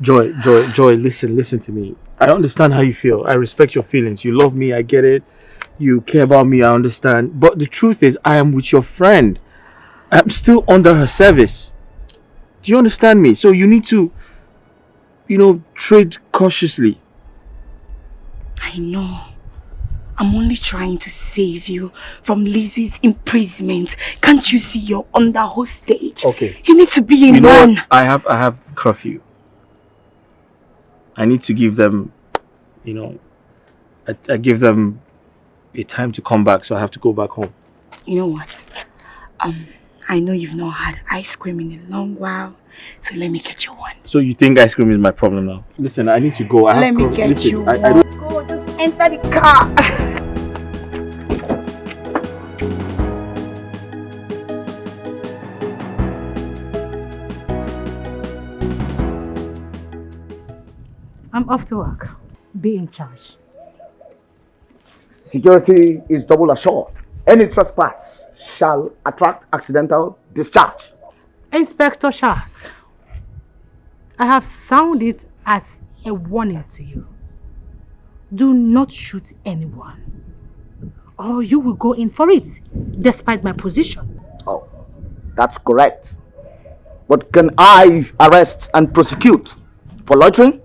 Joy, listen to me. I understand how you feel. I respect your feelings. You love me, I get it. You care about me, I understand. But the truth is, I am with your friend. I'm still under her service. Do you understand me? So you need to, trade cautiously. I know. I'm only trying to save you from Lizzie's imprisonment. Can't you see you're under hostage? Okay. You need to be a man. What? I have curfew. I need to give them, I give them a time to come back, so I have to go back home. You know what? I know you've not had ice cream in a long while, so let me get you one. So you think ice cream is my problem now? Listen, I need to go. Let me get you one. Go, just enter the car. I'm off to work. Be in charge. Security is double assured. Any trespass shall attract accidental discharge. Inspector Charles, I have sounded it as a warning to you. Do not shoot anyone, or you will go in for it, despite my position. Oh, that's correct. But can I arrest and prosecute for loitering?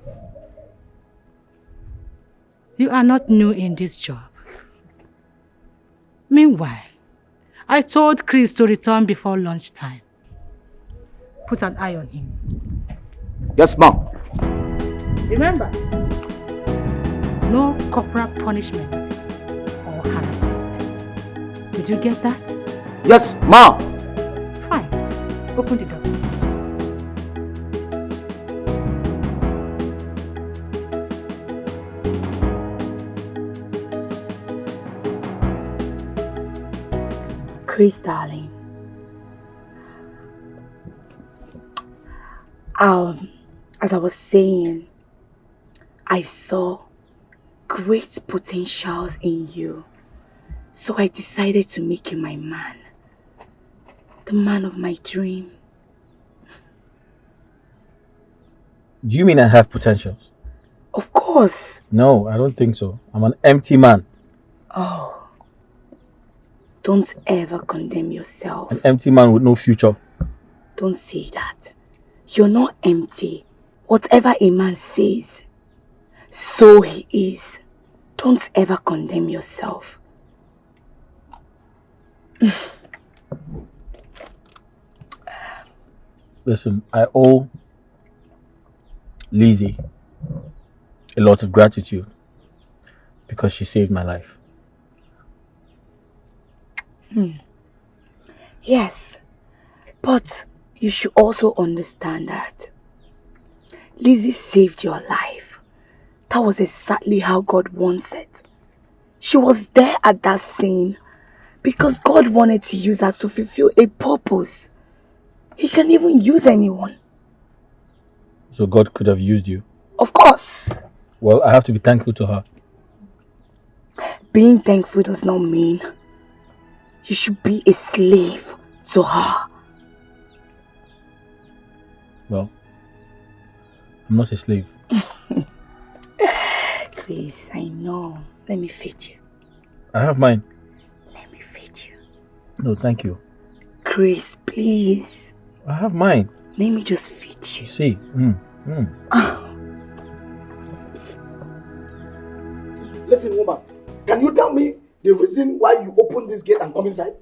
You are not new in this job. Meanwhile, I told Chris to return before lunchtime. put an eye on him. Yes, ma'am. Remember, no corporal punishment or harassment. Did you get that? Yes, ma'am. Fine. Open the door. Chris, darling. As I was saying, I saw great potentials in you. So I decided to make you my man. The man of my dream. Do you mean I have potentials? Of course. No, I don't think so. I'm an empty man. Oh. Don't ever condemn yourself. An empty man with no future. Don't say that. You're not empty. Whatever a man says, so he is. Don't ever condemn yourself. Listen, I owe Lizzie a lot of gratitude because she saved my life. Yes, but you should also understand that Lizzie saved your life. That was exactly how God wants it. She was there at that scene because God wanted to use her to fulfill a purpose. He can even use anyone. So God could have used you? Of course. Well, I have to be thankful to her. Being thankful does not mean you should be a slave to her. Well, I'm not a slave. Please, I know. Let me feed you. I have mine. Let me feed you. No, thank you. Chris, please. I have mine. Let me just feed you. See. Listen, woman. Can you tell me the reason why you opened this gate and come inside?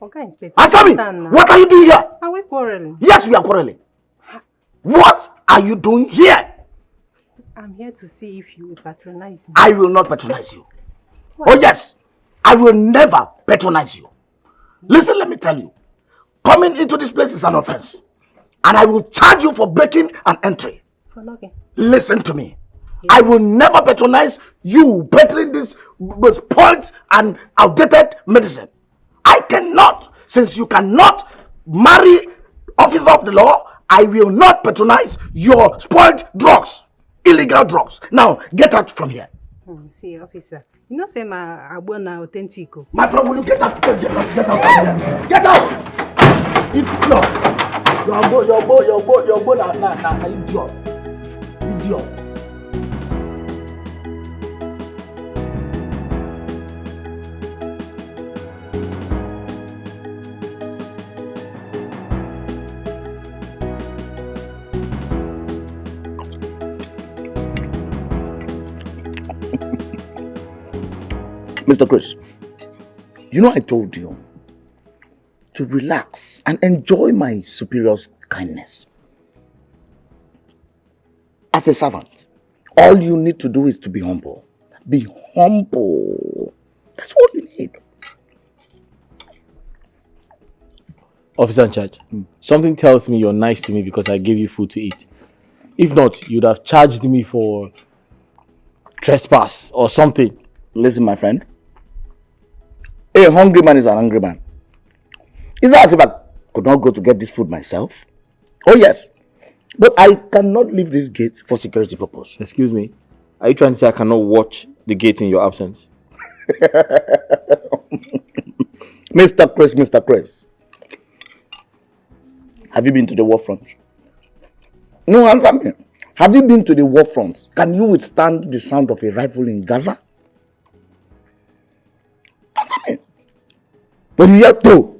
Okay, Inspector. Answer me! What are you doing here? Are we quarreling? Yes, we are quarreling. What are you doing here? I'm here to see if you will patronize me. I will not patronize you. Why? Oh yes, I will never patronize you. Listen, let me tell you. Coming into this place is an offense. And I will charge you for breaking an entry. Okay. Listen to me. I will never patronize you peddling this spoiled and outdated medicine. I cannot. Since you cannot marry officer of the law, I will not patronize your spoiled drugs. Illegal drugs. Now, get out from here. See, officer. You know, say my abona Etiko. My friend, will you get out? Get out from here. Get out! If not, your boy, na idiot. Idiot. Mr. Chris, you know I told you to relax and enjoy my superior's kindness. As a servant, all you need to do is to be humble. Be humble. That's all you need. Officer in charge, something tells me you're nice to me because I gave you food to eat. If not, you'd have charged me for trespass or something. Listen, my friend. A hungry man is an angry man. It's not as if I could not go to get this food myself. Oh yes. But I cannot leave this gate for security purpose. Excuse me. Are you trying to say I cannot watch the gate in your absence? Mr. Chris. Have you been to the war front? No, answer me. Have you been to the war front? Can you withstand the sound of a rifle in Gaza? Answer me. When you hear to,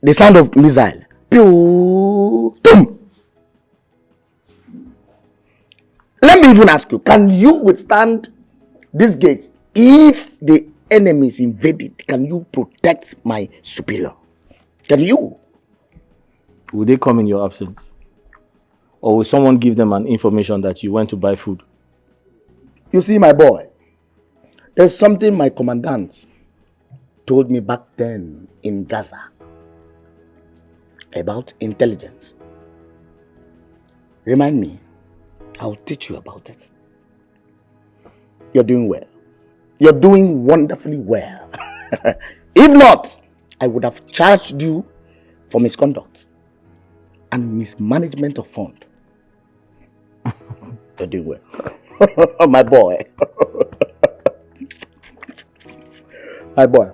the sound of missile, pew, tum. Let me even ask you, can you withstand this gate if the enemy is invaded? Can you protect my superior? Can you? Will they come in your absence? Or will someone give them an information that you went to buy food? You see, my boy, there's something my commandant told me back then in Gaza about intelligence. Remind me, I'll teach you about it. You're doing well. You're doing wonderfully well. If not, I would have charged you for misconduct and mismanagement of fund. You're doing well. My boy. My boy.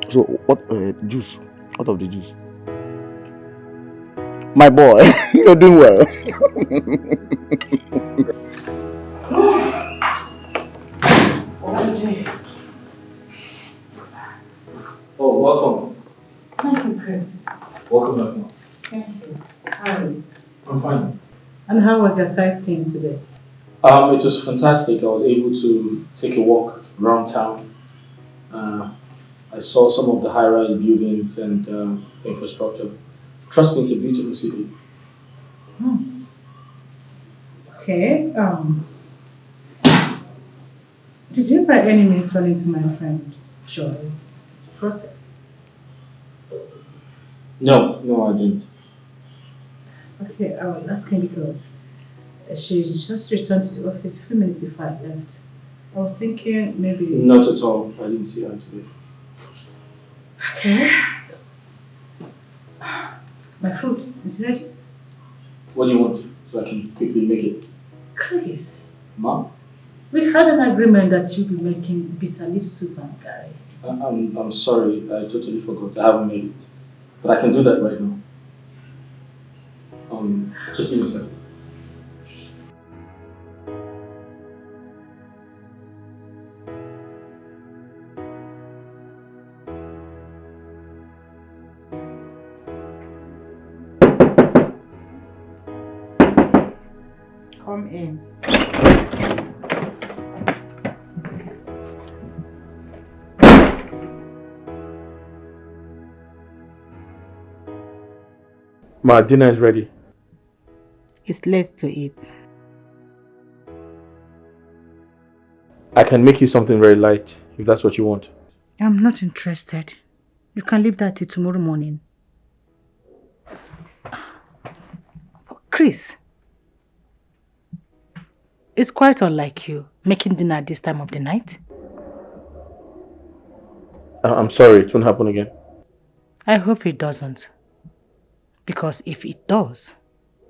So, what juice? What of the juice? My boy, you're doing well. Oh, welcome. Thank you, Chris. Welcome back, Mom. Thank you. How are you? I'm fine. And how was your sightseeing today? It was fantastic. I was able to take a walk around town. I saw some of the high-rise buildings and infrastructure. Trust me, it's a beautiful city. Okay. Did you by any means run into my friend Joy to process? No, I didn't. Okay, I was asking because she just returned to the office a few minutes before I left. I was thinking maybe... Not at all. I didn't see her today. Okay. My food is ready. What do you want? So I can quickly make it. Chris, Mom? we had an agreement that you'll be making bitter leaf soup and curry. I'm sorry. I totally forgot. I haven't made it. But I can do that right now. Just give me a second. Come in. My dinner is ready. It's late to eat. I can make you something very light, if that's what you want. I'm not interested. You can leave that till tomorrow morning. Chris, it's quite unlike you making dinner at this time of the night. I'm sorry, it won't happen again. I hope it doesn't. Because if it does,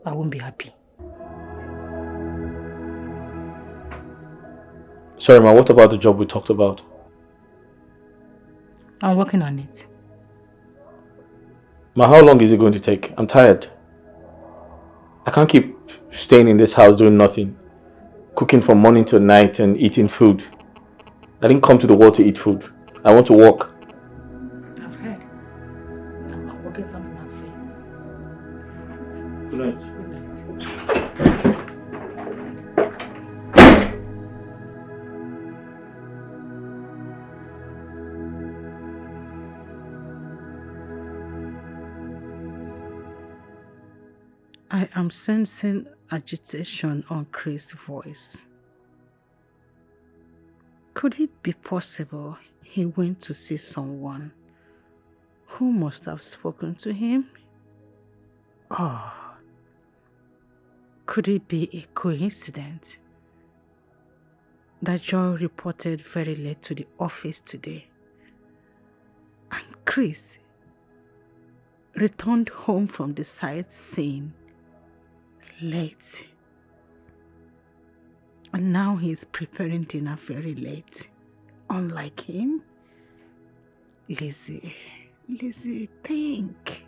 I won't be happy. Sorry, Ma, what about the job we talked about? I'm working on it. Ma, how long is it going to take? I'm tired. I can't keep staying in this house doing nothing. Cooking from morning till night and eating food. I didn't come to the world to eat food. I want to work. I've heard. I'm working something out for you. Good night. Good night. I am sensing agitation on Chris' voice. Could it be possible he went to see someone who must have spoken to him? Or could it be a coincidence that Joy reported very late to the office today, and Chris returned home from the sightseeing late, and now he's preparing dinner very late, unlike him? Lizzie, think.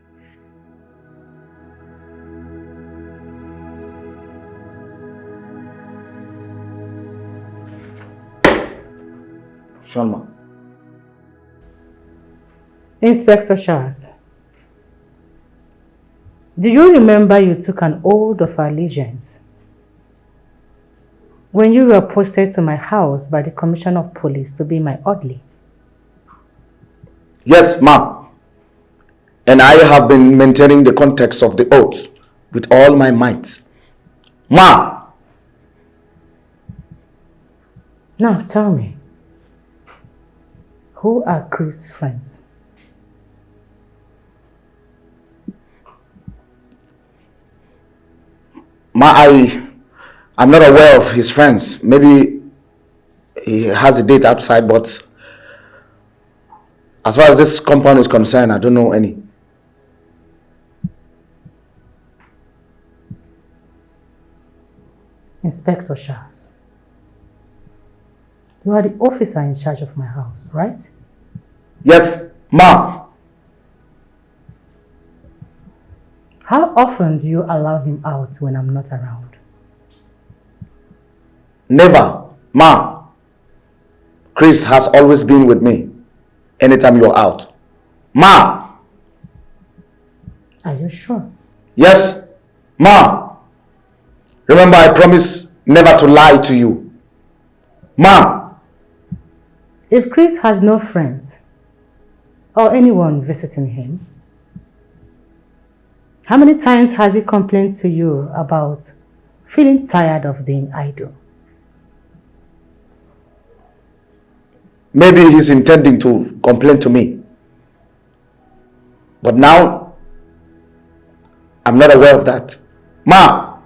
Shanma. Inspector Charles, do you remember you took an oath of allegiance when you were posted to my house by the Commissioner of Police to be my orderly? Yes, ma'am. And I have been maintaining the context of the oath with all my might. Ma! Now tell me, who are Chris' friends? Ma, I'm not aware of his friends. Maybe he has a date outside, but as far as this compound is concerned, I don't know any. Inspector Charles, you are the officer in charge of my house, right? Yes, ma. How often do you allow him out when I'm not around? Never, ma. Chris has always been with me anytime you're out. Ma! Are you sure? Yes, ma. Remember, I promise never to lie to you. Ma! If Chris has no friends or anyone visiting him, how many times has he complained to you about feeling tired of being idle? Maybe he's intending to complain to me. But now, I'm not aware of that. Ma!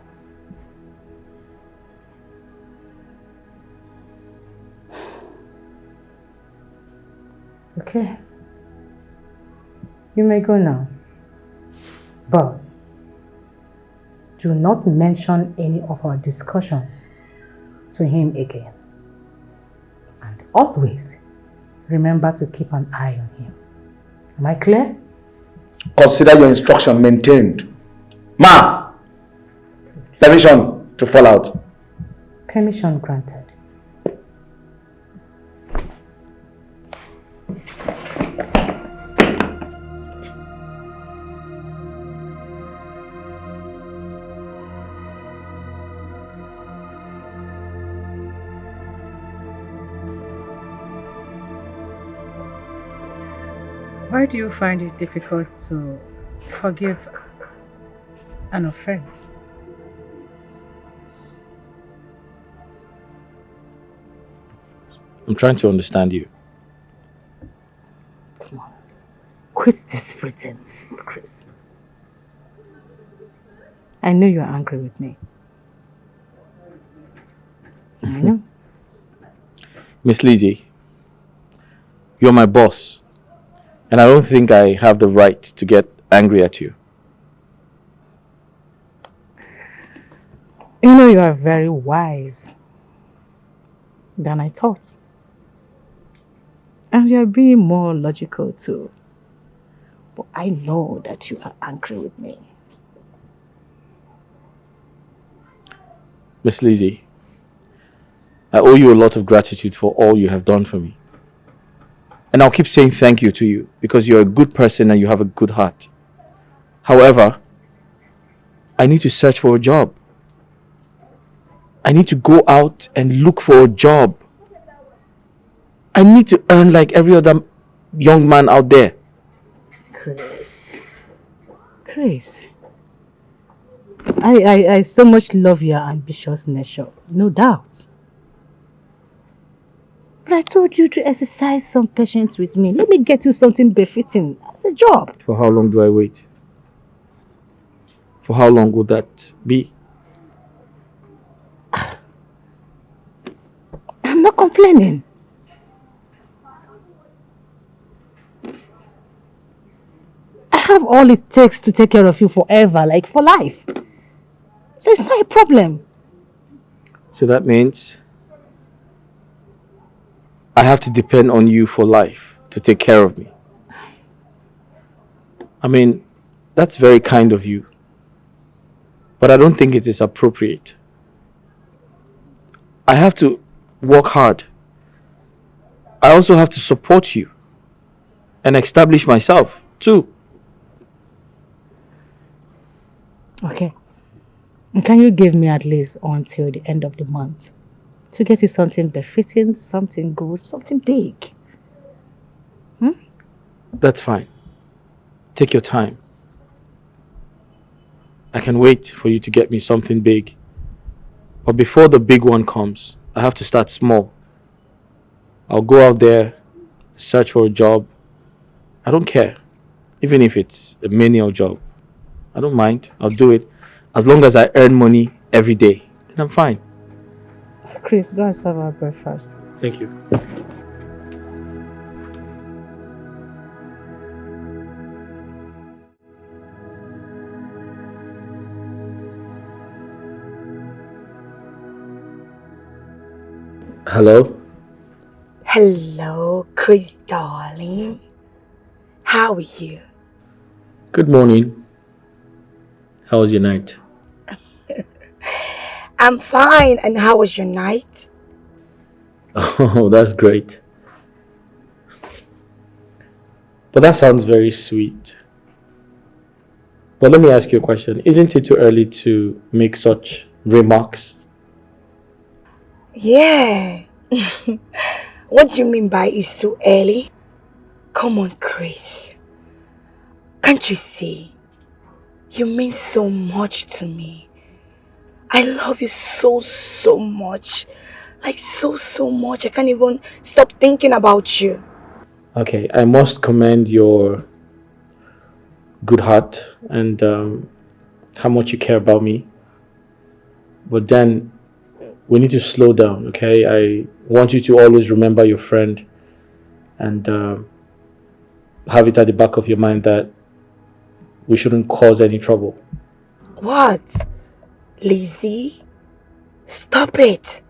Okay. You may go now. But do not mention any of our discussions to him again. And always remember to keep an eye on him. Am I clear? Consider your instruction maintained. Ma! Permission to fall out. Permission granted. Why do you find it difficult to forgive an offense? I'm trying to understand you. Come on. Quit this pretense, Chris. I know you're angry with me. I know. Miss Lizzie, you're my boss. And I don't think I have the right to get angry at you. You know you are very wise than I thought. And you're being more logical too. But I know that you are angry with me. Miss Lizzie, I owe you a lot of gratitude for all you have done for me. And I'll keep saying thank you to you because you're a good person and you have a good heart. However, I need to search for a job. I need to go out and look for a job. I need to earn like every other young man out there. Chris. I so much love your ambitious nature, no doubt. But I told you to exercise some patience with me. Let me get you something befitting as a job. For how long do I wait? For how long would that be? I'm not complaining. I have all it takes to take care of you forever, like for life. So it's not a problem. So that means I have to depend on you for life to take care of me. I mean, that's very kind of you. But I don't think it is appropriate. I have to work hard. I also have to support you and establish myself too. Okay. And can you give me at least until the end of the month to get you something befitting, something good, something big? That's fine. Take your time. I can wait for you to get me something big. But before the big one comes, I have to start small. I'll go out there, search for a job. I don't care. Even if it's a menial job. I don't mind. I'll do it. As long as I earn money every day, then I'm fine. Chris, go and serve our breakfast. Thank you. Hello? Hello, Chris, darling. How are you? Good morning. How was your night? I'm fine. And how was your night? Oh, that's great. But that sounds very sweet. But let me ask you a question. Isn't it too early to make such remarks? Yeah. What do you mean by it's too early? Come on, Chris. Can't you see? You mean so much to me. I love you so much. Like so much. I can't even stop thinking about you. Okay, I must commend your good heart and how much you care about me. But then we need to slow down, okay? I want you to always remember your friend and have it at the back of your mind that we shouldn't cause any trouble. What? Lizzie? Stop it.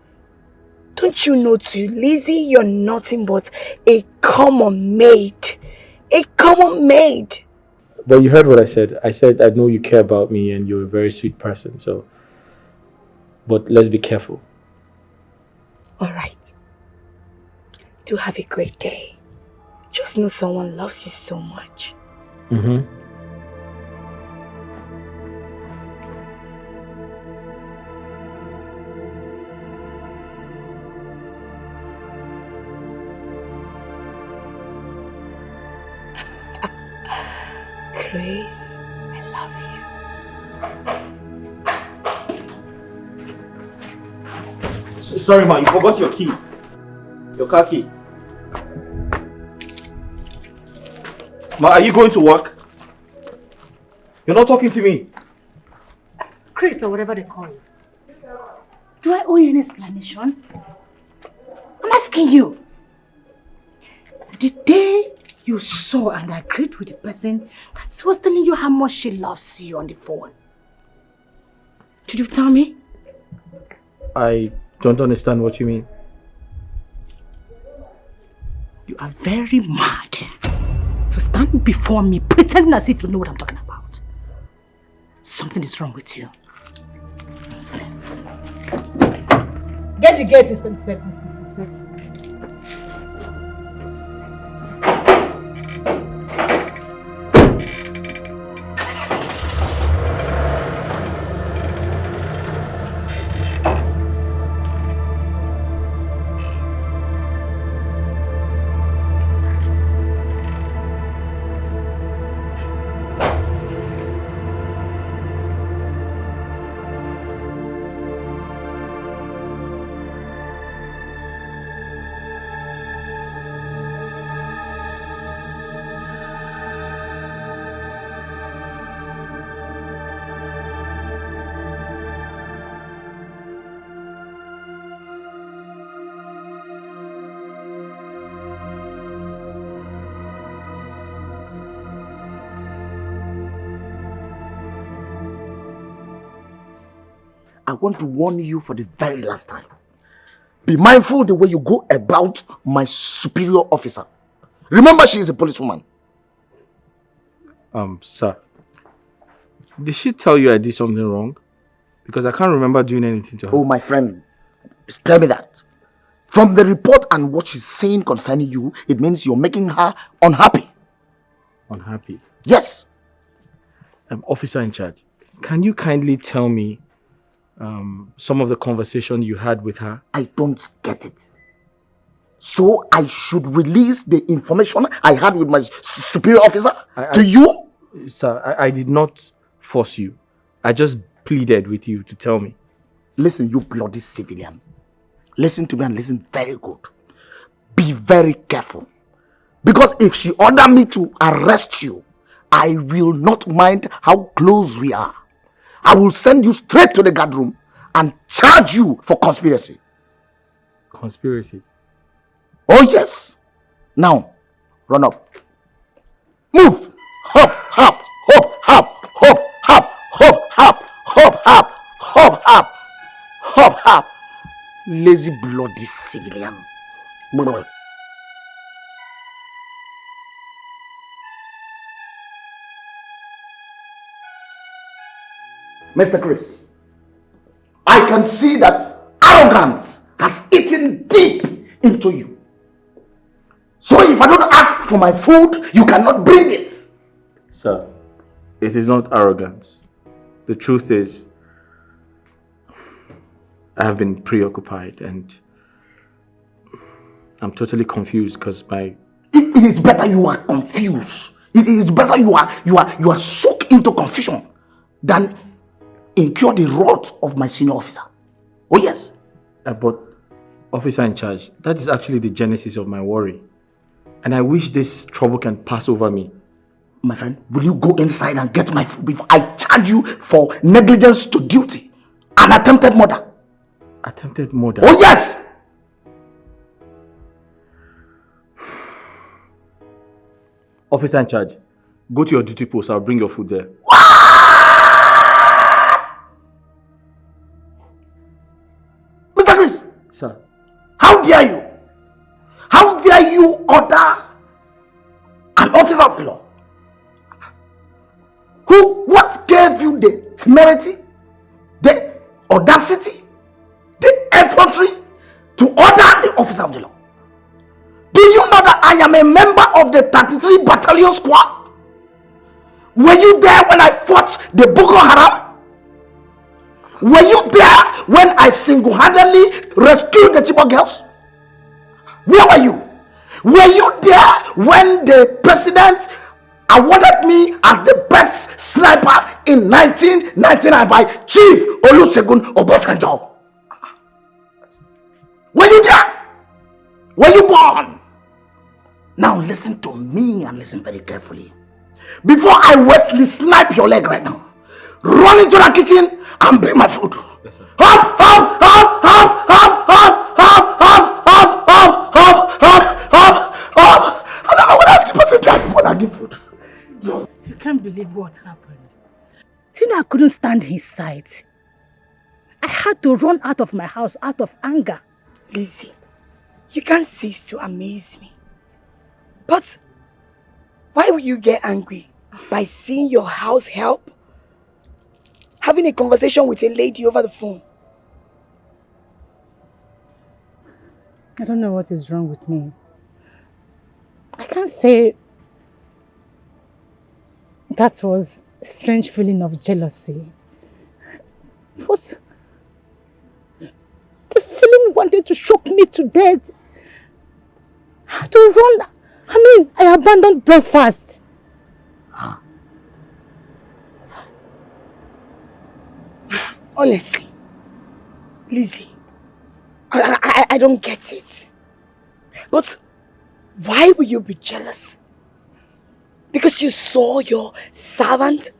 Don't you know too, Lizzie, you're nothing but a common maid. A common maid. But you heard what I said. I said I know you care about me and you're a very sweet person, so... But let's be careful. Alright. Do have a great day. Just know someone loves you so much. Mm-hmm. Chris, I love you. Sorry, ma, you forgot your key. Your car key. Ma, are you going to work? You're not talking to me. Chris, or whatever they call you. Do I owe you an explanation? I'm asking you. The day you saw and agreed with the person that was telling you how much she loves you on the phone, did you tell me? I don't understand what you mean. You are very mad to stand before me pretending as if you know what I'm talking about. Something is wrong with you. Nonsense. Get the gate, Inspector. I want to warn you for the very last time. Be mindful the way you go about my superior officer. Remember, she is a policewoman. Sir. Did she tell you I did something wrong? Because I can't remember doing anything to her. Oh, my friend, spare me that. From the report and what she's saying concerning you, it means you're making her unhappy. Unhappy? Yes. Officer in charge, can you kindly tell me some of the conversation you had with her? I don't get it. So I should release the information I had with my superior officer to you? Sir, I did not force you. I just pleaded with you to tell me. Listen, you bloody civilian. Listen to me and listen very good. Be very careful. Because if she ordered me to arrest you, I will not mind how close we are. I will send you straight to the guard room and charge you for conspiracy. Conspiracy? Oh yes. Now, run up. Move. Hop, hop, hop, hop, hop, hop, hop, hop, hop, hop, hop, hop, hop, hop. Lazy bloody civilian. Mr. Chris, I can see that arrogance has eaten deep into you. So if I don't ask for my food, you cannot bring it. Sir, it is not arrogance. The truth is, I have been preoccupied and I'm totally confused because my... It is better you are confused. It is better you are soaked into confusion than incur the wrath of my senior officer. Oh yes. But officer in charge, that is actually the genesis of my worry. And I wish this trouble can pass over me. My friend, will you go inside and get my food before I charge you for negligence to duty and attempted murder? Attempted murder? Oh yes! Officer in charge, go to your duty post. I'll bring your food there. Mr. Chris! Sir. How dare you? How dare you order an officer of the law? What gave you the temerity, the audacity, the effrontery to order the officer of the law? Do you know that I am a member of the 33 Battalion Squad? Were you there when I fought the Boko Haram? Were you there when I single-handedly rescued the Chibok girls? Where were you? Were you there when the president awarded me as the best sniper in 1999 by Chief Olusegun Obasanjo? Were you there? Were you born? Now listen to me and listen very carefully. Before I Wesley snipe your leg right now, run into the kitchen and bring my food. Yes, sir. Hop, hop, hop, hop, hop, hop, hop, hop, hop, hop, hop, hop, hop, hop. I don't know what I have to died before I give food. You can't believe what happened. Tina couldn't stand his sight. I had to run out of my house out of anger. Lizzie, you can't cease to amaze me. But why will you get angry by seeing your house help? Having a conversation with a lady over the phone? I don't know what is wrong with me. I can't say that was a strange feeling of jealousy. But the feeling wanted to choke me to death. I had to run. I abandoned breakfast. Honestly, Lizzie, I don't get it. But why will you be jealous? Because you saw your servant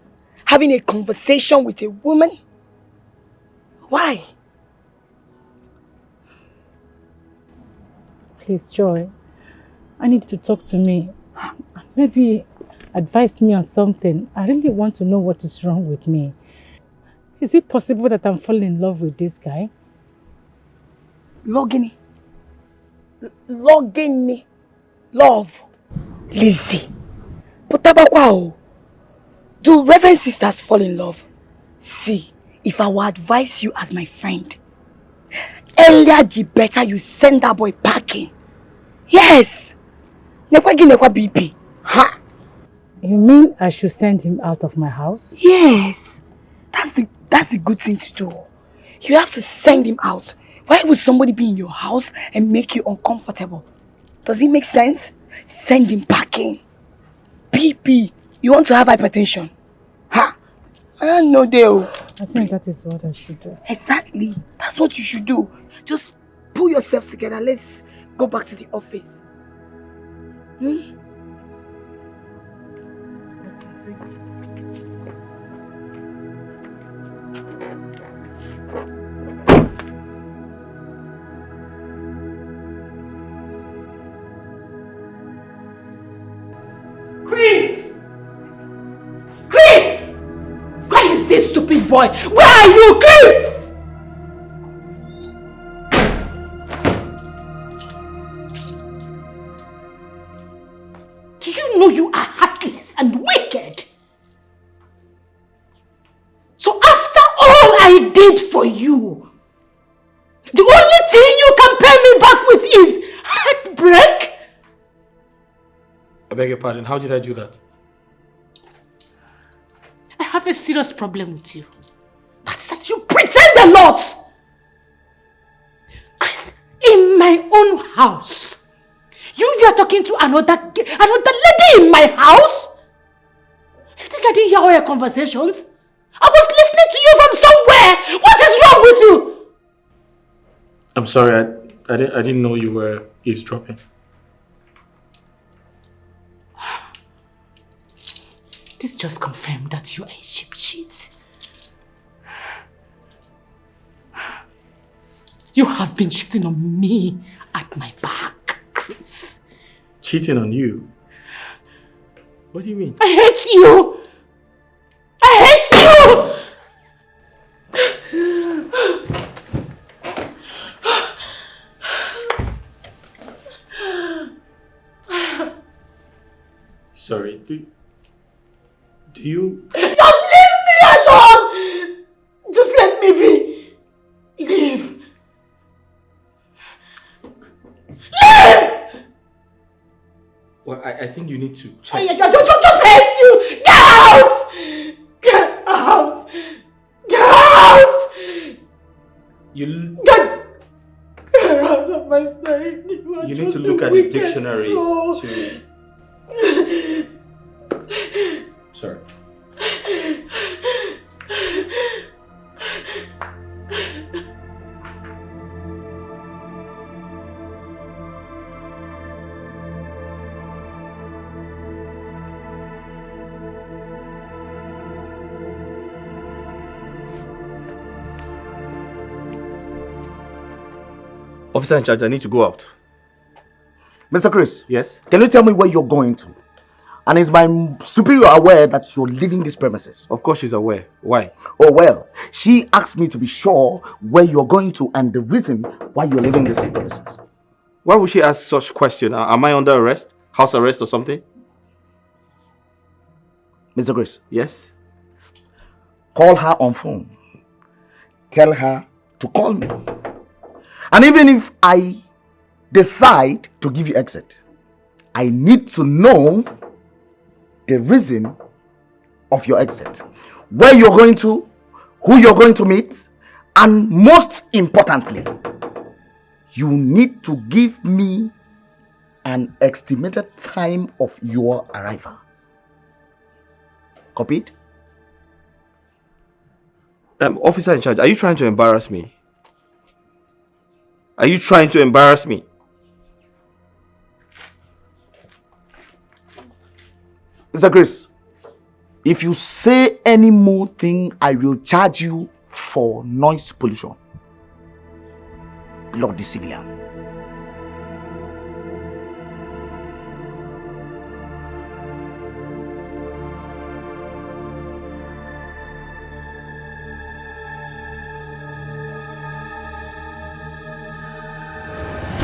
having a conversation with a woman? Why? Please, Joy, I need you to talk to me. Maybe advise me on something. I really want to know what is wrong with me. Is it possible that I'm falling in love with this guy? Logini. Love. Lizzie. But Tabakwa, do Reverend sisters fall in love? See, if I would advise you as my friend, earlier the better you send that boy packing. Yes. Nekwa BP. Huh? You mean I should send him out of my house? Yes. That's the good thing to do. You have to send him out. Why would somebody be in your house and make you uncomfortable? Does it make sense? Send him packing. PP, you want to have hypertension? Ha! I don't know deal. I think that is what I should do. Exactly. That's what you should do. Just pull yourself together. Let's go back to the office. Chris! Chris! Where is this stupid boy? Where are you, Chris? Do you know you are heartless and wicked? So after all I did for you, the only thing you can pay me back with is heartbreak? I beg your pardon, how did I do that? I have a serious problem with you. That's that you pretend a lot! Chris, in my own house, you are talking to another lady in my house? You think I didn't hear all your conversations? I was listening to you from somewhere! What is wrong with you? I'm sorry, I didn't know you were eavesdropping. This just confirmed that you are a cheap shit. You have been cheating on me at my back, Chris. Cheating on you? What do you mean? I hate you! I hate you! Sorry, do you... Just leave me alone! Just let me be! Leave! Leave! Well, I think you need to check. I just hate you! Get out! Get out! Get out! Get out of my sight! You need to look at the dictionary to... Sorry. Officer in charge, I need to go out. Mr. Chris. Yes? Can you tell me where you're going to? And is my superior aware that you're leaving these premises? Of course she's aware. Why? Oh well, she asked me to be sure where you're going to and the reason why you're leaving these premises. Why would she ask such question? Am I under arrest? House arrest or something? Mr. Chris. Yes? Call her on phone. Tell her to call me. And even if I decide to give you exit, I need to know the reason of your exit. Where you're going to, who you're going to meet, and most importantly, you need to give me an estimated time of your arrival. Copied? Officer in charge, are you trying to embarrass me? Are you trying to embarrass me? Mr. Chris, if you say any more thing, I will charge you for noise pollution. Lord the civilian.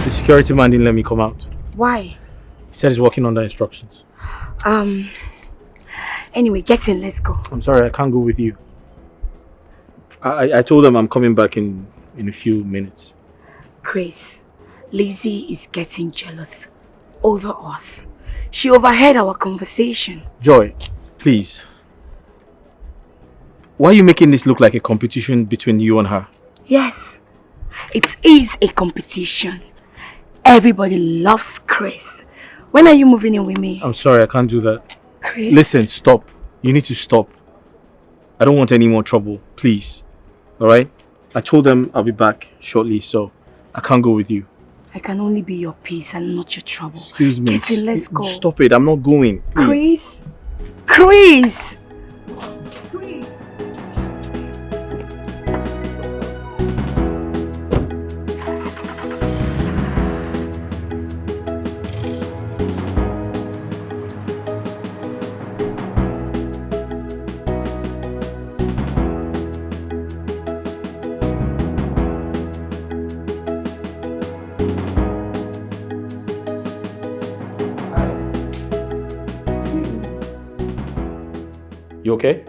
The security man didn't let me come out. Why? He said he's working under instructions. Anyway, get in, let's go. I'm sorry, I can't go with you. I told them I'm coming back in a few minutes. Chris, Lizzie is getting jealous over us. She overheard our conversation. Joy, please. Why are you making this look like a competition between you and her? Yes, it is a competition. Everybody loves Chris. When are you moving in with me? I'm sorry, I can't do that. Chris? Listen, stop. You need to stop. I don't want any more trouble, please. Alright? I told them I'll be back shortly, so I can't go with you. I can only be your peace and not your trouble. Excuse me. Get it, let's go. Stop it, I'm not going. Please. Chris! Chris! You okay?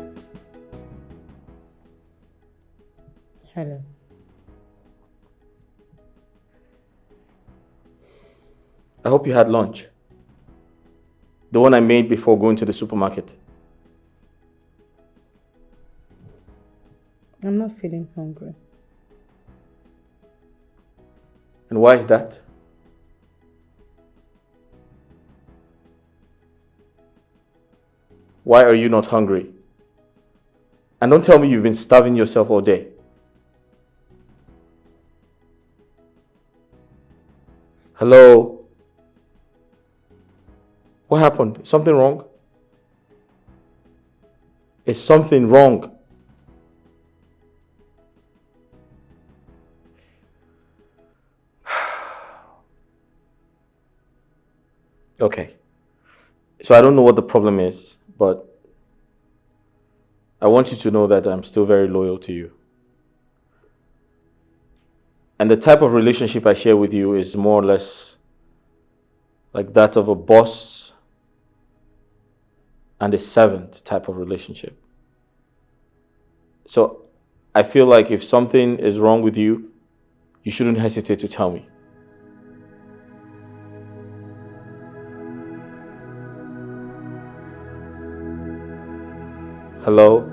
Hello. I hope you had lunch. The one I made before going to the supermarket. I'm not feeling hungry. And why is that? Why are you not hungry? And don't tell me you've been starving yourself all day. Hello? What happened? Is something wrong? Is something wrong? Okay. So I don't know what the problem is, but I want you to know that I'm still very loyal to you. And the type of relationship I share with you is more or less like that of a boss and a servant type of relationship. So I feel like if something is wrong with you, you shouldn't hesitate to tell me. Hello?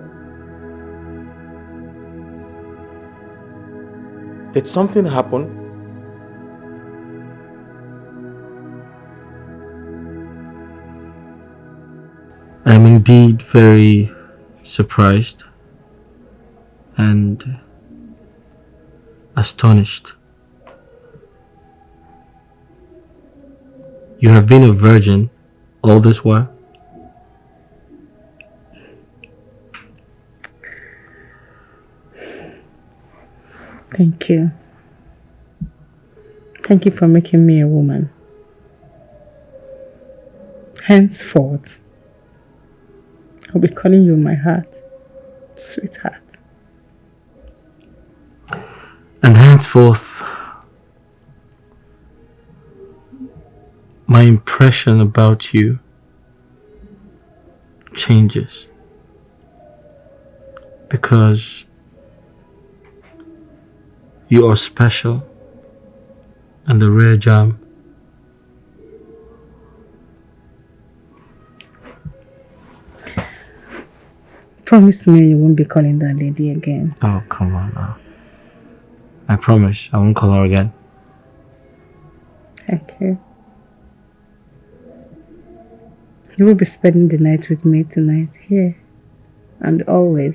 Did something happen? I'm indeed very surprised and astonished. You have been a virgin all this while? Thank you. Thank you for making me a woman. Henceforth, I'll be calling you my heart, sweetheart. And henceforth, my impression about you changes. Because you are special and the rare gem. Promise me you won't be calling that lady again. Oh, come on now. I promise I won't call her again. Thank you. You will be spending the night with me tonight, here and always.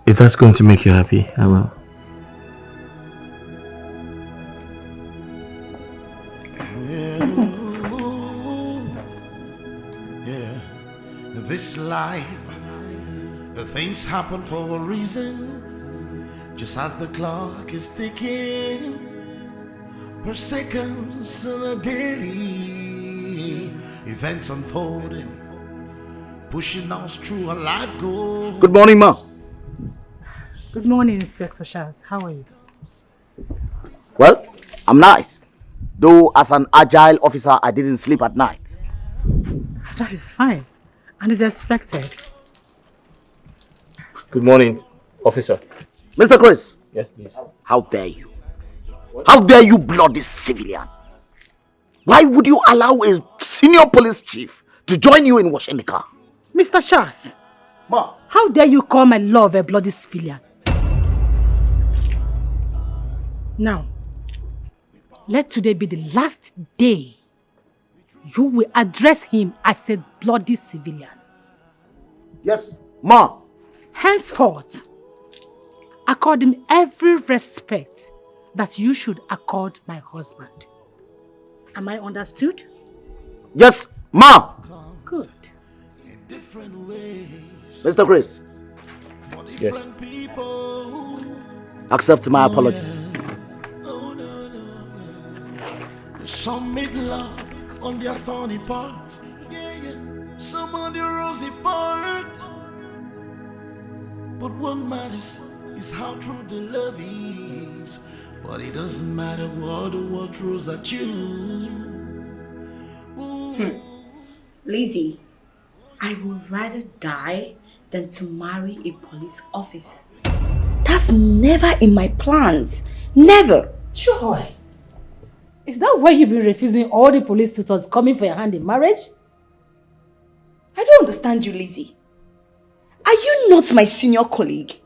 If that's going to make you happy, I will. Yeah, this life, things happen for a reason. Just as the clock is ticking, per seconds and a daily events unfolding, pushing us through a life goal. Good morning, ma. Good morning, Inspector Charles. How are you? Well, I'm nice. Though as an agile officer, I didn't sleep at night. That is fine. And is expected. Good morning, officer. Mr. Chris. Yes, please. How dare you? How dare you bloody civilian? Why would you allow a senior police chief to join you in washing the car? Mr. Charles. Ma. How dare you call my love a bloody civilian? Now, let today be the last day you will address him as a bloody civilian. Yes, ma. Henceforth, accord him every respect that you should accord my husband. Am I understood? Yes, ma. Good. Mr. Chris. Yes. Accept my apologies. Some made love on their sunny part. Some on the rosy part. But what matters is how true the love is. But it doesn't matter what the world throws at you. Lizzie, I would rather die than to marry a police officer. That's never in my plans. Never. Sure. Is that why you've been refusing all the police suitors coming for your hand in marriage? I don't understand you, Lizzie. Are you not my senior colleague?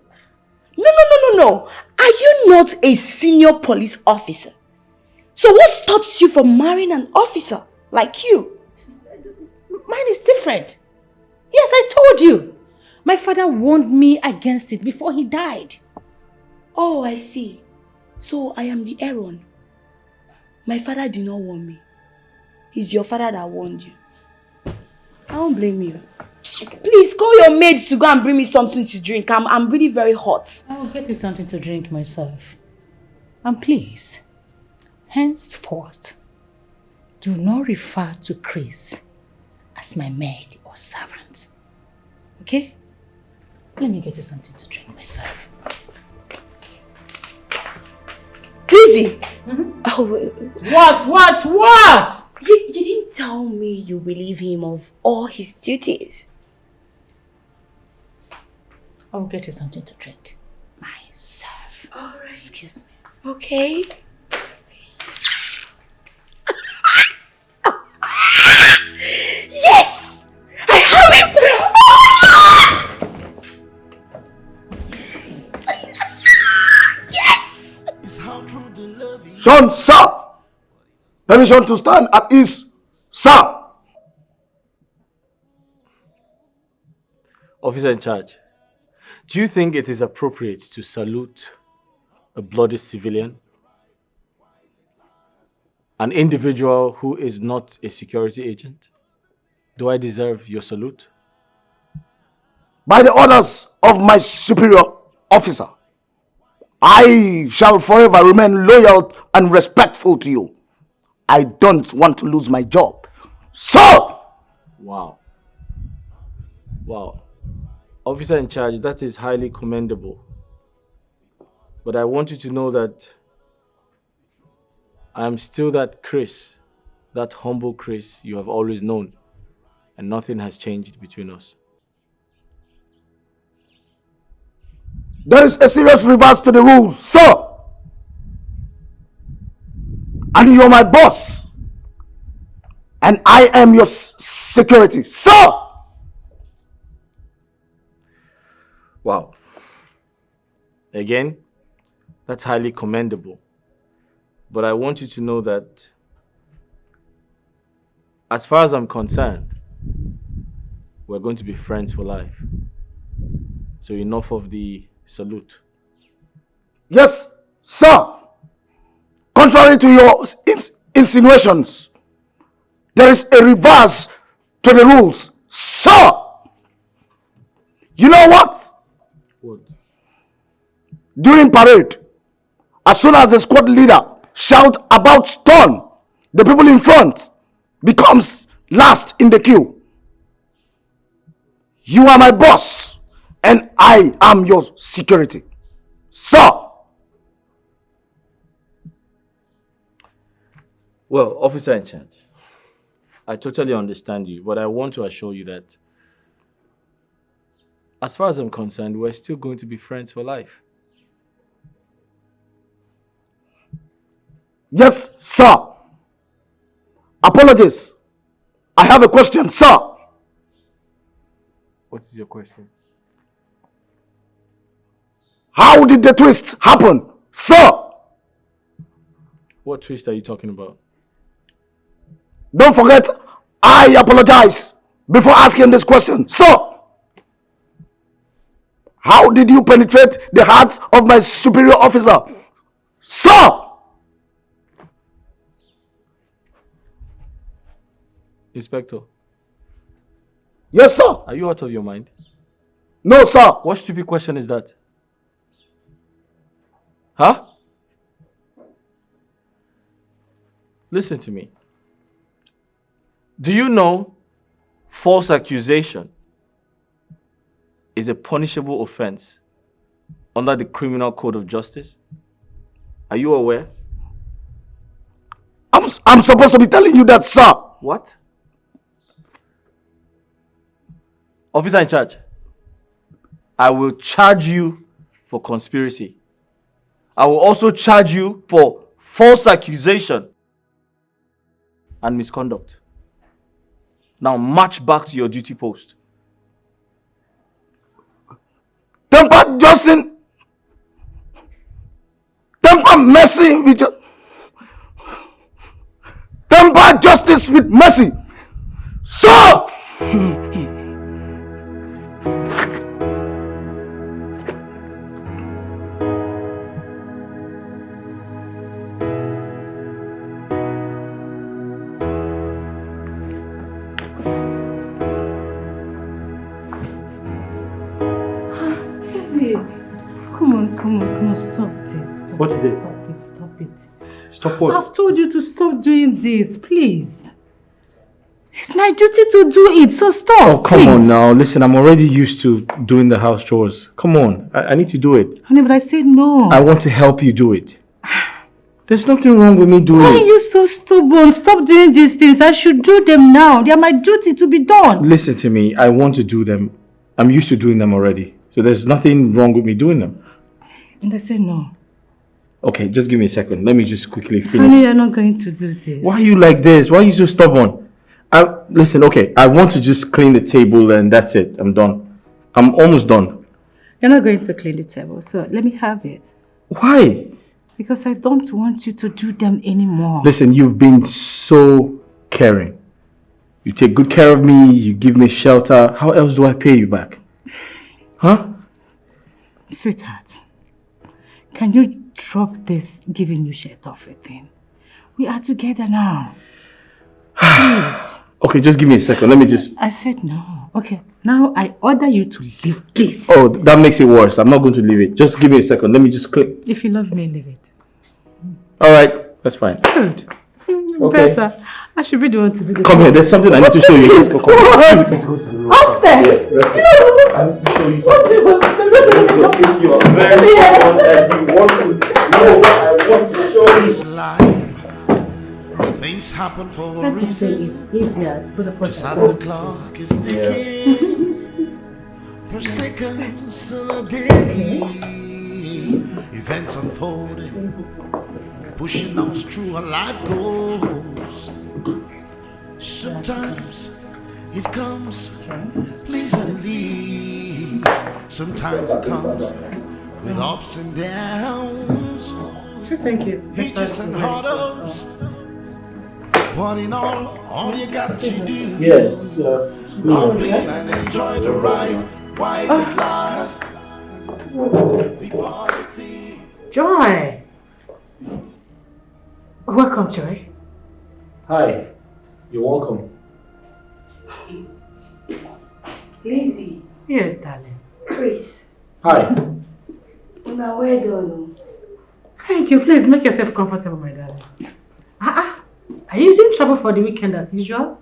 No. Are you not a senior police officer? So what stops you from marrying an officer like you? Mine is different. Yes, I told you. My father warned me against it before he died. Oh, I see. So I am the Aaron. My father did not warn me. It's your father that warned you. I don't blame you. Please call your maids to go and bring me something to drink. I'm really very hot. I will get you something to drink myself. And please, henceforth, do not refer to Chris as my maid or servant. Okay? Let me get you something to drink myself. Lizzie! Oh, what? You didn't tell me you relieve him of all his duties. I will get you something to drink myself. All right. Excuse me. Okay. Yes! I have him! Yes! Sean, sir! Permission to stand at ease, sir! Officer in charge, do you think it is appropriate to salute a bloody civilian? An individual who is not a security agent? Do I deserve your salute? By the orders of my superior officer, I shall forever remain loyal and respectful to you. I don't want to lose my job. So! Wow. Officer in charge, that is highly commendable. But I want you to know that I am still that Chris, that humble Chris you have always known, and nothing has changed between us. There is a serious reverse to the rules, sir. And you're my boss. And I am your security, sir. Wow. Again, that's highly commendable. But I want you to know that as far as I'm concerned, we're going to be friends for life. So enough of the salute. Yes, sir. Contrary to your insinuations, there is a reverse to the rules, sir. You know what? What? During parade, as soon as the squad leader shouts about turn, the people in front becomes last in the queue. You are my boss, and I am your security, sir. Well, officer in charge, I totally understand you, but I want to assure you that as far as I'm concerned, we're still going to be friends for life. Yes, sir. Apologies. I have a question, sir. What is your question? How did the twist happen, sir? What twist are you talking about? Don't forget, I apologize before asking this question. So, how did you penetrate the hearts of my superior officer? So, Inspector. Yes, sir. Are you out of your mind? No, sir. What stupid question is that? Huh? Listen to me. Do you know false accusation is a punishable offense under the Criminal Code of Justice? Are you aware? I'm supposed to be telling you that, sir. What? Officer in charge, I will charge you for conspiracy. I will also charge you for false accusation and misconduct. Now march back to your duty post. Temper Justin. Temper mercy with temper justice with mercy. So Come on, stop this. What is it? Stop it. Stop what? I've told you to stop doing this, please. It's my duty to do it, so stop. Oh, come please. on now. Listen, I'm already used to doing the house chores. Come on. I need to do it. Honey, but I said no. I want to help you do it. There's nothing wrong with me doing Why it. are you so stubborn? Stop doing these things. I should do them now. They are my duty to be done. Listen to me. I want to do them. I'm used to doing them already. So there's nothing wrong with me doing them. And I said no. Okay, just give me a second. Let me just quickly finish. Honey, you're not going to do this. Why are you like this? Why are you so stubborn? Listen, okay, I want to just clean the table and that's it. I'm done. I'm almost done. You're not going to clean the table, so let me have it. Why? Because I don't want you to do them anymore. Listen, you've been so caring. You take good care of me, you give me shelter. How else do I pay you back? Huh? Sweetheart, can you drop this giving you shelter thing? We are together now. Please. Okay, just give me a second. Let me just... I said no. Okay, now I order you to leave, please. Oh, that makes it worse. I'm not going to leave it. Just give me a second. Let me just clean. If you love me, leave it. Alright, that's fine. Good. Okay. Better. I should be the one to do this. Come here, there's something I need to show you. Let's go. Come on. Let's go to the room. Upstairs. Yes, let's go. I need to show you something. Because you are very strong and you want to know. I want to show you. This life, the things happen for a reason. Just as the clock is ticking, per seconds in a day, events unfolding, pushing us through our life goals. Sometimes it comes pleasantly, sometimes it comes with ups and downs, hitches and hurdles. But in all you got to do is hop in and enjoy the ride while it lasts. Be positive. Joy! Welcome, Joy. Hi, you're welcome. Lizzie. Yes, darling. Chris. Hi. Now, well done. Thank you. Please make yourself comfortable, my darling. Are you in trouble for the weekend as usual?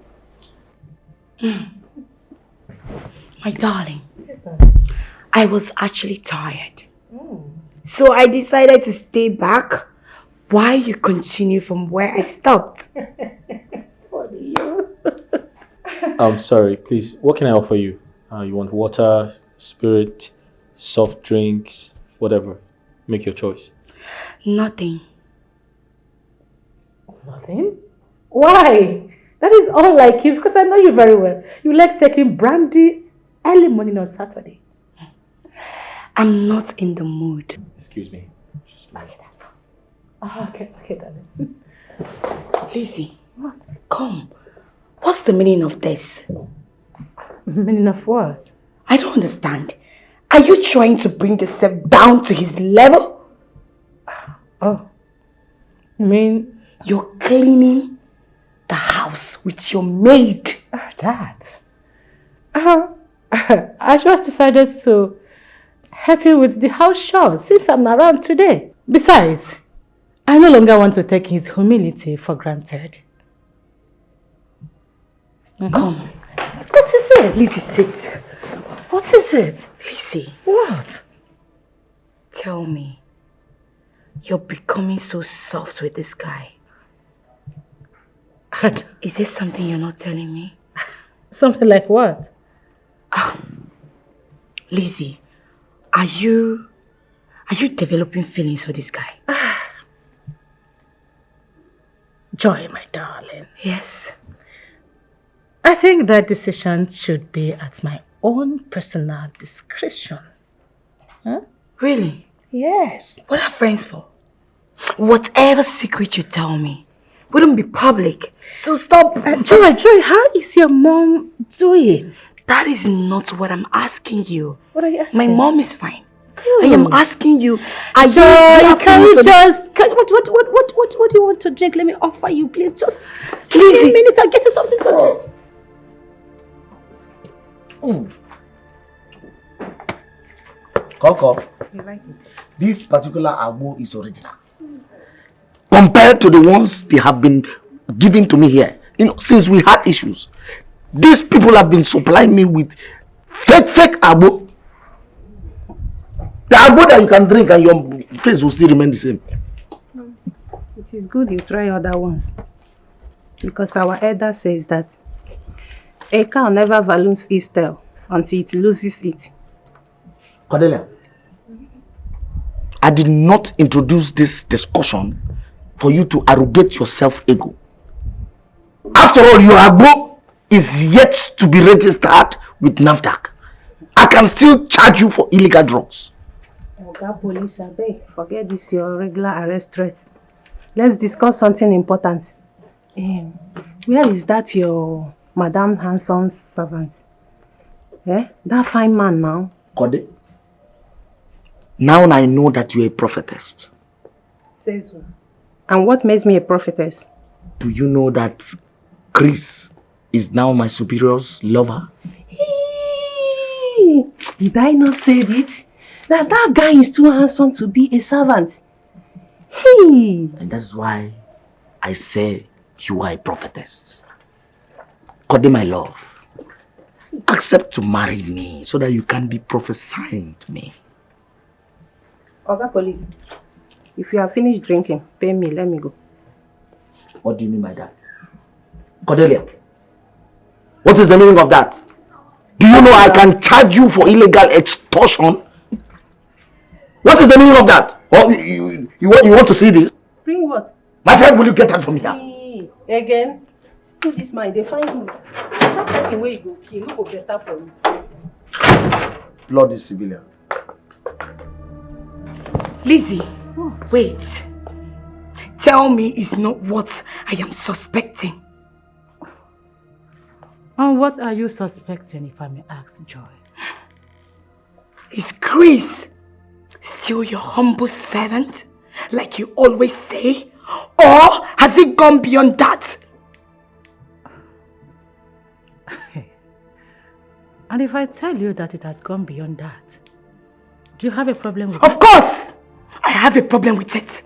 My darling. Yes, darling. I was actually tired. So I decided to stay back while you continue from where I stopped. I'm sorry, please, what can I offer you? You want water, spirit, soft drinks, whatever. Make your choice. Nothing. Nothing? Why? That is unlike you because I know you very well. You like taking brandy early morning on Saturday. I'm not in the mood. Excuse me. Okay, darling. Lizzie, come. What's the meaning of this? Meaning of what? I don't understand. Are you trying to bring yourself down to his level? Oh, you mean... You're cleaning the house with your maid. That? I just decided to help you with the house chores since I'm around today. Besides, I no longer want to take his humility for granted. Come. What is it? Lizzie, sit. What is it? Lizzie. What? Tell me. You're becoming so soft with this guy. Is there something you're not telling me? Something like what? Lizzie, are you developing feelings for this guy? Joy, my darling. Yes. I think that decision should be at my own personal discretion. Huh? Really? Yes. What are friends for? Whatever secret you tell me wouldn't be public. So stop. Joy, how is your mom doing? That is not what I'm asking you. What are you asking? My mom is fine. Good. I am asking you. Joy, can you just... What do you want to drink? Let me offer you, please. Just give me a minute. I'll get you something to drink. Coco, You like it? this particular agbo is original. Compared to the ones they have been giving to me here, since we had issues, these people have been supplying me with fake agbo. The agbo that you can drink and your face will still remain the same. It is good you try other ones. Because our elder says that a cow never values its tail until it loses it. Cordelia, I did not introduce this discussion for you to arrogate your self-ego. After all, your agbo is yet to be registered with NAFDAC. I can still charge you for illegal drugs. Oga Police, I beg, forget this your regular arrest threat. Let's discuss something important. Where is that your Madame Hanson's servant? That fine man now. Code, now I know that you're a prophetess. Says so. And what makes me a prophetess? Do you know that Chris is now my superior's lover? Hey, did I not say it? That guy is too handsome to be a servant. Hey. And that's why I say you are a prophetess. Code, my love, accept to marry me so that you can be prophesying to me. Oga Police, if you have finished drinking, pay me, let me go. What do you mean by that? Cordelia, what is the meaning of that? Do you know I can charge you for illegal extortion? What is the meaning of that? Oh, you want to see this? Bring what? My friend, will you get that from here? Hey, again? Still this mind, they find me. That person where you go kill, no go better for you. Bloody civilian. Lizzie, what? Wait. Tell me it's not what I am suspecting. And what are you suspecting, if I may ask, Joy? Is Chris still your humble servant, like you always say? Or has it gone beyond that? And if I tell you that it has gone beyond that, do you have a problem with it? Of course! I have a problem with it.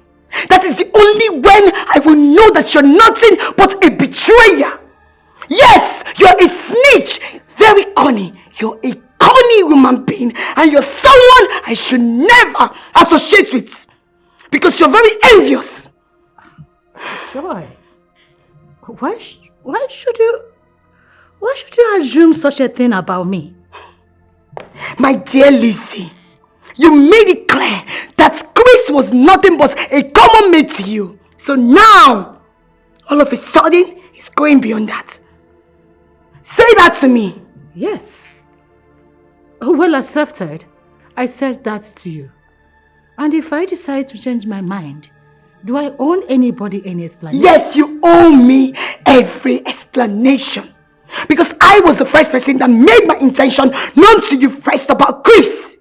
That is the only when I will know that you're nothing but a betrayer. Yes, you're a snitch. Very cunning. You're a cunning human being. And you're someone I should never associate with. Because you're very envious. Joy, why should you assume such a thing about me? My dear Lizzie, you made it clear that Chris was nothing but a common mate to you. So now, all of a sudden, it's going beyond that. Say that to me. Yes. Well accepted. I said that to you. And if I decide to change my mind, Do I owe anybody any explanation? Yes, you owe me every explanation. Because I was the first person that made my intention known to you first about Chris.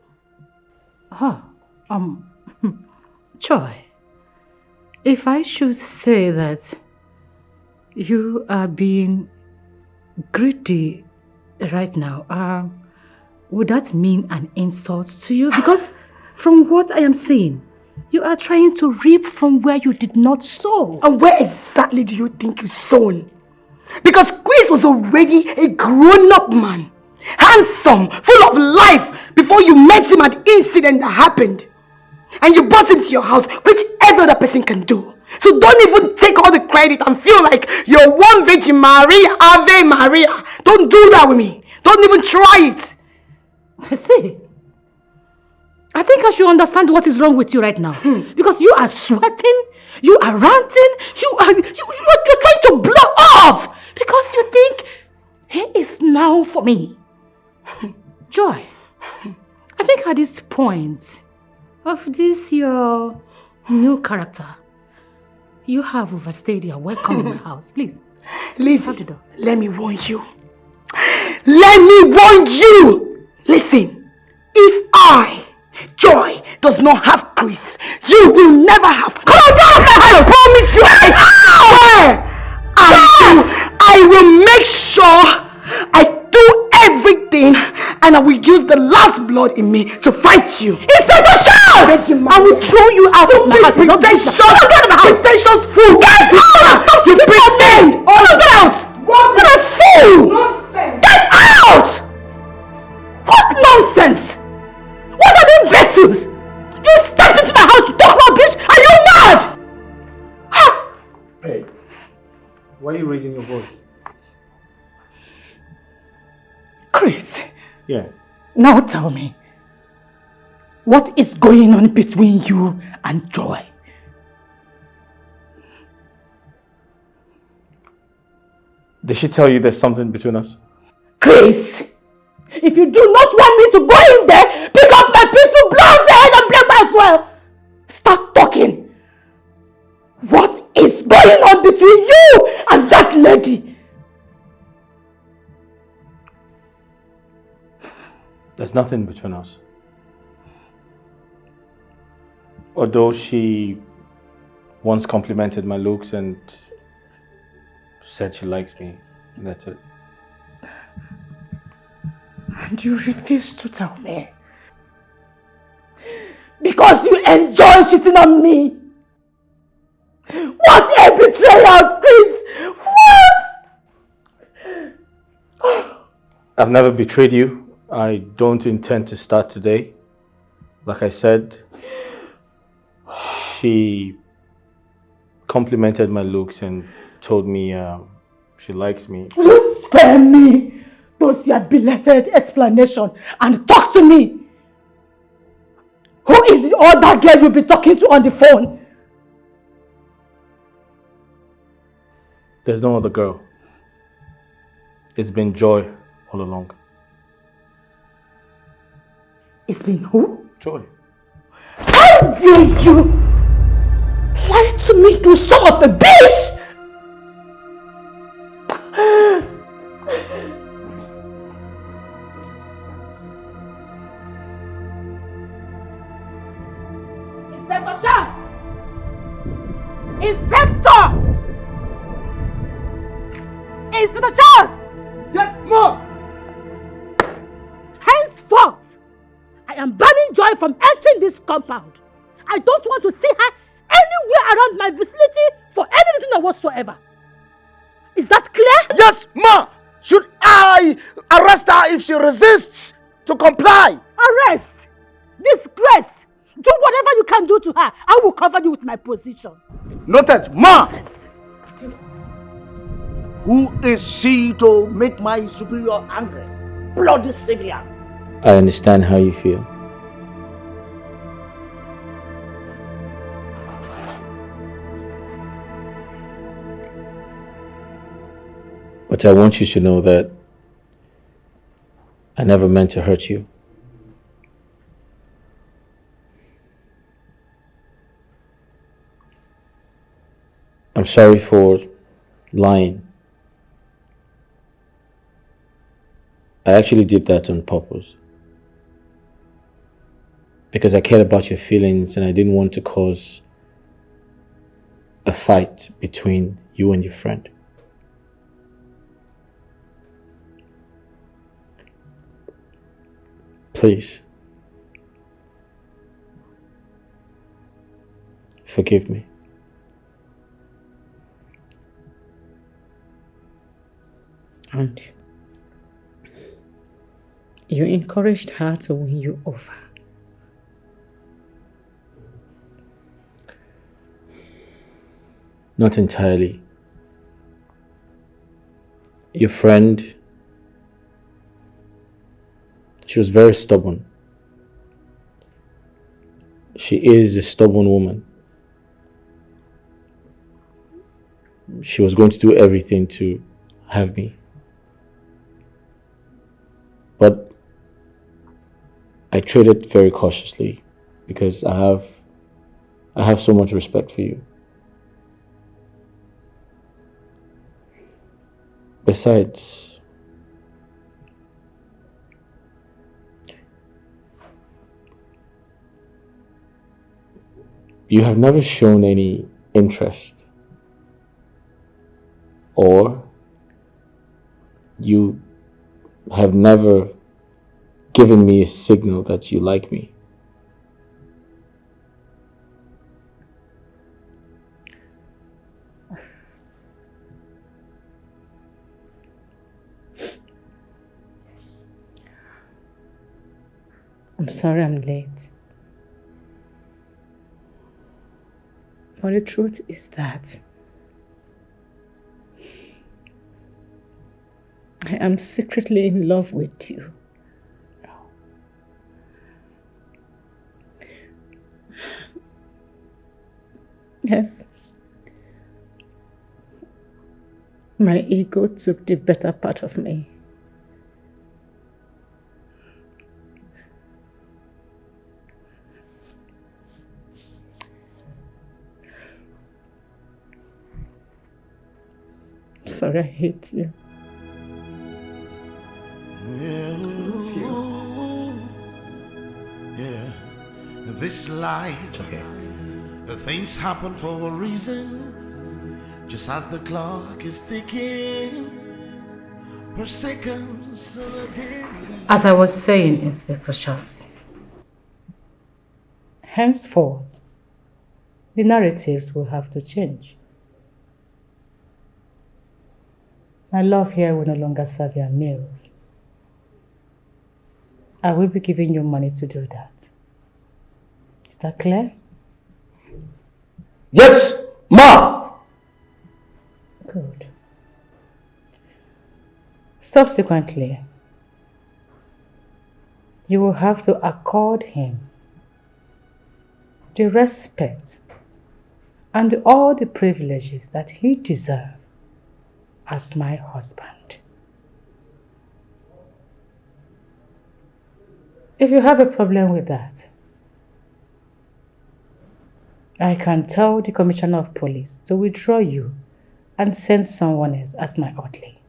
Joy, if I should say that you are being greedy right now, would that mean an insult to you? Because from what I am seeing, you are trying to reap from where you did not sow. And where exactly do you think you sown? Because Chris was already a grown-up man, handsome, full of life before you met him at the incident that happened. And you brought him to your house, which every other person can do. So don't even take all the credit and feel like you're one Virgin Maria, Ave Maria. Don't do that with me. Don't even try it. See, I think I should understand what is wrong with you right now. Because you are sweating, you are ranting, you're trying to blow off. Because you think, he is now for me. Joy, I think at this point of this your new character, you have overstayed your welcome in my house. Please, listen, let me warn you. Let me warn you. Listen, if I, Joy, does not have Chris, you will never have Chris. Come on, get out of my house! I promise you, I swear, I will make sure I do everything, and I will use the last blood in me to fight you. Inspector Charles! I will throw you out of my house. Pretentious fool! Get out! You pretend! Get out! What a fool! Get out! What nonsense! What are the virtues? You stepped into my house to talk rubbish? Are you mad? Hey, why are you raising your voice? Chris. Yeah. Now tell me, what is going on between you and Joy? Did she tell you there's something between us? Chris, if you do not want me to go in there, pick up my pistol, blow off the head and break my as well. Start talking. What is going on between you and that lady? There's nothing between us. Although she once complimented my looks and said she likes me, and that's it. And you refuse to tell me? Because you enjoy cheating on me? What a betrayal, Chris! What? I've never betrayed you. I don't intend to start today. Like I said, she complimented my looks and told me she likes me. Will you spare me those your belated explanation and talk to me? Who is the other girl you'll be talking to on the phone? There's no other girl. It's been Joy all along. It's been who? Joy. How dare you lie to me, you son of a bitch! Inspector Charles! Inspector! Inspector Charles! Yes, Mom! Henceforth, I am banning Joy from entering this compound. I don't want to see her anywhere around my vicinity for any reason whatsoever. Is that clear? Yes, Ma! Should I arrest her if she resists to comply? Arrest! Disgrace! Do whatever you can do to her. I will cover you with my position. Noted, Ma! Who is she to make my superior angry? Bloody civilian! I understand how you feel. But I want you to know that I never meant to hurt you. I'm sorry for lying. I actually did that on purpose. Because I cared about your feelings and I didn't want to cause a fight between you and your friend. Please, forgive me. And you encouraged her to win you over. Not entirely. Your friend, she was very stubborn. She is a stubborn woman. She was going to do everything to have me. But I traded very cautiously because I have so much respect for you. Besides, you have never shown any interest, or you have never given me a signal that you like me. I'm sorry I'm late. But the truth is that I am secretly in love with you. Yes. My ego took the better part of me. Sorry, I hate you. Yeah, this life, things happen for a reason. Just as the clock is ticking, per seconds of a day. As I was saying, Inspector Charles, henceforth, the narratives will have to change. My love here will no longer serve your meals. I will be giving you money to do that. Is that clear? Yes, Ma! Good. Subsequently, you will have to accord him the respect and all the privileges that he deserves as my husband. If you have a problem with that, I can tell the Commissioner of Police to withdraw you and send someone else as my orderly.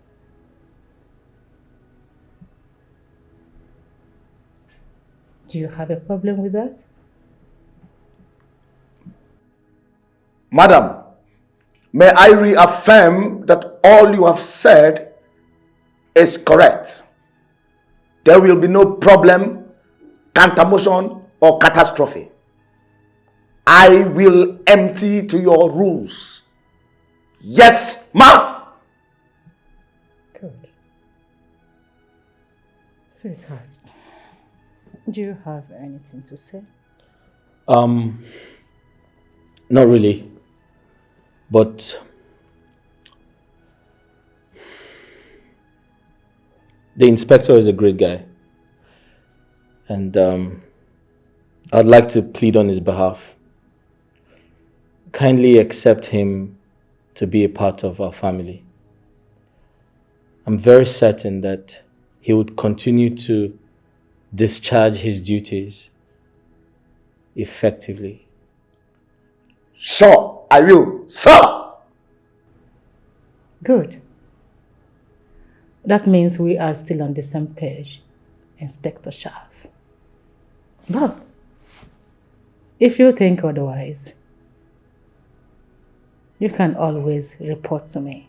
Do you have a problem with that? Madam, may I reaffirm that all you have said is correct. There will be no problem, counter-motion, or catastrophe. I will empty to your rooms. Yes, Ma! Good. Sweetheart, do you have anything to say? Not really. But the inspector is a great guy. And I'd like to plead on his behalf. Kindly accept him to be a part of our family. I'm very certain that he would continue to discharge his duties effectively. Sure, I will, sir! Good. That means we are still on the same page, Inspector Charles. But if you think otherwise, you can always report to me.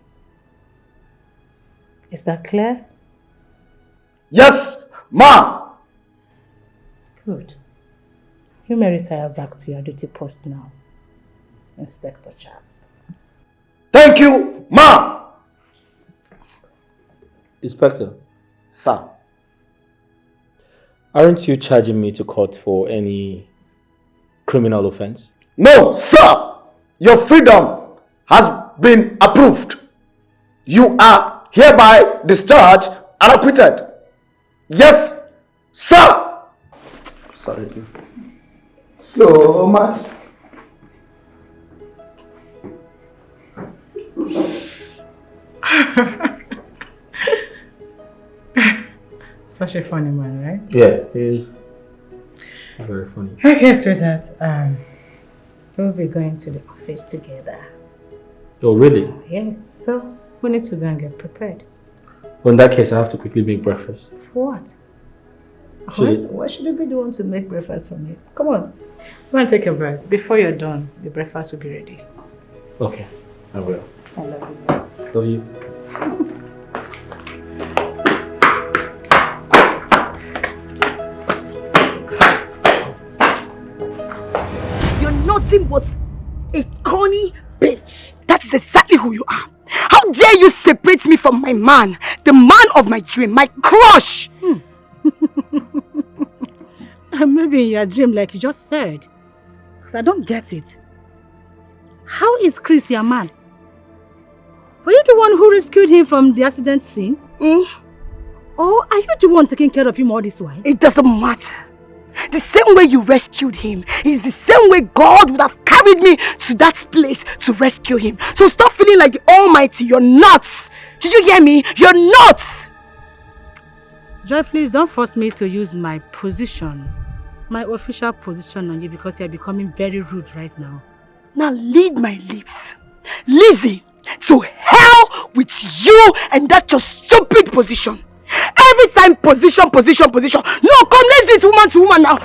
Is that clear? Yes, ma! Good. You may retire back to your duty post now, Inspector Charles. Thank you, ma! Inspector. Sir. Aren't you charging me to court for any criminal offense? No, sir! Your freedom has been approved. You are hereby discharged and acquitted. Yes, sir! Sorry. So much. Such a funny man, right? Yeah, he is very funny. Okay, sweetheart. We'll be going to the office together. Oh, really? So, yes, so we need to go and get prepared. Well, in that case, I have to quickly make breakfast. For what? Should Why should you be the one to make breakfast for me? Come on. Go and take a bath. Before you're done, the breakfast will be ready. Okay, I will. I love you. Love you. You're nothing but a corny bitch. That is exactly who you are. How dare you separate me from my man, the man of my dream, my crush? Maybe in your dream, like you just said. Because I don't get it. How is Chris your man? Were you the one who rescued him from the accident scene? Or are you the one taking care of him all this while? It doesn't matter. The same way you rescued him is the same way God would have carried me to that place to rescue him. So stop feeling like the Almighty. You're nuts. Did you hear me? You're nuts. Joy, please don't force me to use my position, my official position on you, because you're becoming very rude right now. Now lead my lips, Lizzie, to hell with you and that your stupid position. Every time position. No, come, let's do it woman to woman now.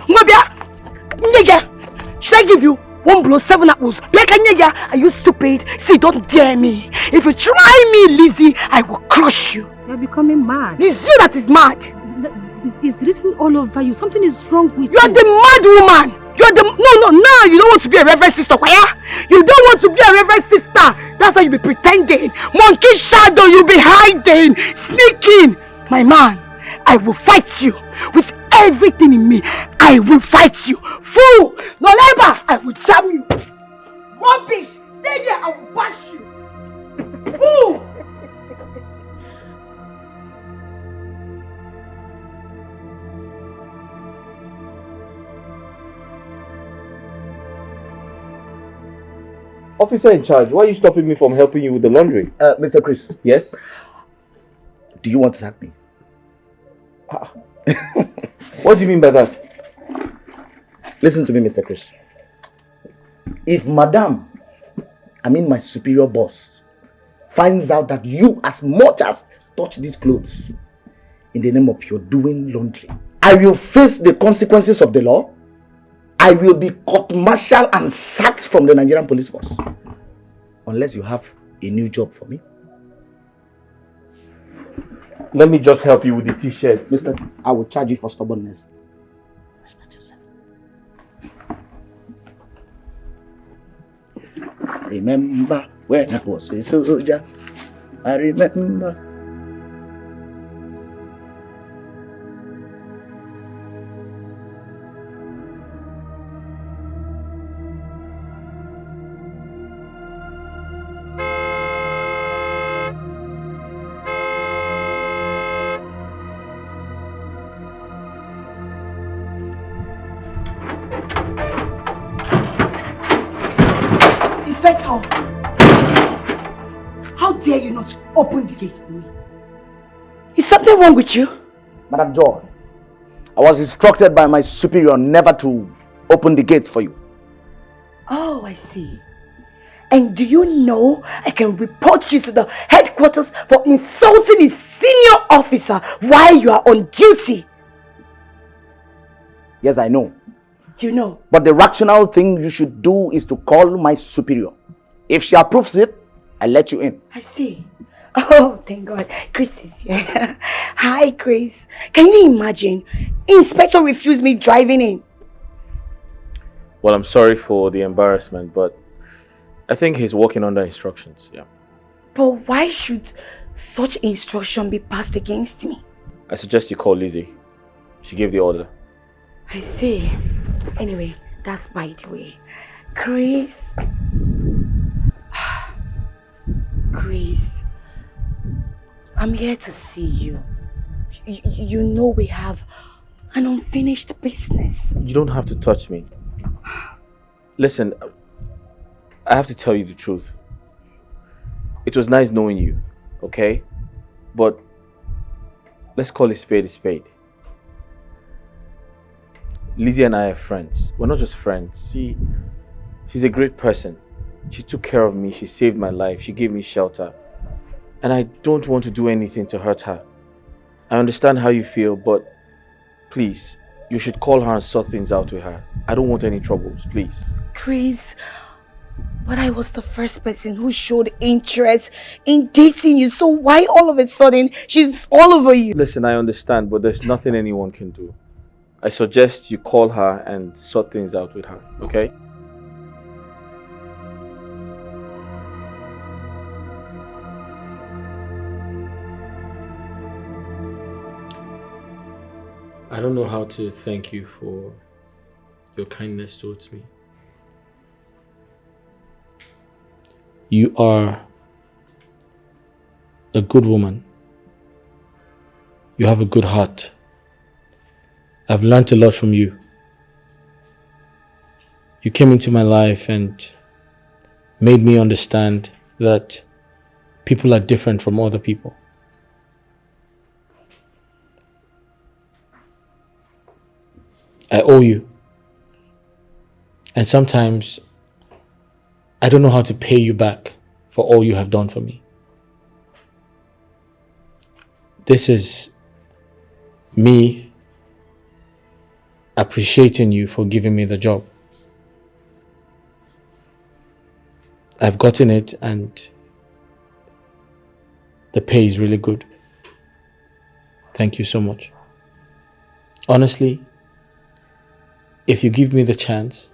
Nigga, should I give you 1 blow, 7 apples? Are you stupid? See, don't dare me. If you try me, Lizzie, I will crush you. You're becoming mad. It's you that is mad. It's written all over you. Something is wrong with you. You're the mad woman. You're the... No, now you don't want to be a reverend sister, Kwaya. You don't want to be a reverend sister. That's why you be pretending. Monkey shadow, you be hiding, sneaking. My man, I will fight you with everything in me. I will fight you. Fool! No labor! I will jam you. Rubbish! Stay there, I will bash you. Fool! Officer in charge, why are you stopping me from helping you with the laundry? Mr. Chris. Yes? Do you want to sack me? What do you mean by that? Listen to me, Mr. Chris. If Madam, my superior boss, finds out that you as much as touch these clothes in the name of your doing laundry, I will face the consequences of the law. I will be court-martialed and sacked from the Nigerian police force. Unless you have a new job for me. Let me just help you with the t-shirt. Mister, I will charge you for stubbornness. Respect yourself. Remember when I was a soldier. I remember. How dare you not open the gate for me? Is something wrong with you? Madam Joy, I was instructed by my superior never to open the gates for you. Oh, I see. And do you know I can report you to the headquarters for insulting a senior officer while you are on duty? Yes, I know. You know. But the rational thing you should do is to call my superior. If she approves it, I let you in. I see. Oh, thank God. Chris is here. Hi, Chris. Can you imagine? Inspector refused me driving in. Well, I'm sorry for the embarrassment, but I think he's working under instructions, yeah. But why should such instruction be passed against me? I suggest you call Lizzie. She gave the order. I see. Anyway, that's by the way. Chris. Chris. I'm here to see you. You know we have an unfinished business. You don't have to touch me. Listen, I have to tell you the truth. It was nice knowing you, okay? But let's call a spade. Lizzie and I are friends. We're not just friends. She's a great person. She took care of me. She saved my life. She gave me shelter. And I don't want to do anything to hurt her. I understand how you feel, but please, you should call her and sort things out with her. I don't want any troubles, please. Chris, but I was the first person who showed interest in dating you, so why all of a sudden she's all over you? Listen, I understand, but there's nothing anyone can do. I suggest you call her and sort things out with her, okay? I don't know how to thank you for your kindness towards me. You are a good woman. You have a good heart. I've learned a lot from you. You came into my life and made me understand that people are different from other people. I owe you. And sometimes I don't know how to pay you back for all you have done for me. This is me appreciating you for giving me the job. I've gotten it and the pay is really good. Thank you so much. Honestly, if you give me the chance,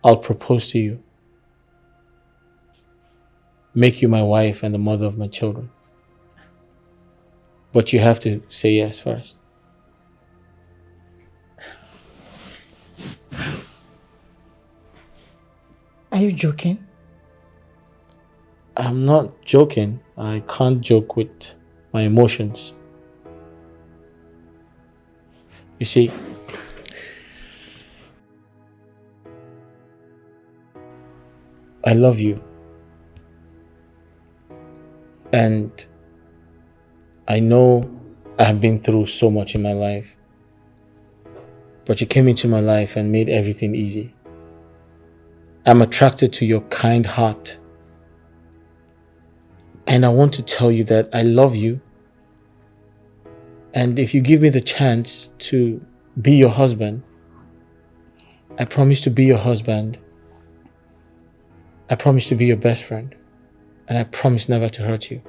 I'll propose to you, make you my wife and the mother of my children. But you have to say yes first. Are you joking? I'm not joking. I can't joke with my emotions. You see, I love you. And I know I have been through so much in my life. But you came into my life and made everything easy. I'm attracted to your kind heart. And I want to tell you that I love you. And if you give me the chance to be your husband, I promise to be your husband. I promise to be your best friend. And I promise never to hurt you.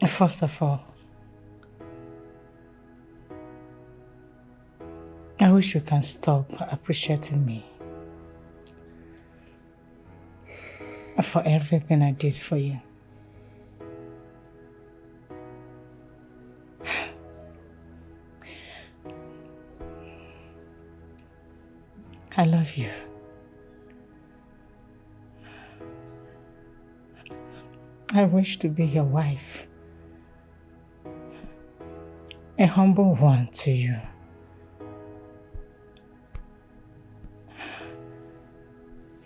First of all, I wish you can stop appreciating me for everything I did for you. I love you. I wish to be your wife. A humble one to you.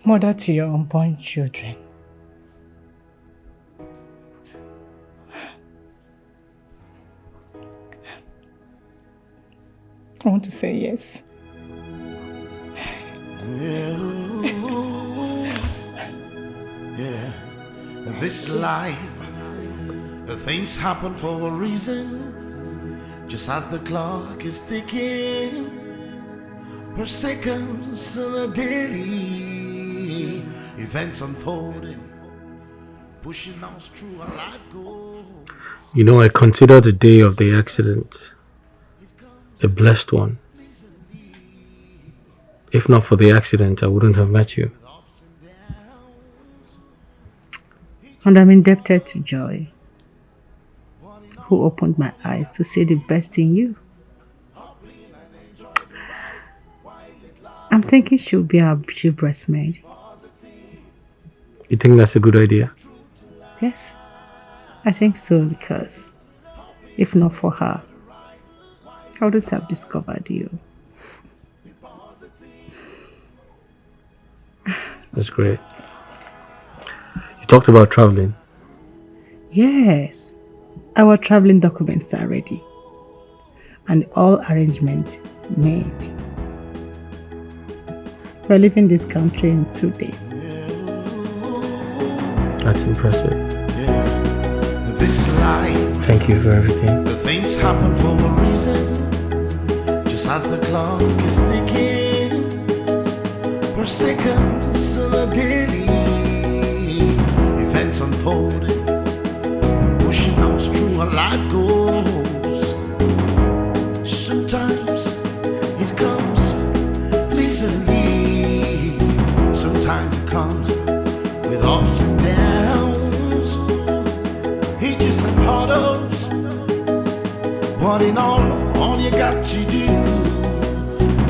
Mother to your unborn children. I want to say yes. Yeah. This life, things happen for a reason. Just as the clock is ticking, per seconds and a daily events unfolding, pushing us through our life goal. You know, I consider the day of the accident a blessed one. If not for the accident, I wouldn't have met you. And I'm indebted to Joy, who opened my eyes to see the best in you. I'm thinking she'll be our chief breastmaid. You think that's a good idea? Yes, I think so, because if not for her, I wouldn't have discovered you. That's great. You talked about traveling. Yes, our traveling documents are ready and all arrangements made. We're leaving this country in 2 days. That's impressive. This life, thank you for everything. The things happen for a reason. Just as the clock is ticking, per seconds and a daily events unfolding, pushing us through our life goals. Sometimes it comes pleasantly, sometimes it comes with ups and downs, hitches and puddles. But in all you got to do,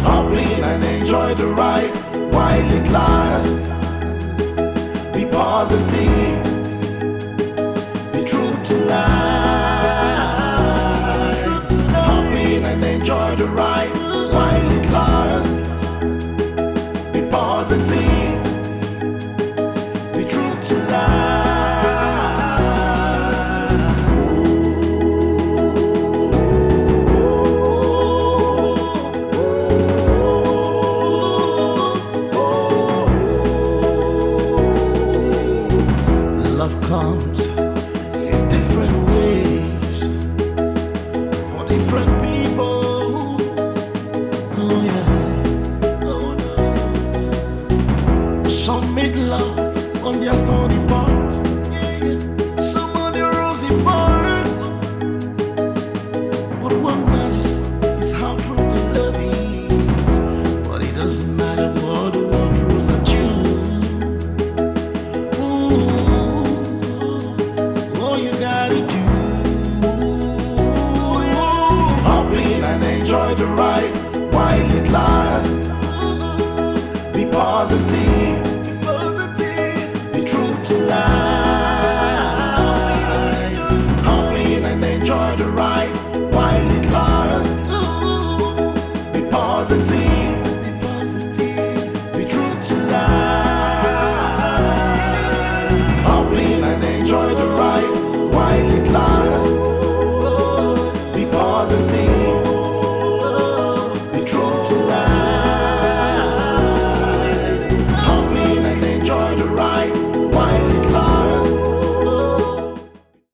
hop in and enjoy the ride while it lasts. Be positive, be true to life. Hop in and enjoy the ride while it lasts. Be positive, be true to life. Comes in different ways for different people. Oh yeah, oh no. Some made love on their thorny part, yeah. Some on their rosy part. But what matters is how true the love is. But it doesn't matter what the world throws at you. Enjoy the ride while it lasts. Be positive, be true to life.